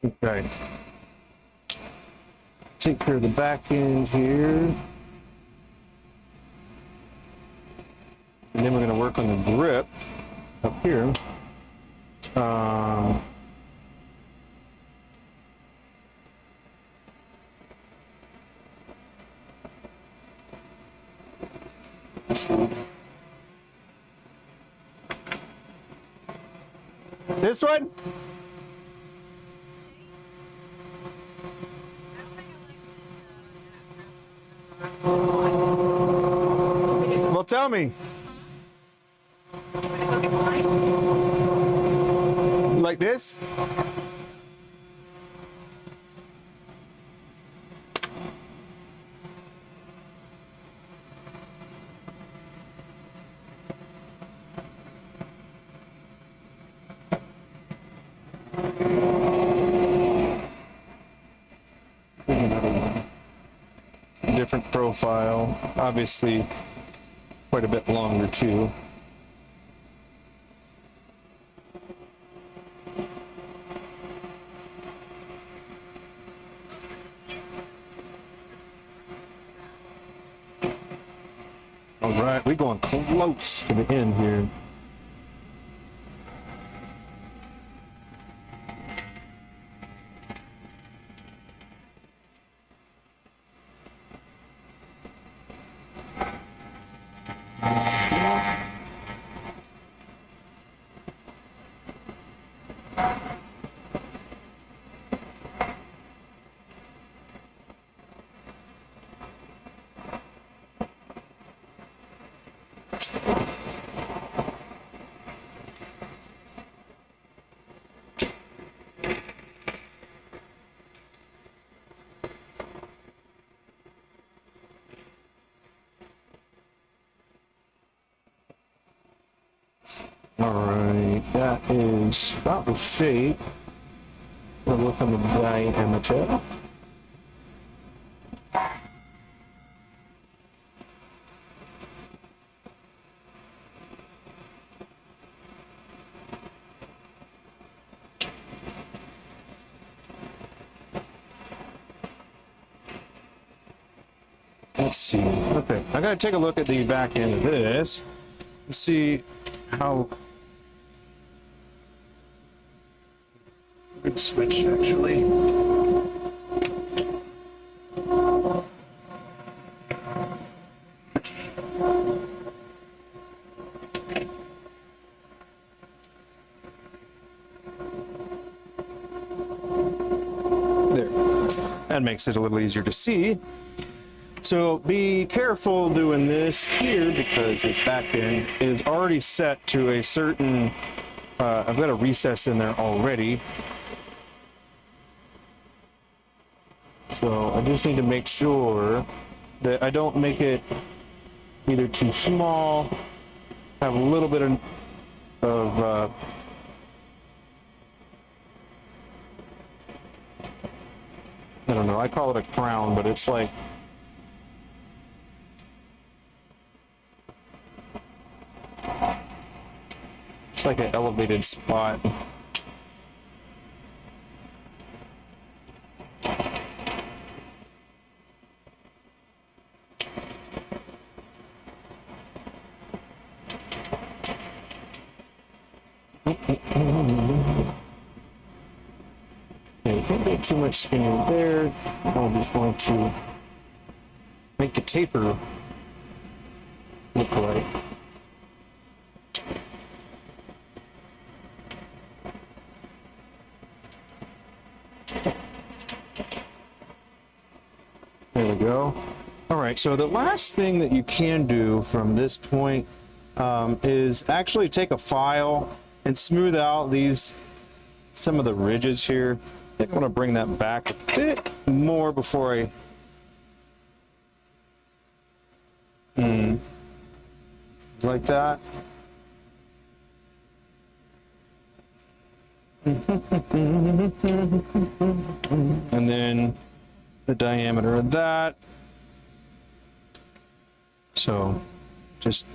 A: Okay. Take care of the back end here. And then we're going to work on the grip up here. This one? Well, tell me. Like this?
C: different profile. Obviously, quite a bit longer too. All right, we're going close to the end here. All right, that is about the shape. We'll look on the diameter. Let's see. Okay, I gotta take a look at the back end of this. Let's see how. Good switch, actually. There. That makes it a little easier to see. So be careful doing this here because this back end is already set to a certain, I've got a recess in there already. So I just need to make sure that I don't make it either too small, have a little bit of I don't know, I call it a crown, but it's like, it's like an elevated spot. Okay, can't get too much skin in there. I'm just going to make the taper look right. There we go. All right, so the last thing that you can do from this point is actually take a file and smooth out some of the ridges here. I think I want to bring that back a bit more before I like that. And then the diameter of that. So just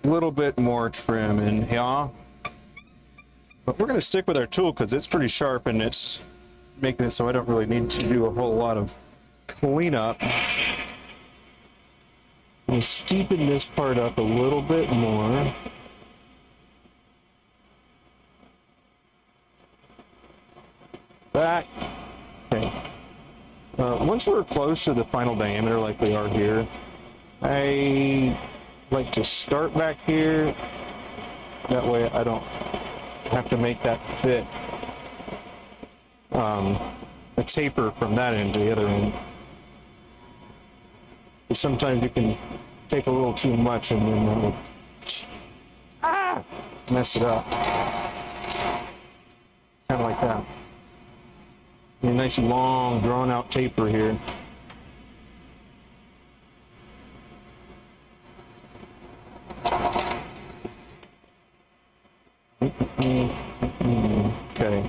C: a little bit more trim in here. But we're going to stick with our tool because it's pretty sharp and it's making it so I don't really need to do a whole lot of cleanup. I'm going to steepen this part up a little bit more. Back. Okay. Once we're close to the final diameter like we are here, I like to start back here. That way I don't have to make that fit a taper from that end to the other end. Sometimes you can take a little too much and then that will mess it up. Kind of like that. A nice long drawn out taper here. Okay.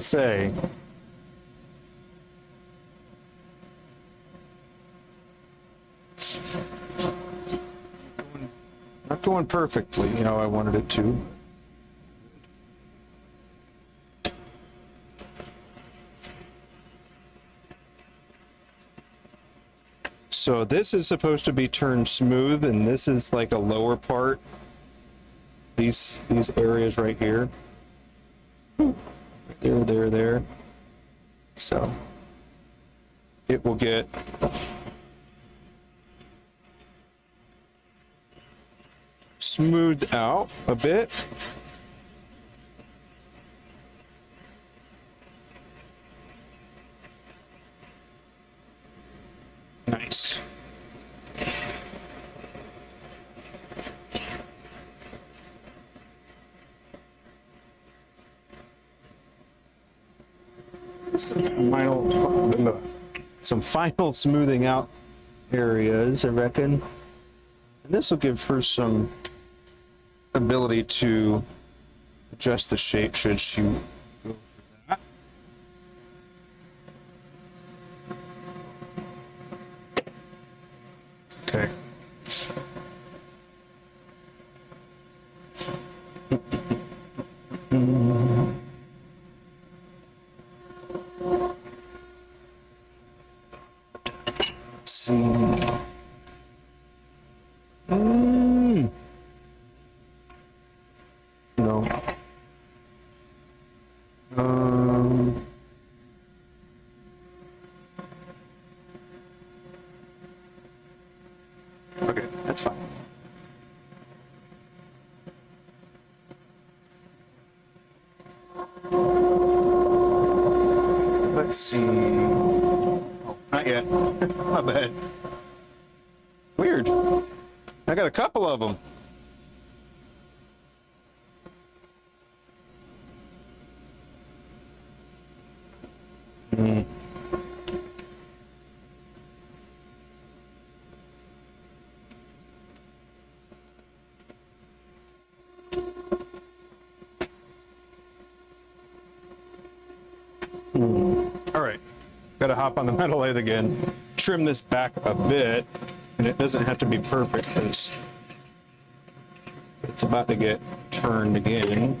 A: say. Not going perfectly how I wanted it to. So this is supposed to be turned smooth, and this is like a lower part. These areas right here. There. So it will get smoothed out a bit. Nice. Some final smoothing out areas, I reckon. And this will give her some ability to adjust the shape should she go for that. Okay. Let's see. No. Okay, that's fine. Let's see. Oh, not yet. My bad. Weird. I got a couple of them. All right, gotta hop on the metal lathe again, trim this back a bit, and it doesn't have to be perfect because it's about to get turned again.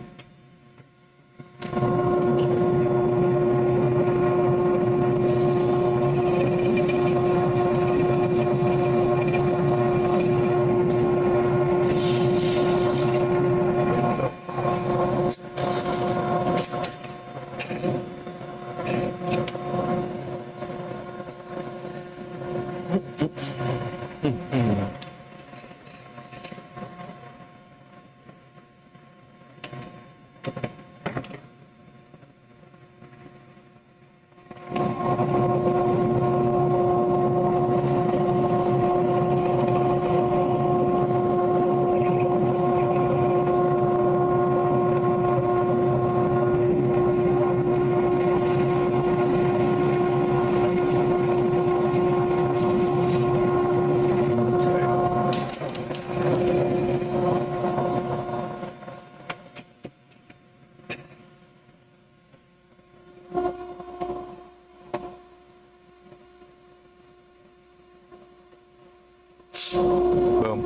A: Boom.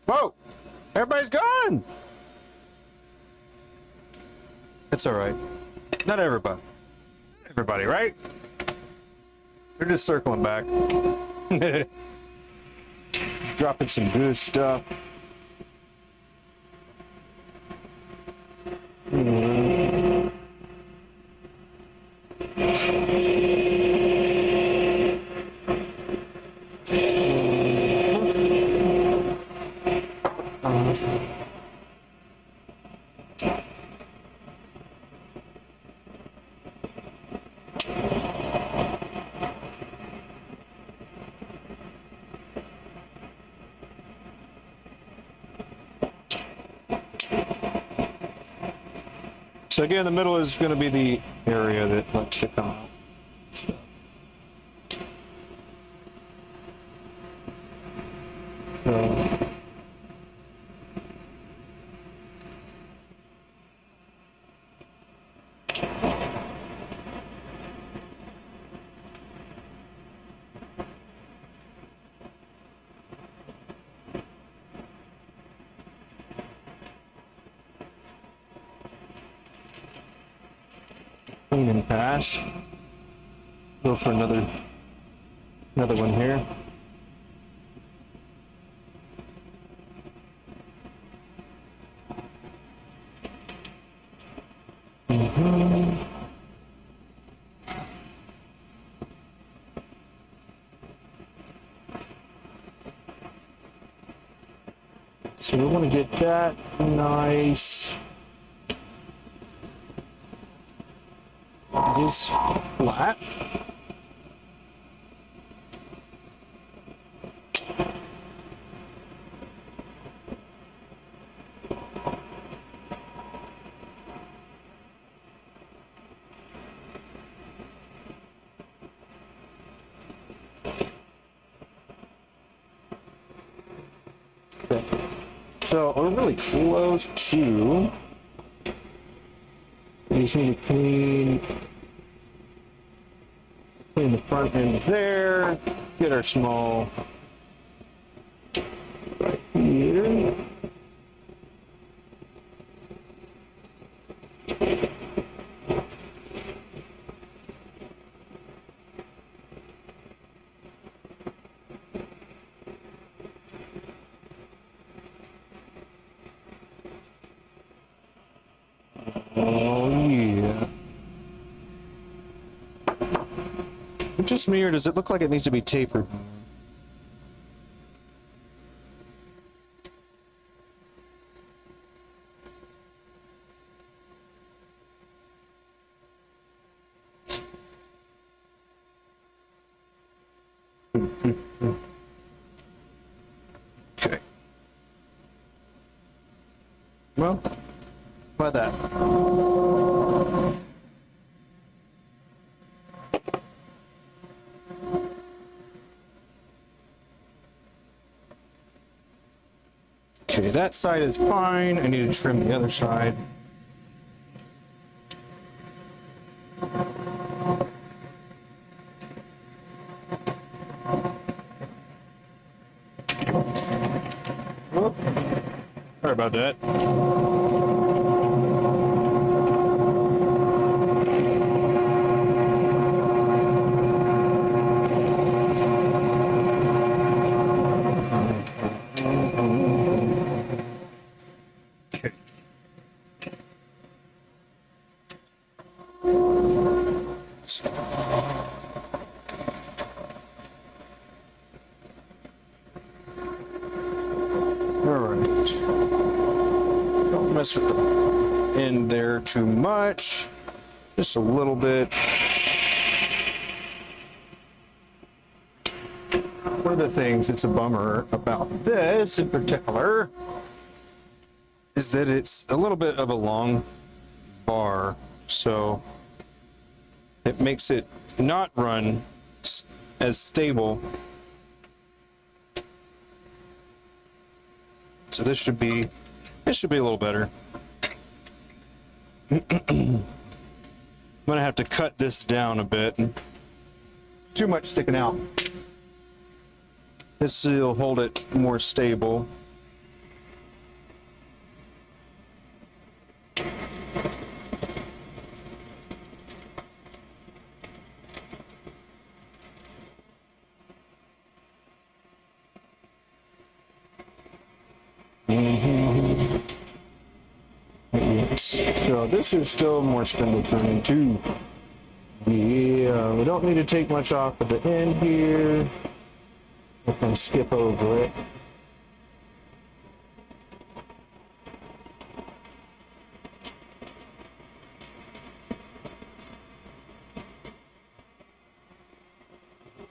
A: Whoa! Everybody's gone! It's all right. Not everybody. Everybody, right? They're just circling back. Dropping some good stuff. So again, the middle is going to be the area that likes to come out.
C: So, clean and pass. Go for another one here. So we want to get that nice. This flat. Okay. So we're really close to. We just need to clean the front end there. Get our small right here. Oh yeah. Just me, or does it look like it needs to be tapered? Okay. Well, by that. Okay, that side is fine. I need to trim the other side. Whoop. Sorry about that. Mess with the end there too much, just a little bit. One of the things that's a bummer about this in particular is that it's a little bit of a long bar, so it makes it not run as stable. So this should be a little better. I'm gonna have to cut this down a bit. Too much sticking out. This will hold it more stable. So this is still more spindle turning too. Yeah, we don't need to take much off at the end here. We can skip over it.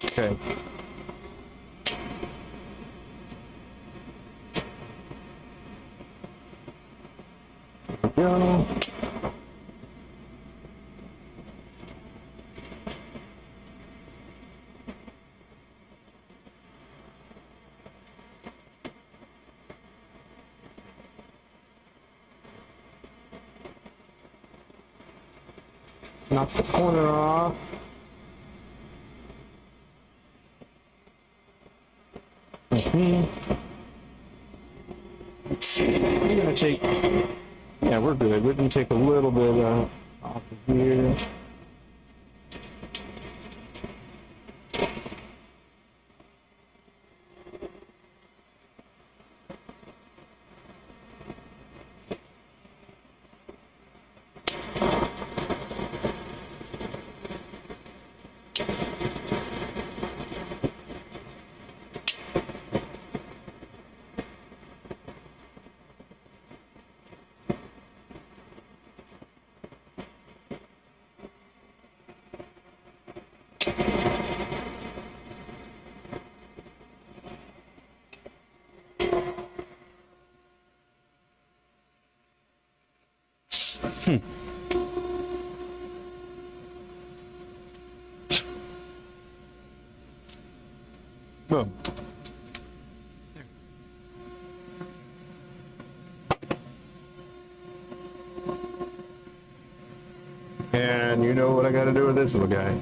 C: Okay. There we go. knock the corner off. Let's see, we're gonna take, yeah, we're good. We're gonna take a little bit off of here. Boom. And you know what I got to do with this little guy.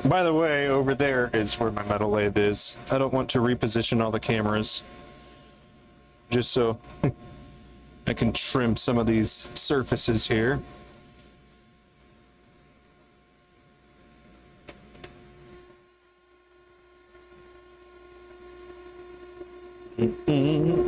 C: By the way, over there is where my metal lathe is. I don't want to reposition all the cameras, just so I can trim some of these surfaces here. Okay.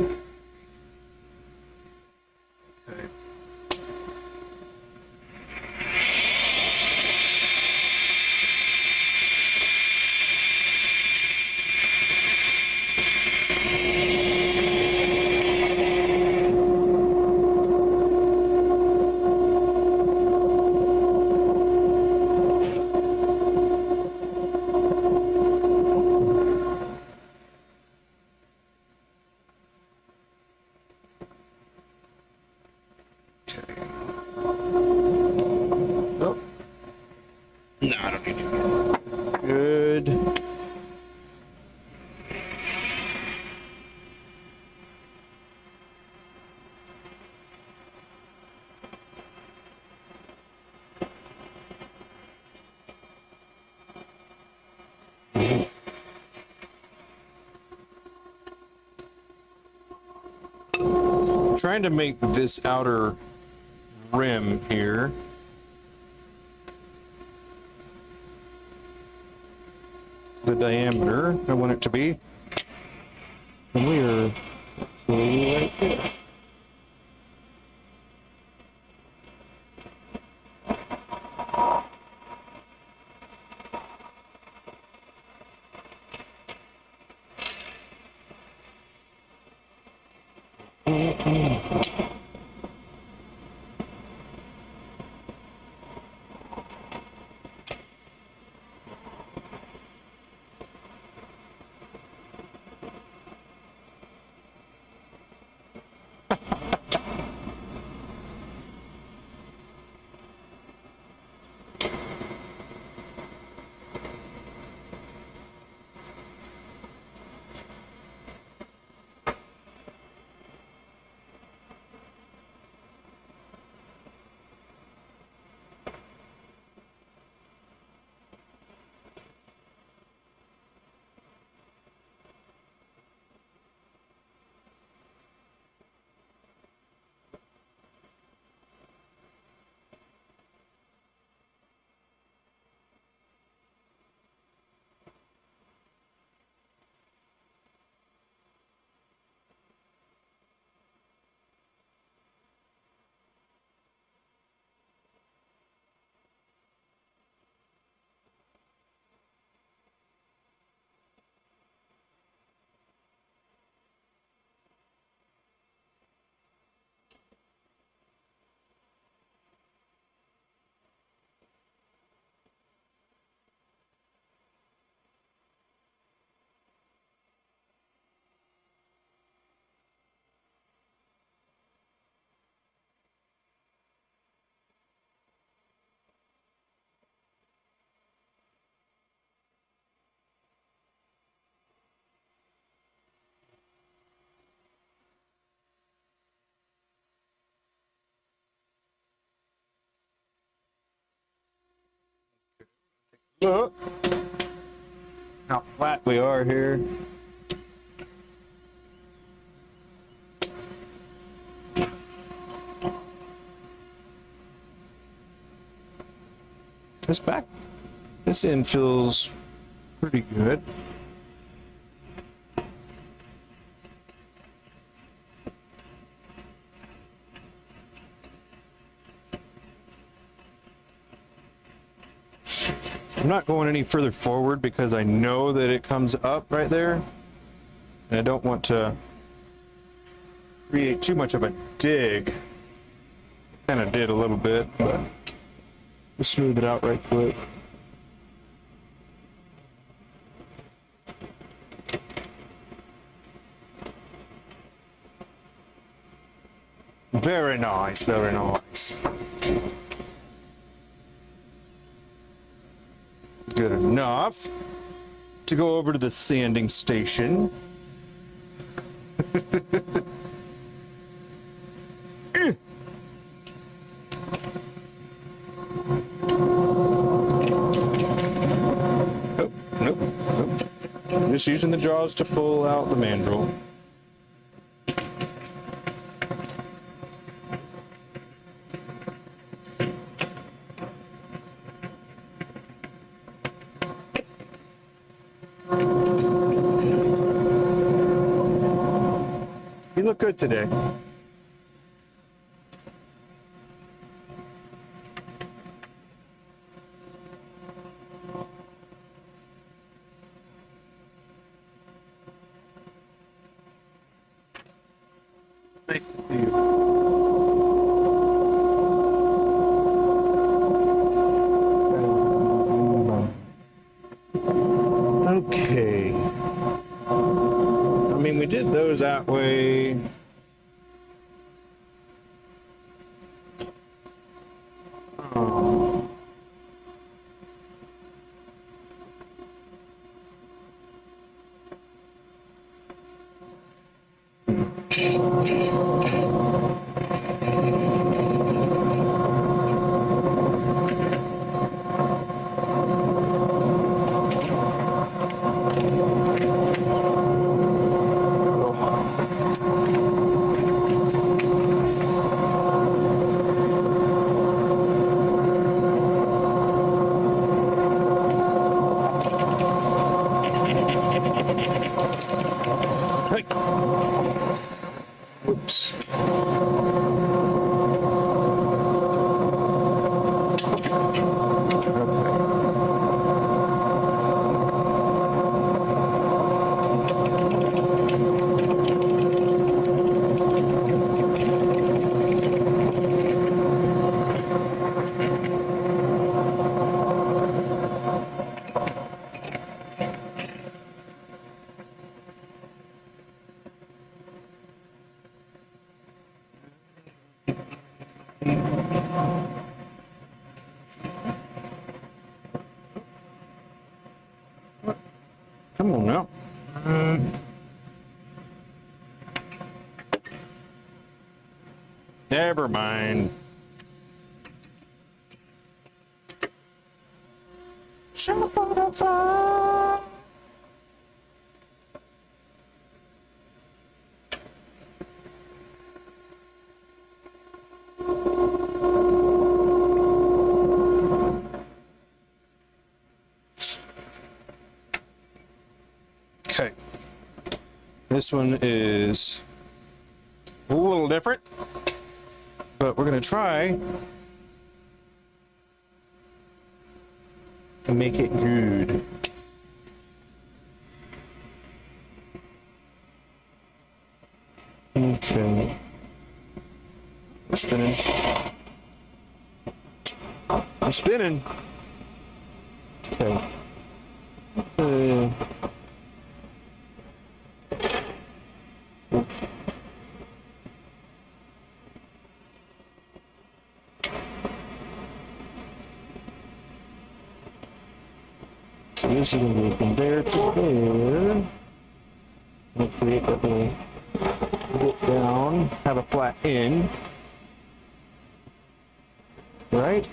C: Oh. No, I don't need to. Good. Trying to make this outer rim here the diameter I want it to be. And we are actually right there.
A: Oh. How flat we are here. This end feels pretty good. I'm not going any further forward because I know that it comes up right there. And I don't want to create too much of a dig. Kind of did a little bit, but we'll smooth it out right quick. Very nice, very nice. Good enough to go over to the sanding station. Nope. Just using the jaws to pull out the mandrel. You look good today. Nice to see you. Okay. I mean, we did those that way. Hey. Oops. Come on now. Never mind. Shopify. Okay. This one is a little different, but we're going to try to make it good. Okay. We're spinning. We're spinning. Okay. So this is going to go from there to there. And create that little dip down, have a flat end. Right?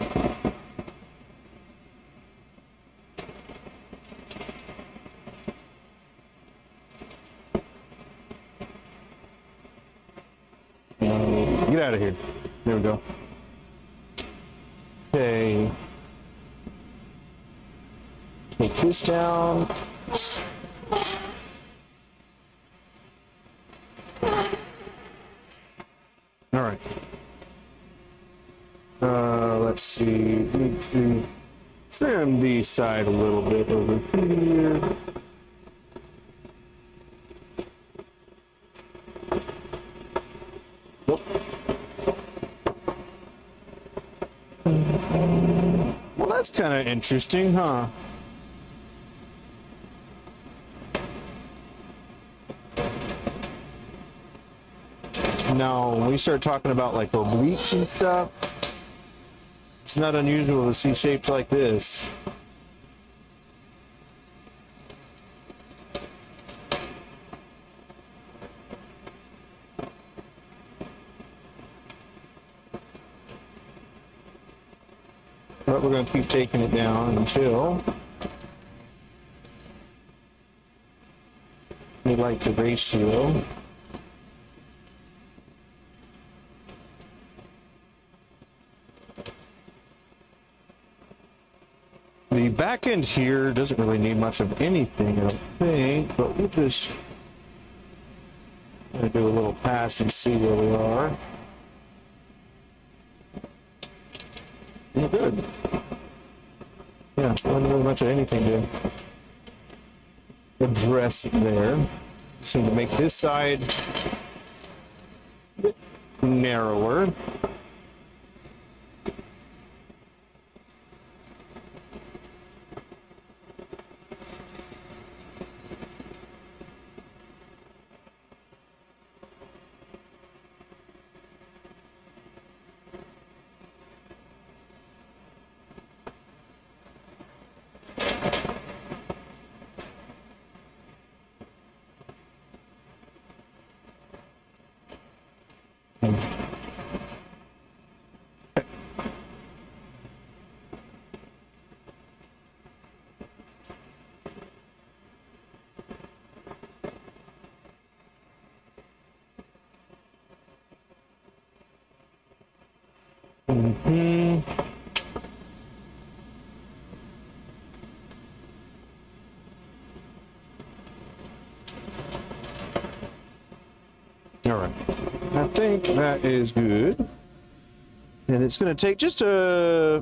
C: get out of here. There we go. Okay. Take this down. All right. Let's see. Need to trim the side a little bit over here. Whoop. Well, that's kind of interesting, huh? Now, when we start talking about like obliques and stuff, it's not unusual to see shapes like this. But we're going to keep taking it down until we like the ratio. The back end here doesn't really need much of anything, I don't think, but we'll just do a little pass and see where we are. Yeah, good. Yeah, not really much of anything to address there. Just need to make this side a bit narrower. All right, I think that is good. And it's going to take just some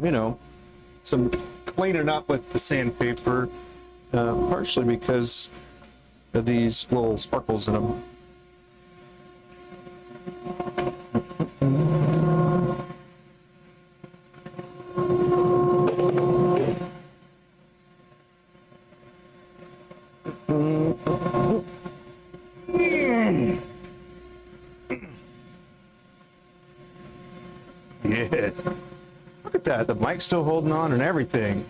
C: cleaning up with the sandpaper, partially because of these little sparkles in them. Yeah. Look at that. The mic's still holding on and everything.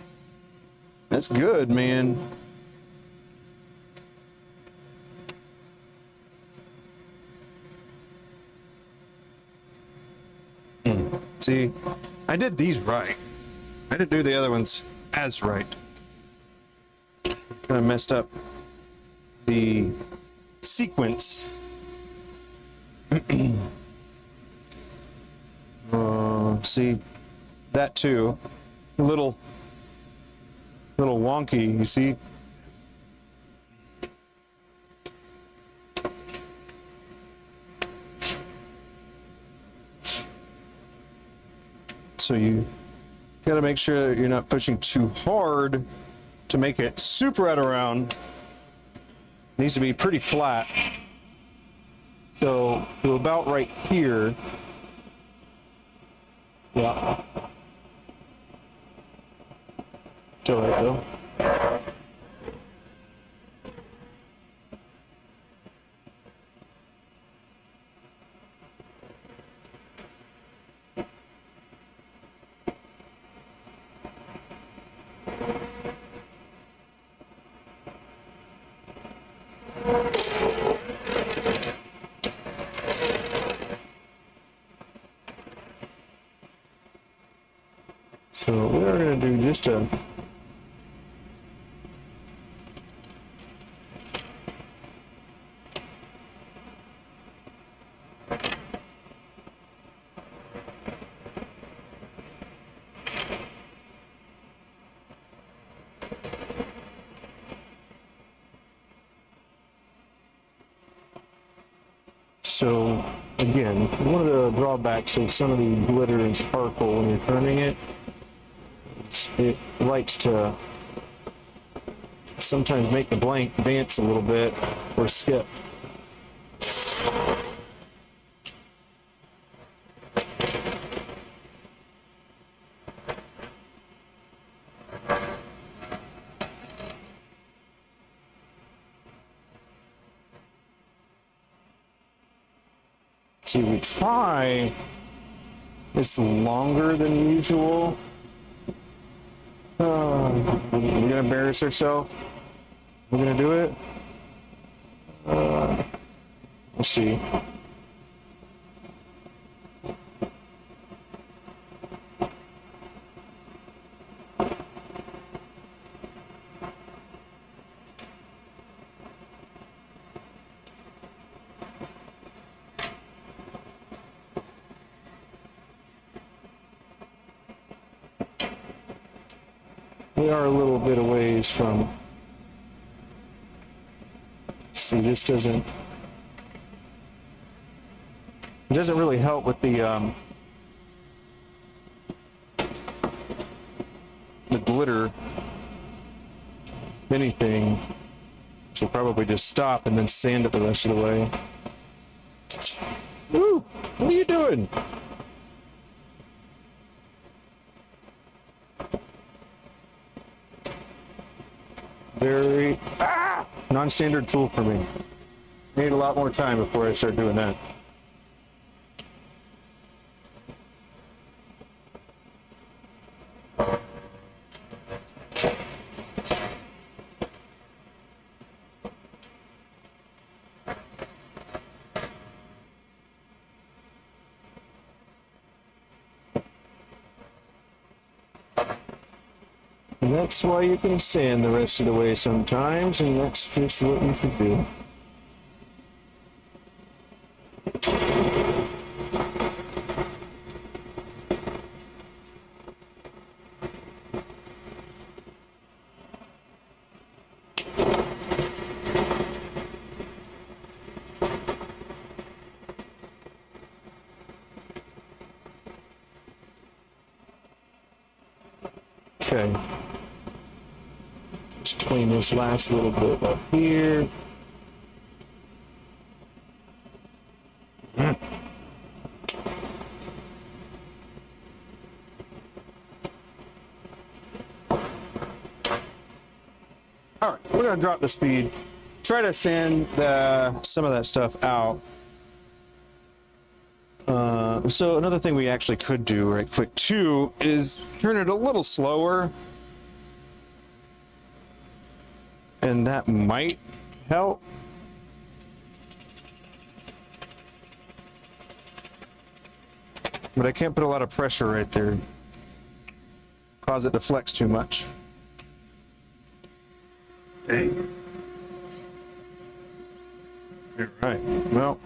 C: That's good, man. See, I did these right. I didn't do the other ones as right. Kind of messed up the sequence. See, that too, a little wonky, you see? So you got to make sure that you're not pushing too hard to make it super right around. It needs to be pretty flat. So to about right here. Yeah. Still right though. So we're going to do just a So again, one of the drawbacks of some of the glitter and sparkle when you're turning it, it likes to sometimes make the blank dance a little bit or skip. See, we try this longer than usual. We're gonna embarrass ourselves. We're gonna do it. Let's see. We are a little bit a ways from. See, this doesn't. It doesn't really help with the glitter. If anything, so probably just stop and then sand it the rest of the way. Woo! What are you doing? Very non-standard tool for me. Need a lot more time before I start doing that. And that's why you can sand the rest of the way sometimes, and that's just what you should do. Okay. Just clean this last little bit up here. All right, we're gonna drop the speed. Try to sand some of that stuff out. So another thing we actually could do right quick too is turn it a little slower. And that might help. But I can't put a lot of pressure right there. Cause it to flex too much. Hey. You're right. Well.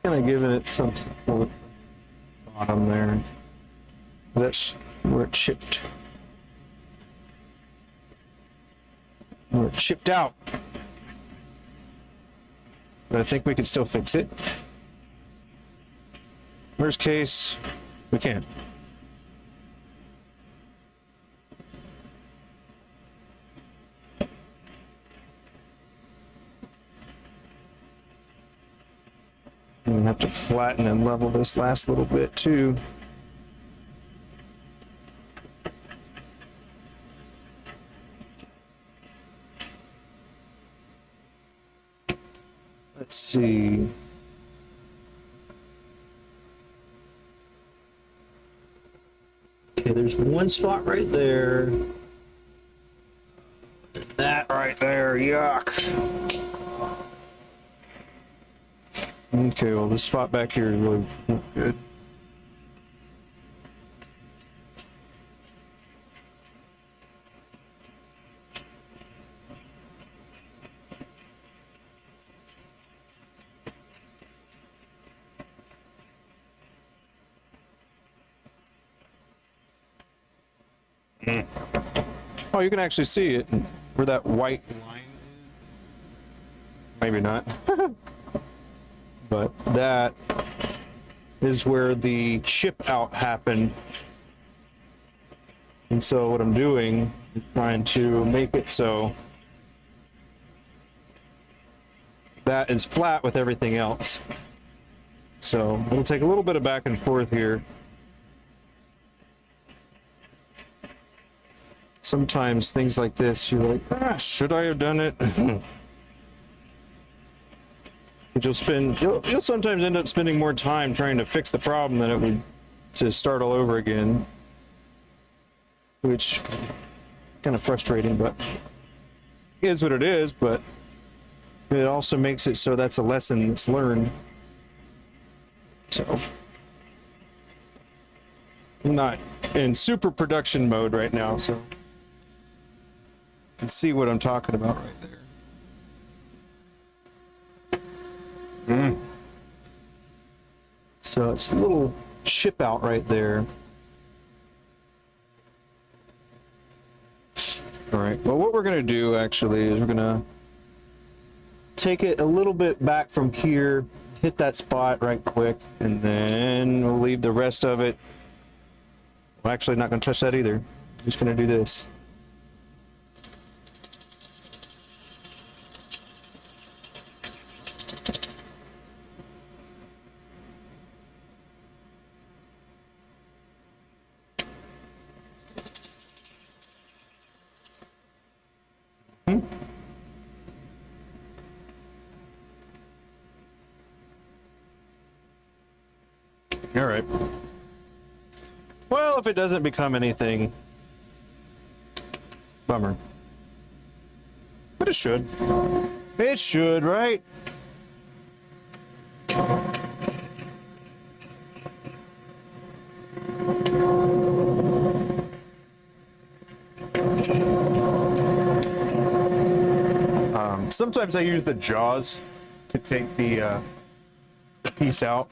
C: Kind of giving it some support bottom there. That's where it chipped. Where it chipped out. But I think we can still fix it. Worst case, we can't. I'm gonna have to flatten and level this last little bit too. Let's see. Okay, there's one spot right there. That right there, yuck. Okay, well, this spot back here is really good. Oh, you can actually see it where that white line is. Maybe not. But that is where the chip out happened. And so what I'm doing is trying to make it so that is flat with everything else. So it'll take a little bit of back and forth here. Sometimes things like this, you're like, should I have done it? You'll sometimes end up spending more time trying to fix the problem than it would to start all over again, which kind of frustrating, but is what it is. But it also makes it so that's a lesson that's learned. So I'm not in super production mode right now, so you can see what I'm talking about right there. So it's a little chip out right there. All right, well, what we're gonna do actually is we're gonna take it a little bit back from here, hit that spot right quick, and then we'll leave the rest of it. I'm actually not gonna touch that either. I'm just gonna do this. All right. Well, if it doesn't become anything, bummer. But it should. It should, right? Sometimes I use the jaws to take the piece out.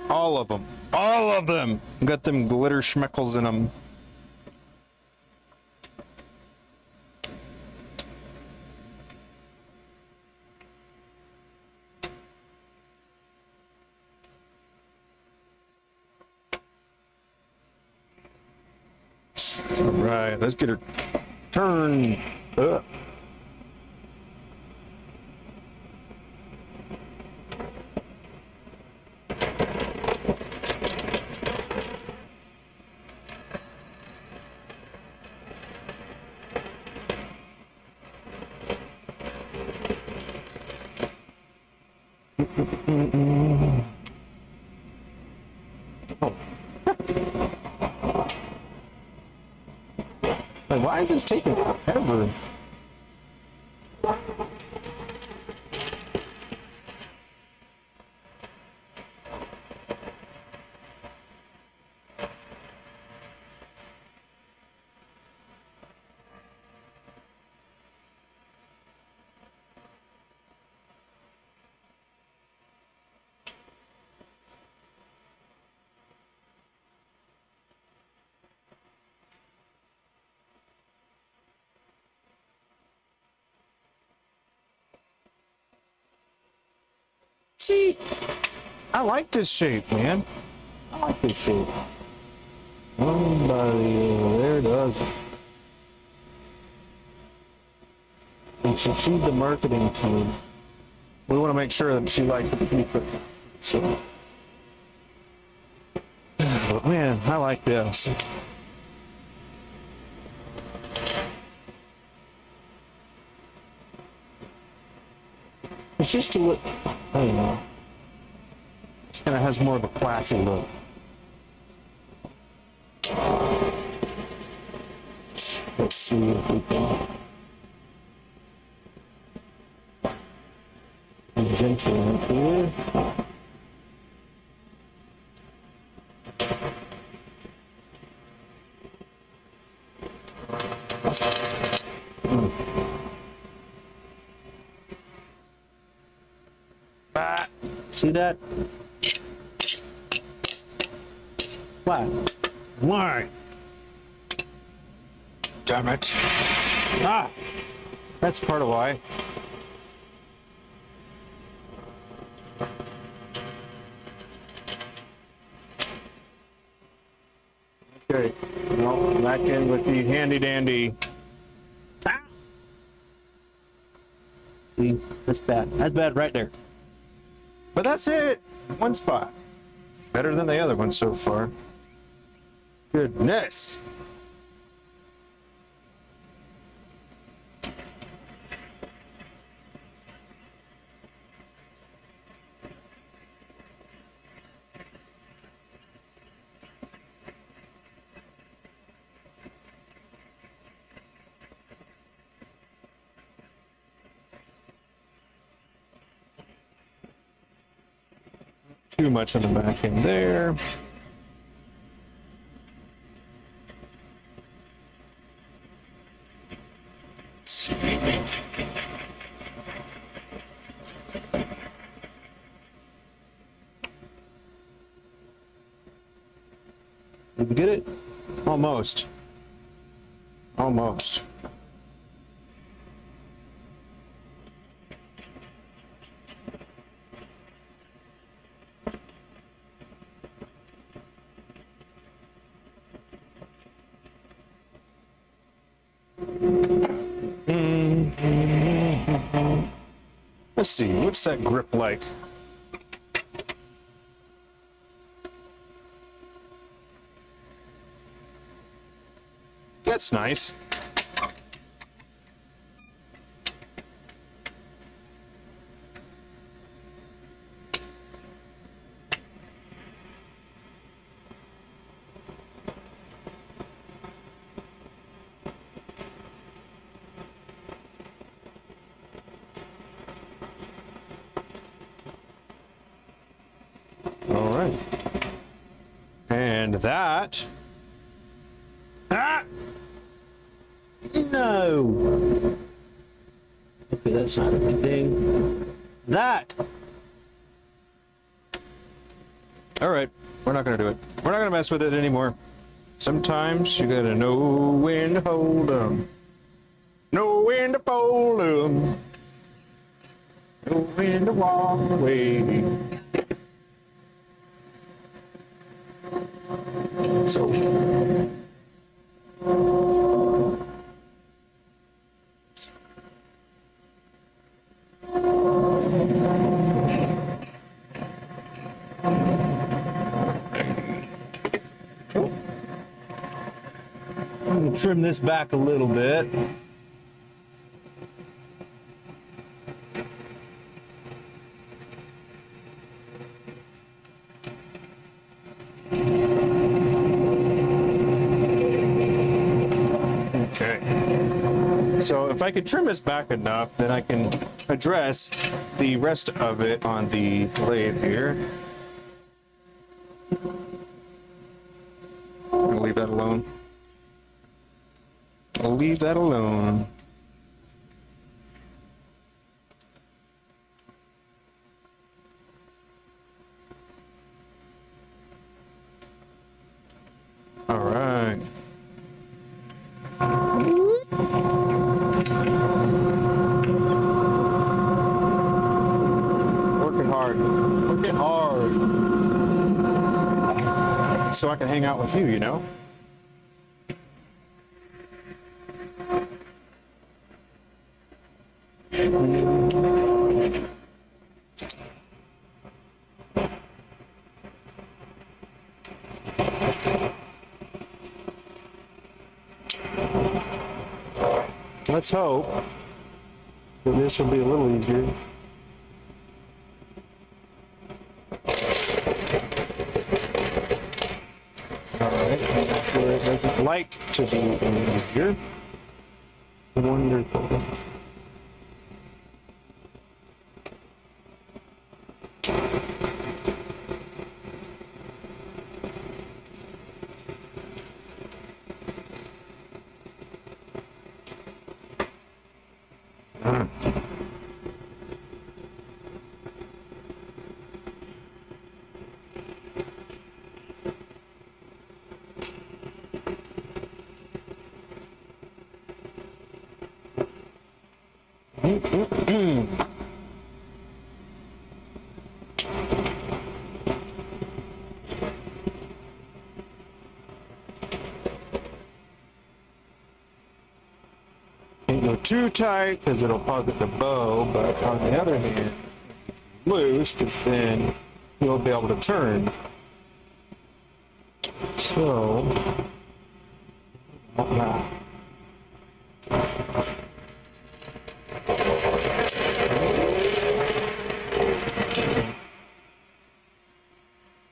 C: All of them. All of them. Got them glitter schmeckles in them. All right, let's get her turned up. Like, why is this taking forever? See, I like this shape, man. I like this shape. Somebody over there does. And so she's the marketing team. We want to make sure that she likes the people. So, but man, I like this. It's just a look, I don't know. It kind of has more of a classy look. Let's see if we can be gentle here. See that?
A: flat. Why? Damn it. Ah! That's part of why. Okay, well, back in with the handy dandy. Ah! See, that's bad. That's bad right there. But that's it. One spot. Better than the other one so far. Goodness. Too much on the back end there. Did we get it? Almost. Almost. Let's see, what's that grip like? That's nice. All right. And that. Ah! No. Okay, that's not a good thing. That. All right. We're not going to do it. We're not going to mess with it anymore. Sometimes you got to know when to hold them. Know when to fold them. Know when to walk away. So. I'm going to trim this back a little bit. Okay. So if I could trim this back enough, then I can address the rest of it on the lathe here. I'm going to leave that alone. I'll leave that alone. All right. Working hard. Working hard. So I can hang out with you, you know? Let's hope that this will be a little easier. All right, make sure it doesn't like to be any easier. Wonderful.
C: Can't go too tight because it'll cause it to bow, but on the other hand, loose because then you'll be able to turn. So, like that.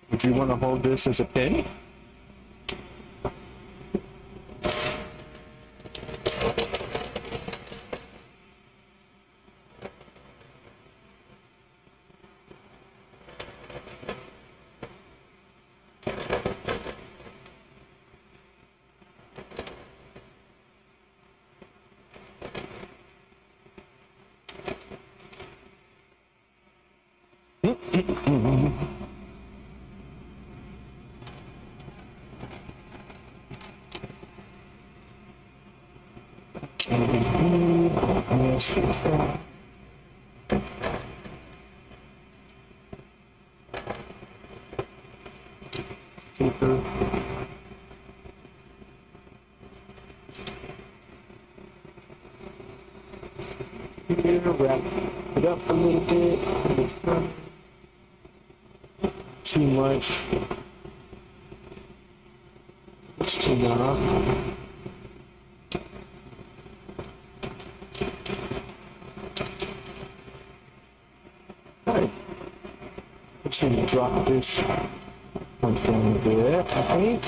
C: Would you want to hold this as a pin? Taper. Here, wrap it up a little bit. Too much. It's too long. Okay. Just need to drop this one down a bit, I think.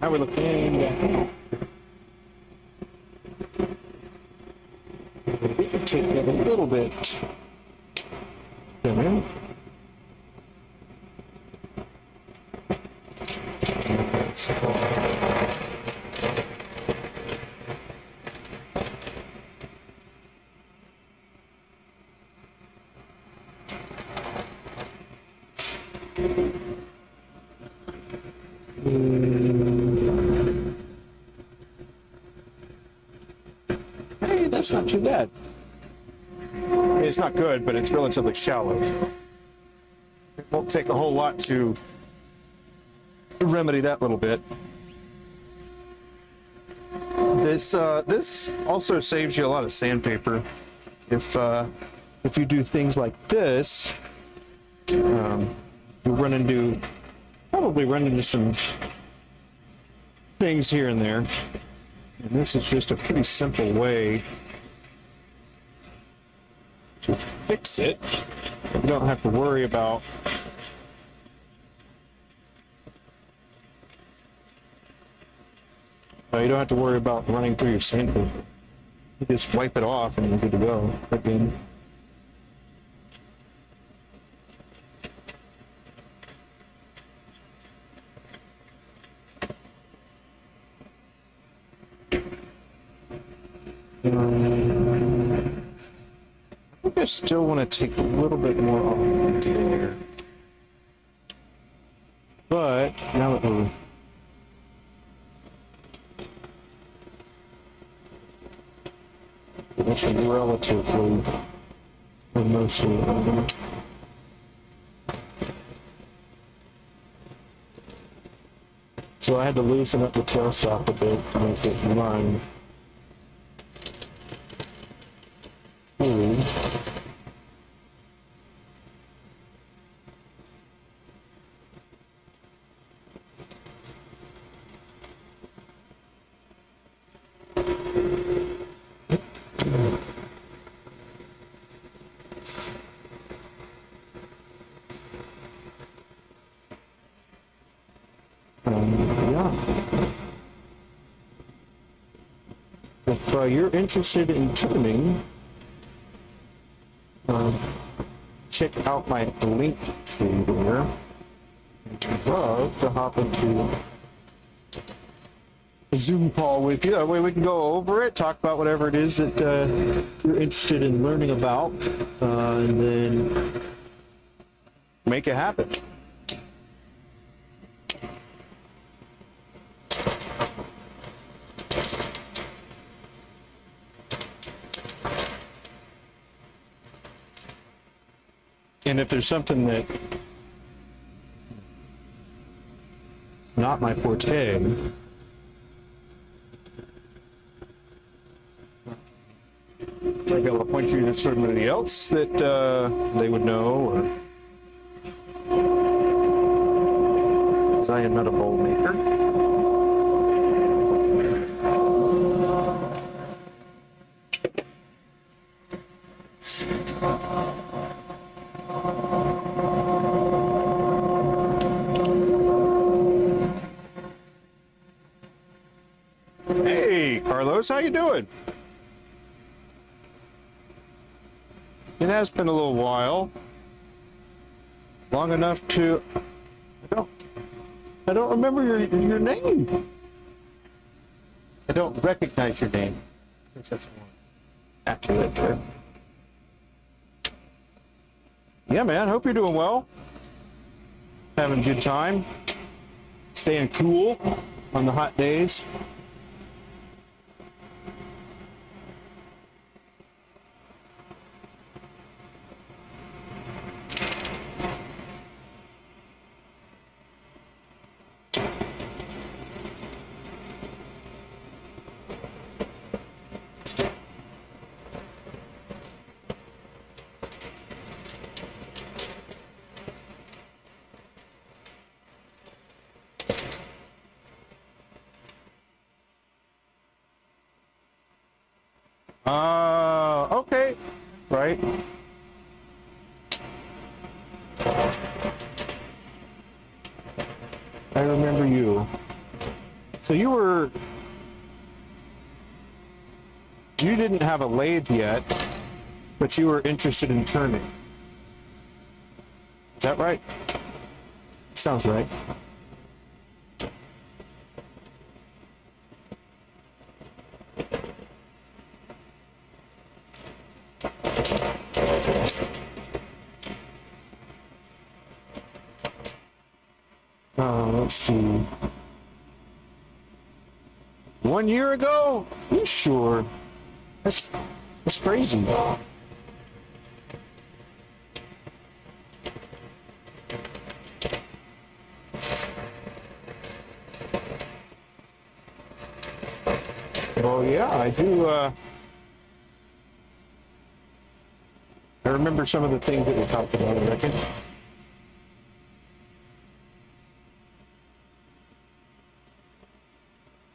C: How we looking? We can take that a little bit thinner. Hey, that's not too bad. It's not good, but it's relatively shallow. It won't take a whole lot to remedy that little bit. This also saves you a lot of sandpaper. If you do things like this, you probably run into some things here and there. And this is just a pretty simple way to fix it. You don't have to worry about running through your sandpaper. You just wipe it off and you're good to go again. I think I still want to take a little bit more off there. But now that we're that's relatively mostly so I had to loosen up the tailstock a bit to make it run. If you're interested in turning, check out my link tree there. I'd love to hop into a Zoom call with you. That way we can go over it, talk about whatever it is that you're interested in learning about, and then make it happen. And if there's something that not my forte, I'd be able to point you to somebody else that they would know, or 'cause I am not a bowl maker. Hey, Carlos, how you doing? It has been a little while. Long enough to... I don't remember your name. I don't recognize your name. I guess that's more accurate there. Yeah, man, hope you're doing well. Having a good time. Staying cool on the hot days. Okay, right. I remember you. So you didn't have a lathe yet, but you were interested in turning. Is that right? Sounds right. Let's see. 1 year ago? You sure? That's crazy. Well, yeah, I do. I remember some of the things that we talked about, I reckon.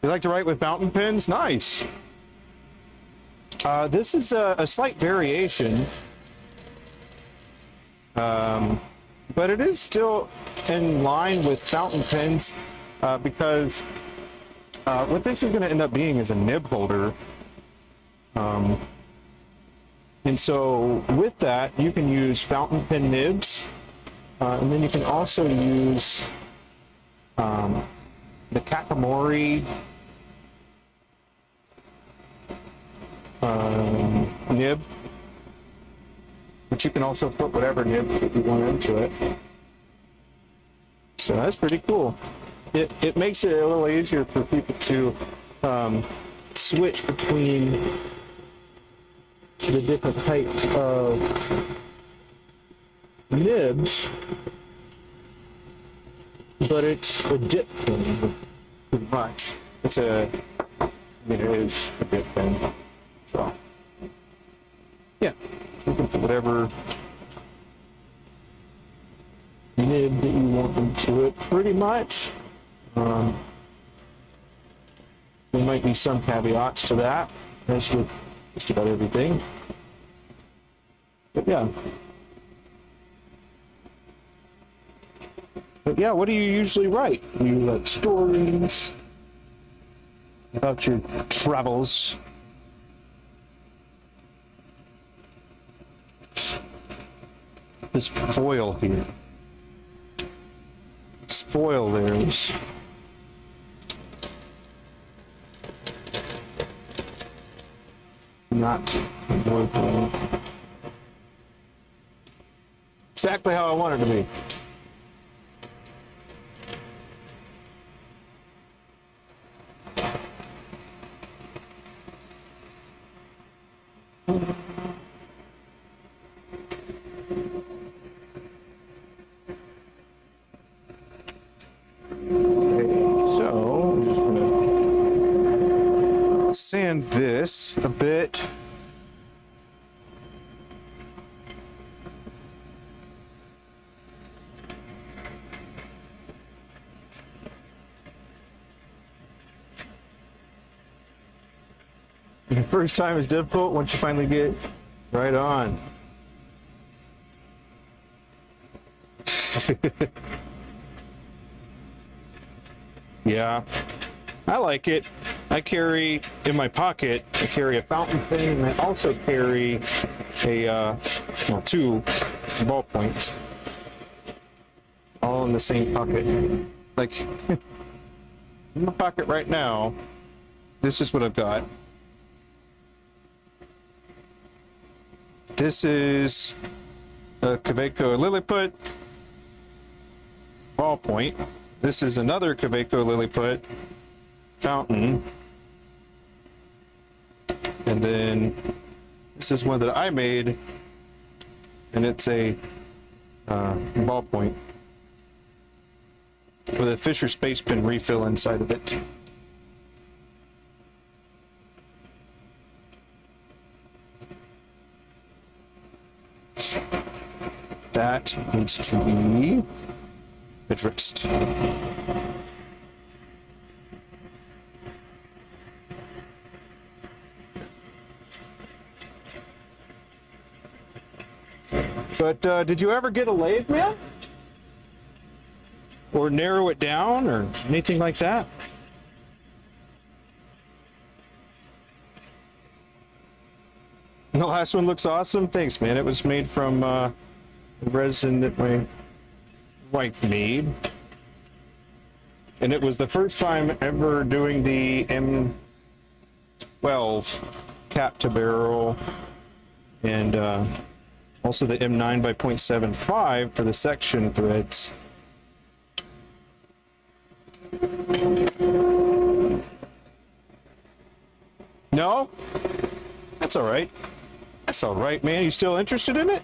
C: You like to write with fountain pens? Nice. This is a slight variation, but it is still in line with fountain pens because what this is going to end up being is a nib holder. And so with that, you can use fountain pen nibs, and then you can also use the Kakamori nib, but you can also put whatever nib that you want into it. So that's pretty cool. It makes it a little easier for people to switch between the different types of nibs, but it's a dip pen, pretty much. It is a dip pen. So, yeah, you can put whatever nib that you want into it, pretty much. There might be some caveats to that, as with just about everything. But yeah. What do you usually write? Do you write stories about your travels? This foil here. This foil there is not working exactly how I want it to be. So, I'm just gonna sand this a bit. The first time is difficult once you finally get right on. Yeah, I like it. I carry in my pocket, I carry a fountain pen, and I also carry a, well, two ballpoints, all in the same pocket. Like, in my pocket right now, this is what I've got. This is a Kaweco Lilliput ballpoint. This is another Kaweco Lilliput fountain. And then this is one that I made, and it's a ballpoint with a Fisher Space Pen refill inside of it. That needs to be addressed. But did you ever get a lathe, man? Or narrow it down or anything like that? The last one looks awesome. Thanks, man. It was made from resin that my wife made. And it was the first time ever doing the M12 cap to barrel, and also the M9 by 0.75 for the section threads. No? That's all right. That's all right, man. You still interested in it?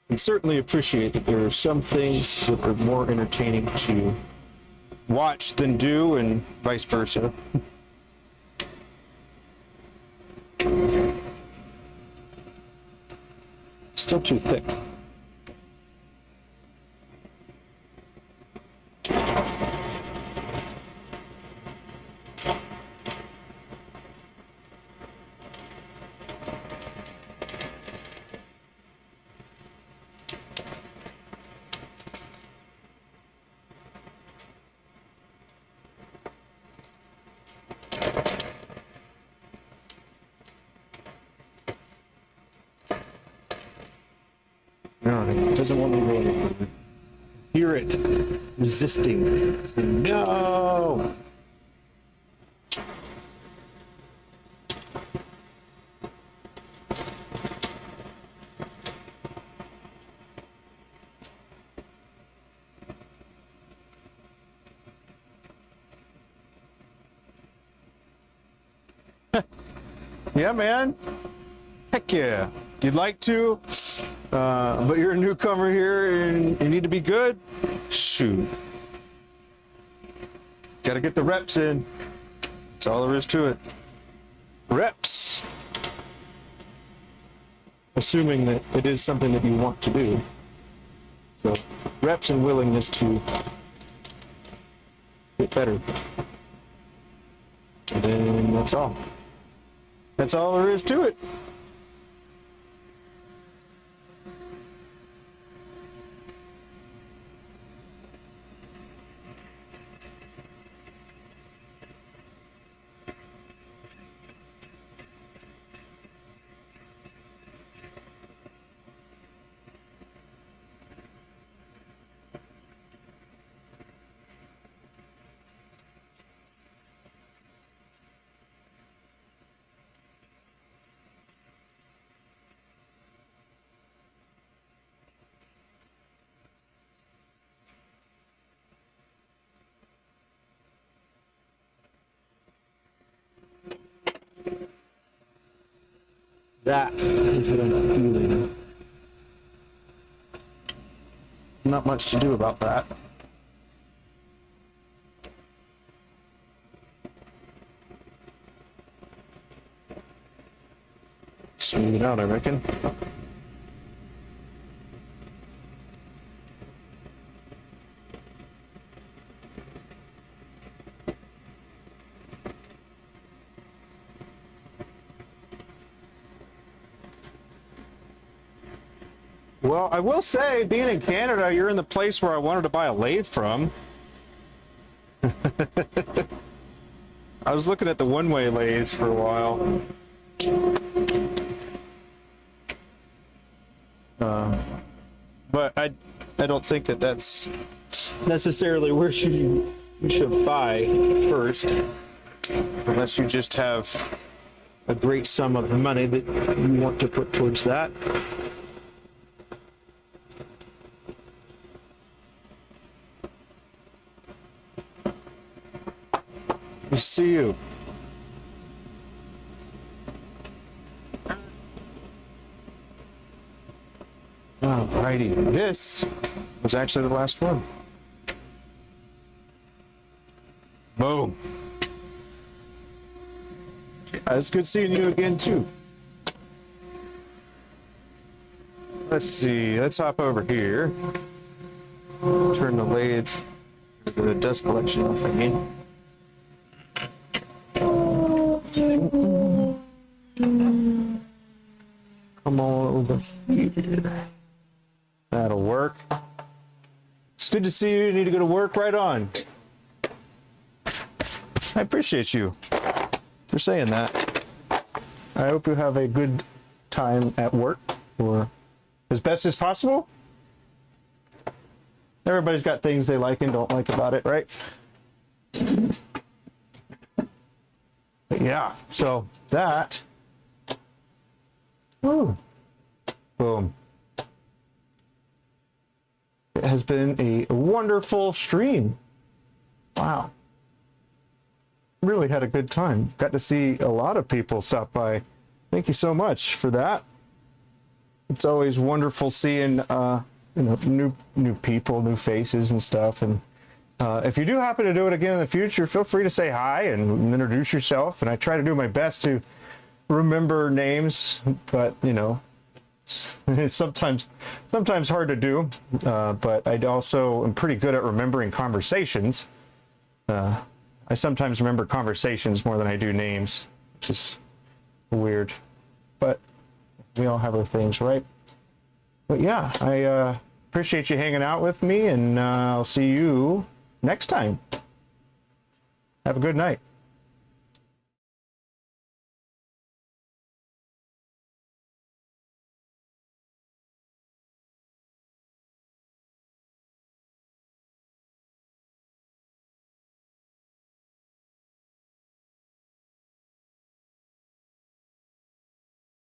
C: And certainly appreciate that there are some things that are more entertaining to watch than do, and vice versa. Still too thick. No, it doesn't want me to go any further. Hear it resisting. No! Yeah, man. Heck yeah. You'd like to, but you're a newcomer here and you need to be good? Shoot. Gotta get the reps in. That's all there is to it. Reps. Assuming that it is something that you want to do. So, reps and willingness to get better. And then that's all.
A: That's all there is to it. That is what I'm feeling. Not much to do about that. Smooth it out, I reckon. Well, I will say, being in Canada, you're in the place where I wanted to buy a lathe from. I was looking at the one-way lathes for a while. But I don't think that that's necessarily where you should buy first, unless you just have a great sum of money that you want to put towards that. I see you. Alrighty, this was actually the last one. Boom. It's good seeing you again too. Let's see, let's hop over here. Turn the lathe, the dust collection off again. Come on over here. That'll work. It's good to see you. You need to go to work. Right on. I appreciate you for saying that. I hope you have a good time at work, or as best as possible. Everybody's got things they like and don't like about it, right? But yeah, so that. Ooh. Boom. It has been a wonderful stream. Wow. Really had a good time. Got to see a lot of people stop by. Thank you so much for that. It's always wonderful seeing new people, new faces and stuff. And if you do happen to do it again in the future, feel free to say hi and introduce yourself. And I try to do my best to remember names, but it's sometimes hard to do. But I also am pretty good at remembering conversations. I sometimes remember conversations more than I do names, which is weird. But we all have our things, right? But yeah, I appreciate you hanging out with me, and I'll see you next time. Have a good night.